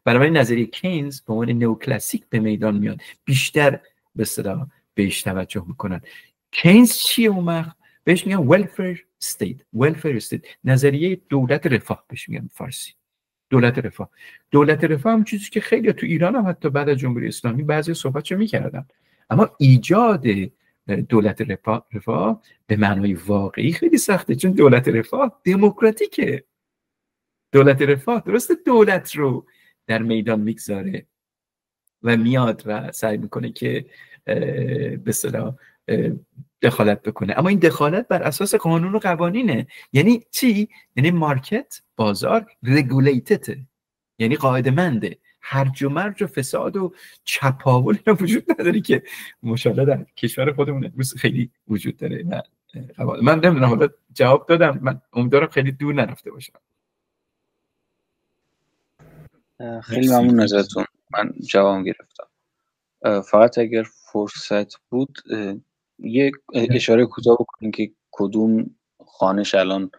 بنابراین نظریه کینز به عنوان نئوکلاسیک به میدان میاد، بیشتر به اصطلاح بهش توجه میکنن. کینز چیه اون وقت؟ بهش میگن welfare state، نظریه دولت رفاه بهش میگن فارسی. دولت رفاه هم چیزی که خیلی تو ایران هم حتی بعد از جمهوری اسلامی بعضی صحبتشو میکردن، اما ایجاد دولت رفاه به معنای واقعی خیلی سخته، چون دولت رفاه دموکراتیکه. دولت رفاه درسته دولت رو در میدان میگذاره و میاد و سعی میکنه که به اصطلاح دخالت بکنه، اما این دخالت بر اساس قانون و قوانینه. یعنی چی؟ یعنی مارکت، بازار رگولیتده، یعنی قاعده منده، هرج و مرج و فساد و چپاول وجود نداره که ماشاءالله در کشور خودمون امروز خیلی وجود داره. من نمیدونم، حالا جواب دادم، من امیدوارم خیلی دور نرفته باشم. خیلی ممنون ازتون، من جواب گرفتم. فقط اگر فرصت بود یک اشاره کوتاه بکنیم که کدوم خانش الان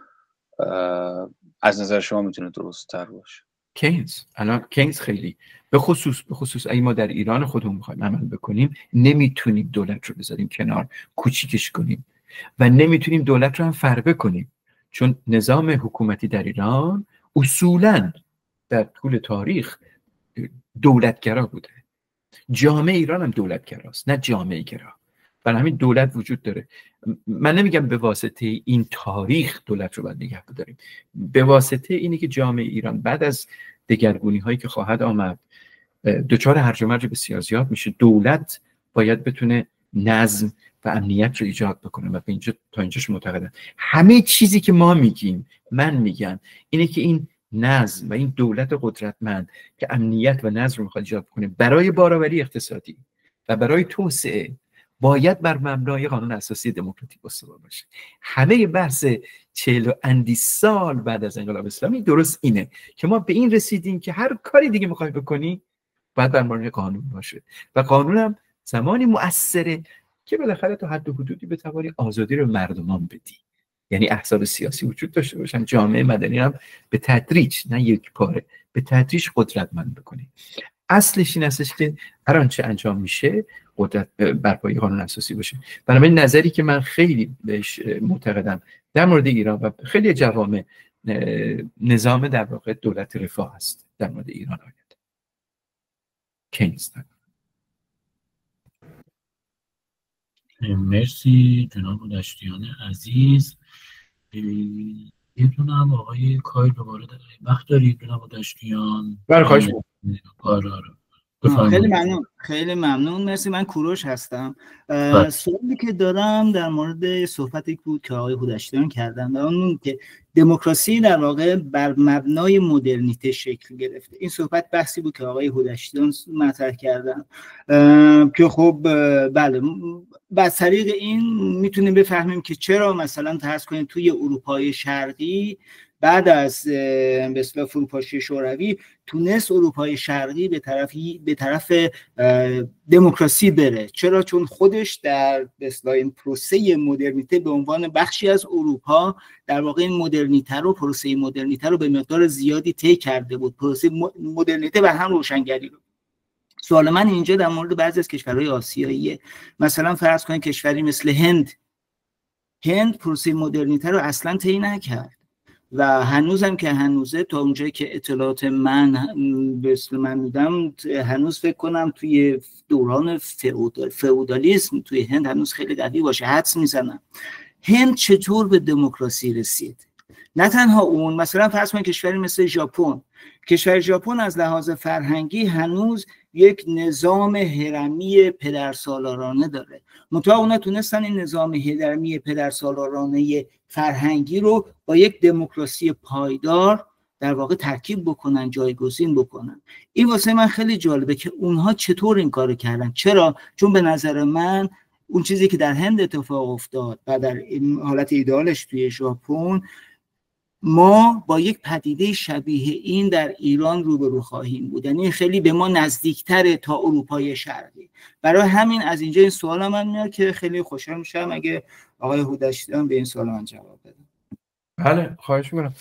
از نظر شما میتونه درست تر باشه. کینز. الان کینز خیلی به خصوص اگه ما در ایران خودمون میخوایم عمل بکنیم، نمیتونیم دولت رو بذاریم کنار، کوچیکش کنیم و نمیتونیم دولت رو هم فربه کنیم، چون نظام حکومتی در ایران اصولاً در طول تاریخ دولتگرا بوده. جامعه ایران هم دولتگراست، نه جامعه گرا. برای همین دولت وجود داره. من نمیگم به واسطه این تاریخ دولت رو باید نگه بداریم، به واسطه اینه که جامعه ایران بعد از دگرگونی هایی که خواهد آمد دچار هرج و مرج بسیار زیاد میشه. دولت باید بتونه نظم و امنیت رو ایجاد بکنه. و تا اینجاش معتقدم همه چیزی که ما میگیم، من میگم، اینه که این نظم و این دولت قدرتمند که امنیت و نظم رو میخواد ایجاد بکنه برای بارآوری اقتصادی و برای توسعه، باید بر مبنای قانون اساسی دموکراتیک استوار باشه. همه بحث 40 اندی سال بعد از انقلاب اسلامی درست اینه که ما به این رسیدیم که هر کاری دیگه میخوای بکنی باید بر مبنای قانون باشه و قانون هم زمانی مؤثره که بالاخره تا حد و حدودی بتوانی آزادی رو مردمان بدی، یعنی احزاب سیاسی وجود داشته باشن، جامعه مدنی هم به تدریج، نه یک پاره، به تدریج قدرتمند بکنی. اصلش این هستش که هر آنچه انجام میشه قدرت بر پایه قانون اساسی باشه. بنابراین نظری که من خیلی بهش معتقدم در مورد ایران و خیلی جوامع، نظام در واقع دولت رفاه است در مورد ایران. آید کینز. مرسی جناب دشتیان عزیز. یه دونه هم آقای کایل دوباره وقت دارید جناب دشتیان؟ بله خواهش خیلی ممنون. مرسی. من کوروش هستم. سوالی که دارم در مورد صحبتی بود که آقای هودشتیان کردن و اون که دموکراسی در واقع بر مبنای مدرنیته شکل گرفته. این صحبت بحثی بود که آقای هودشتیان مطرح کردن که خب بله، از طریق این میتونیم بفهمیم که چرا مثلا فرض کنید توی اروپای شرقی بعد از به اصطلاح فروپاشی شوروی تونست اروپای شرقی به طرف دموکراسی بره. چرا؟ چون خودش در به اصطلاح این پروسه مدرنیته به عنوان بخشی از اروپا در واقع این پروسه مدرنیته رو به مقدار زیادی طی کرده بود. پروسه مدرنیته و هم روشنگری رو. سوال من اینجا در مورد بعضی از کشورهای آسیاییه. مثلا فرض کنید کشوری مثل هند پروسه مدرنیته رو اصلا طی نکرد و هنوزم که هنوزه تا اونجایی که اطلاعات من میدم هنوز فکر کنم توی دوران فئودالیسم توی هند هنوز خیلی قوی باشه. حدس میزنم هند چطور به دموکراسی رسید؟ نه تنها اون، مثلا فرض کنید کشوری مثل ژاپن. کشور ژاپن از لحاظ فرهنگی هنوز یک نظام هرمی پدرسالارانه داره، منتها اونا تونستن این نظام هرمی پدرسالارانه فرهنگی رو با یک دموکراسی پایدار در واقع ترکیب بکنن، جایگزین بکنن. این واسه من خیلی جالبه که اونها چطور این کارو کردن. چرا؟ چون به نظر من اون چیزی که در هند اتفاق افتاد و در حالت ایدئالش توی ژاپن، ما با یک پدیده شبیه این در ایران روبرو خواهیم بود. یعنی خیلی به ما نزدیکتره تا اروپای شرقی. برای همین از اینجا این سوال من میاد که خیلی خوشحال میشم اگه آقای هودشتیان به این سوال من جواب بده. بله خواهش میکنم.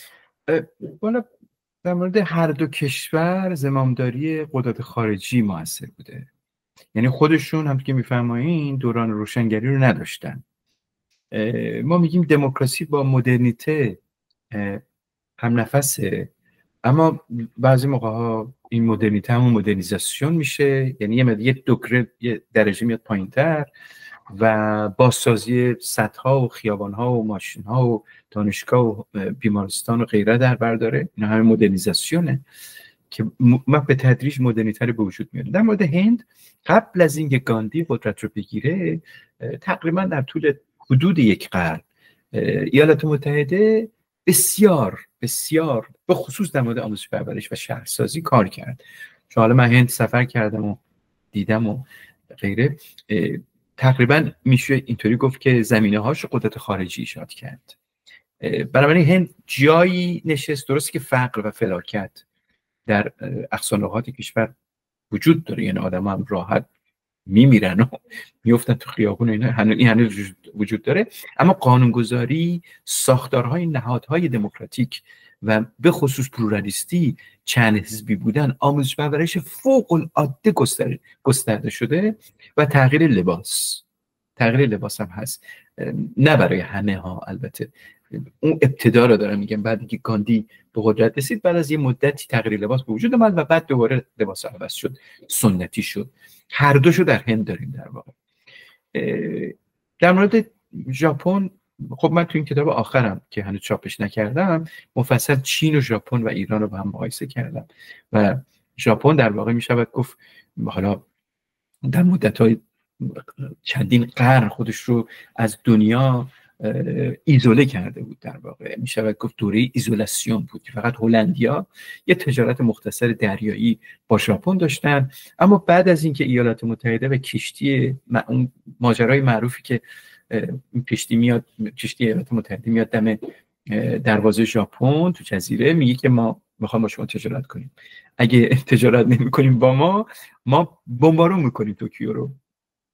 بالا در مورد هر دو کشور زمامداری قدرت خارجی موثر بوده، یعنی خودشون هم که میفرمایین دوران روشنگری رو نداشتن. ما میگیم دموکراسی با مدرنیته هم نفسه، اما بعضی موقع ها این مدرنیته همون مدرنیزاسیون میشه، یعنی یه درجه میاد پایین تر و بازسازی سدها و خیابانها و ماشینها و دانشگاه و بیمارستان و غیره در بر داره. اینا همه مدرنیزاسیونه که ما به تدریج مدرنیته رو به وجود میاره. در مورد هند قبل از اینکه گاندی قدرت رو بگیره تقریبا در طول حدود یک قرن ایالات متحده بسیار به خصوص در مورد آموزش پرورش و شهرسازی کار کرد. چون حالا من هند سفر کردم و دیدم و غیره، تقریبا میشه اینطوری گفت که زمینه هاش قدرت خارجی ایجاد کرد. بنابراین هند جایی نشست، درسته که فقر و فلاکت در اقصانقاط کشور وجود داره، یعنی آدم هم راحت میمیرن و میفتن تو خیابون، این هنوز وجود داره، اما قانونگذاری، ساختارهای نهادهای دموکراتیک و به خصوص پلورالیستی، چند حزبی بودن، آموزش پرورش فوق العاده گسترده شده و تغییر لباس هم هست، نه برای همه ها البته. اون ابتدا رو دارم میگم، بعد که گاندی به قدرت رسید بعد از یه مدتی تغییر لباس به وجود اومد و بعد دوباره لباس عوض شد، سنتی شد. هر دوشو در هند داریم در واقع. در مورد ژاپن، خب من تو این کتاب آخرم که هنوز چاپش نکردم مفصل چین و ژاپن و ایران رو با هم مقایسه کردم و ژاپن در واقع میشود گفت حالا در مدت‌های چندین قرن خودش رو از دنیا ایزوله کرده بود. در واقع میشود گفت دوره ایزولاسیون بود که فقط هلندیا یه تجارت مختصر دریایی با ژاپن داشتن. اما بعد از اینکه ایالات متحده و کشتی اون ماجرای معروفی که کشتی ایالات متحده میاد دم دروازه ژاپن تو جزیره، میگه که ما میخوام با شما تجارت کنیم، اگه تجارت نمی‌کنیم با ما بمبارون میکنیم توکیو رو.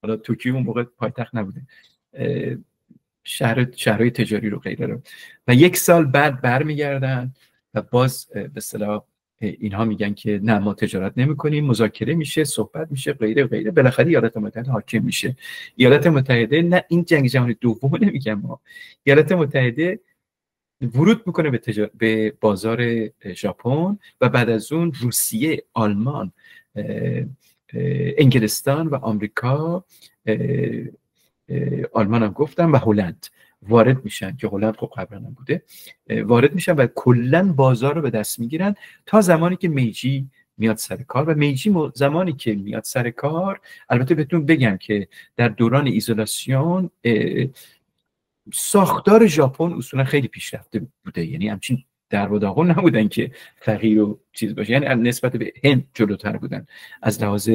حالا توکیو اون موقع پایتخت نبوده، شهرهای تجاری رو غیره رو. و یک سال بعد برمیگردن و باز به اصطلاح اینها میگن که نه ما تجارت نمی‌کنیم، مذاکره میشه، صحبت میشه، غیره غیره. بالاخره ایالات متحده حاکم میشه. ایالات متحده نه این جنگ جهانی دوم نمیگم ما، ایالات متحده ورود میکنه به بازار ژاپن و بعد از اون روسیه، آلمان، انگلستان و آمریکا، آلمان هم گفتم و هلند وارد میشن که هلند خب قبلا هم بوده، وارد میشن و کلا بازار رو به دست میگیرن تا زمانی که میجی میاد سر کار. و میجی زمانی که میاد سر کار، البته بهتون بگم که در دوران ایزولاسیون ساختار ژاپن اصولا خیلی پیشرفته بوده، یعنی همچین در و داغون نبودن که فقیر و چیز باشه، یعنی نسبت به هند جلوتر بودن از لحاظ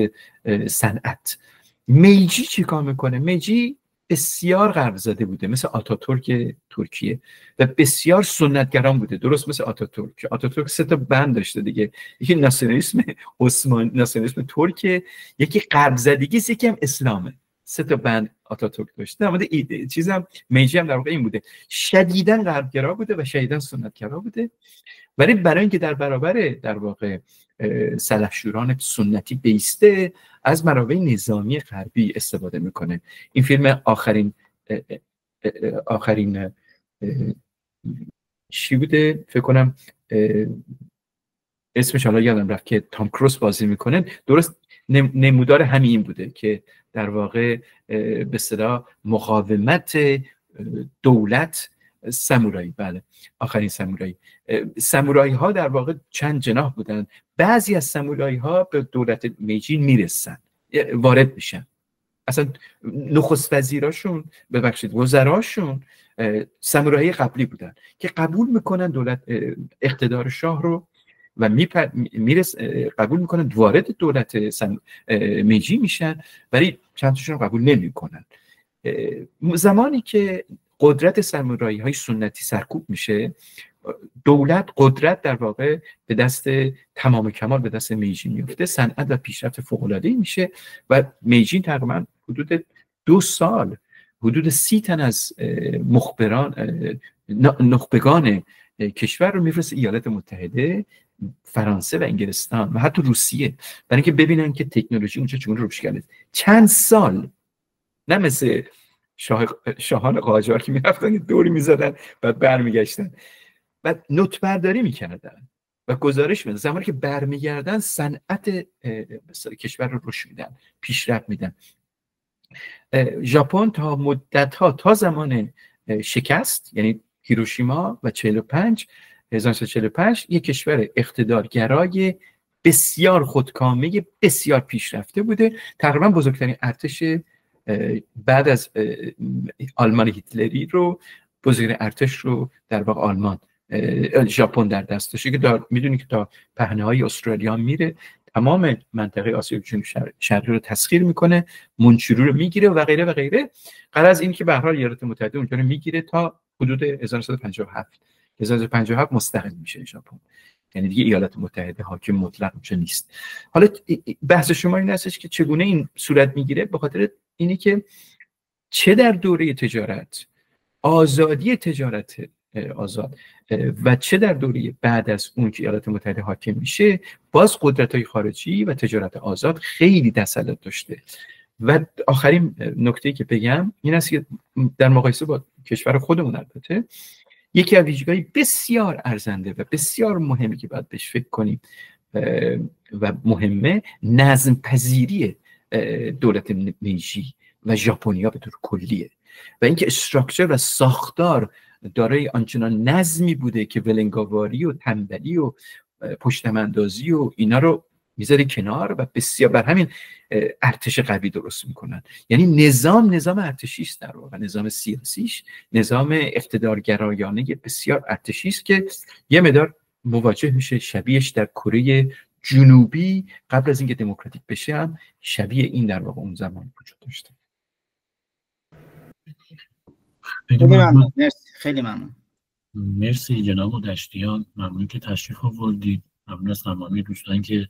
صنعت. میجی چی کار میکنه؟ میجی بسیار غرب زده بوده، مثل آتاتورک ترکیه، و بسیار سنتگران بوده، درست مثل آتاتورک. آتاتورک 3 تا بند داشته دیگه، یکی ناسیونالیسم عثمانی، ناسیونالیسم ترک، یکی غرب زدگی، یکی هم اسلامه. 3 تا بند آتاتورک داشته. در مورد چیزم میجی هم در واقع این بوده، شدیداً غربگرا بوده و شدیداً سنتگرا بوده، ولی برای اینکه در برابر در واقع سلحشوران سنتی بیسته، از منابع نظامی غربی استفاده میکنه. این فیلم آخرین چی بوده فکر کنم اسمش حالا یادم رفت که تام کروز بازی میکنه، درست نمودار همین بوده که در واقع به اصطلاح مقاومت دولت سامورایی. بله، آخرین سامورایی ها در واقع چند جناح بودن. بعضی از سامورایی ها به دولت میجی میرسن، وارد میشن. اصلا نخست وزیراشون، ببخشید وزراشون سامورایی قبلی بودن که قبول میکنن دولت اقتدار شاه رو و قبول میکنن، وارد دولت میجی میشن، ولی چند تاشون رو قبول نمیکنن. زمانی که قدرت سامورایی های سنتی سرکوب میشه، دولت قدرت در واقع به دست تمام کمال به دست میجی میفته، صنعت و پیشرفت فوق العاده ای میشه و میجی تقریبا حدود 2 سال حدود 30 تن از نخبگان کشور رو میفرسته ایالات متحده، فرانسه و انگلستان و حتی روسیه، برای اینکه ببینن که تکنولوژی اونجا چگونه رشد کرده. چند سال، نه مثل شاهان قاجار که میرفتن دوری میزدن بعد برمیگشتن، بعد نوت برداری میکردن و گزارش میدن. زمانی که برمیگردن صنعت کشور رو رشد میدن، پیشرفت میدن. ژاپن تا مدت‌ها، تا زمان شکست، یعنی هیروشیما و 1945 یک کشور اقتدارگرای بسیار خودکامه، بسیار پیشرفته بوده. تقریبا بزرگترین ارتش بعد از آلمان هیتلری رو، بزرگترین ارتش رو در واقع ژاپن در دست داشته که میدونی که تا پهنه‌های استرالیا میره، تمام منطقه آسیا جنوب شرقی رو تسخیر میکنه، منچورو رو میگیره و غیره و غیره. غرض این که به هر حال ایالات متحده اونجا رو میگیره تا حدود 1957 مستقل میشه ژاپن، یعنی دیگه ایالات متحده حاکم مطلق اونجا نیست. حالا بحث شما این هستش که چگونه این صورت میگیره، به خاطر اینی که چه در دوره تجارت، آزادی تجارت آزاد و چه در دوره بعد از اون که ایالات متحده حاکم میشه، باز قدرت‌های خارجی و تجارت آزاد خیلی تسلط داشته. و آخرین نکته‌ای که بگم این است که در مقایسه با کشور خودمون، البته یکی از ویژگی‌های بسیار ارزنده و بسیار مهمی که باید بهش فکر کنیم و مهمه، نظم پذیری دولت میجی و ژاپنیا به طور کلیه و اینکه استراکچر و ساختار دارای آنچنان نظمی بوده که ولنگاواری و تنبلی و پشتماندازی و اینا رو میذاره کنار و بسیار بر همین ارتش قوی درست میکنن. یعنی نظام ارتشی است، در واقع نظام سیاسیش نظام اقتدارگرایانه بسیار ارتشی است که یه مقدار مواجه میشه شبیهش در کره جنوبی قبل از اینکه دموکراتیک بشه هم شبیه این در واقع اون زمان وجود داشته. خیلی ممنون. خیلی ممنون. مرسی جناب دشتیان، ممنون که تشریف آوردید. ممنون از تمامی دوستان که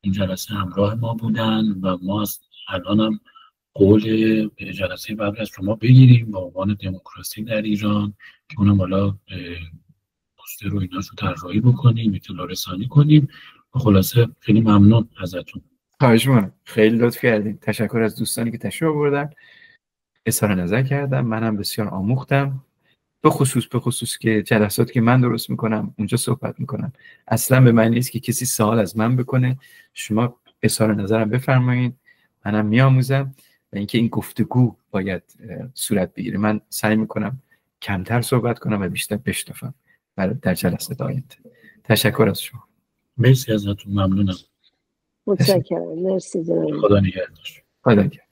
این جلسه همراه ما بودن و ما از الان هم قول جلسه بعد از شما بگیریم با عنوان دموکراسی در ایران که اونم حالا پوستر رو ایناش رو طراحی بکنیم، اطلاع رسانی کنیم. خلاصه خیلی ممنون ازتون. خواهش می‌کنم، خیلی لطف کردین. تشکر از دوستانی که تشریف آوردن، اظهار نظر کردم. منم بسیار آموختم، به خصوص که جلساتی که من درست میکنم اونجا صحبت میکنم اصلا به معنی نیست که کسی سوال از من بکنه، شما اظهار نظرم بفرمایید، منم میآموزم و اینکه این گفتگو باید صورت بگیره. من سعی میکنم کمتر صحبت کنم و بیشتر بشنوم در جلسه آینده. تشکر از شما. مرسی ازتون، ممنونم. متشکرم. مرسی جناب. خدا نگهدار. خدا نگهدار.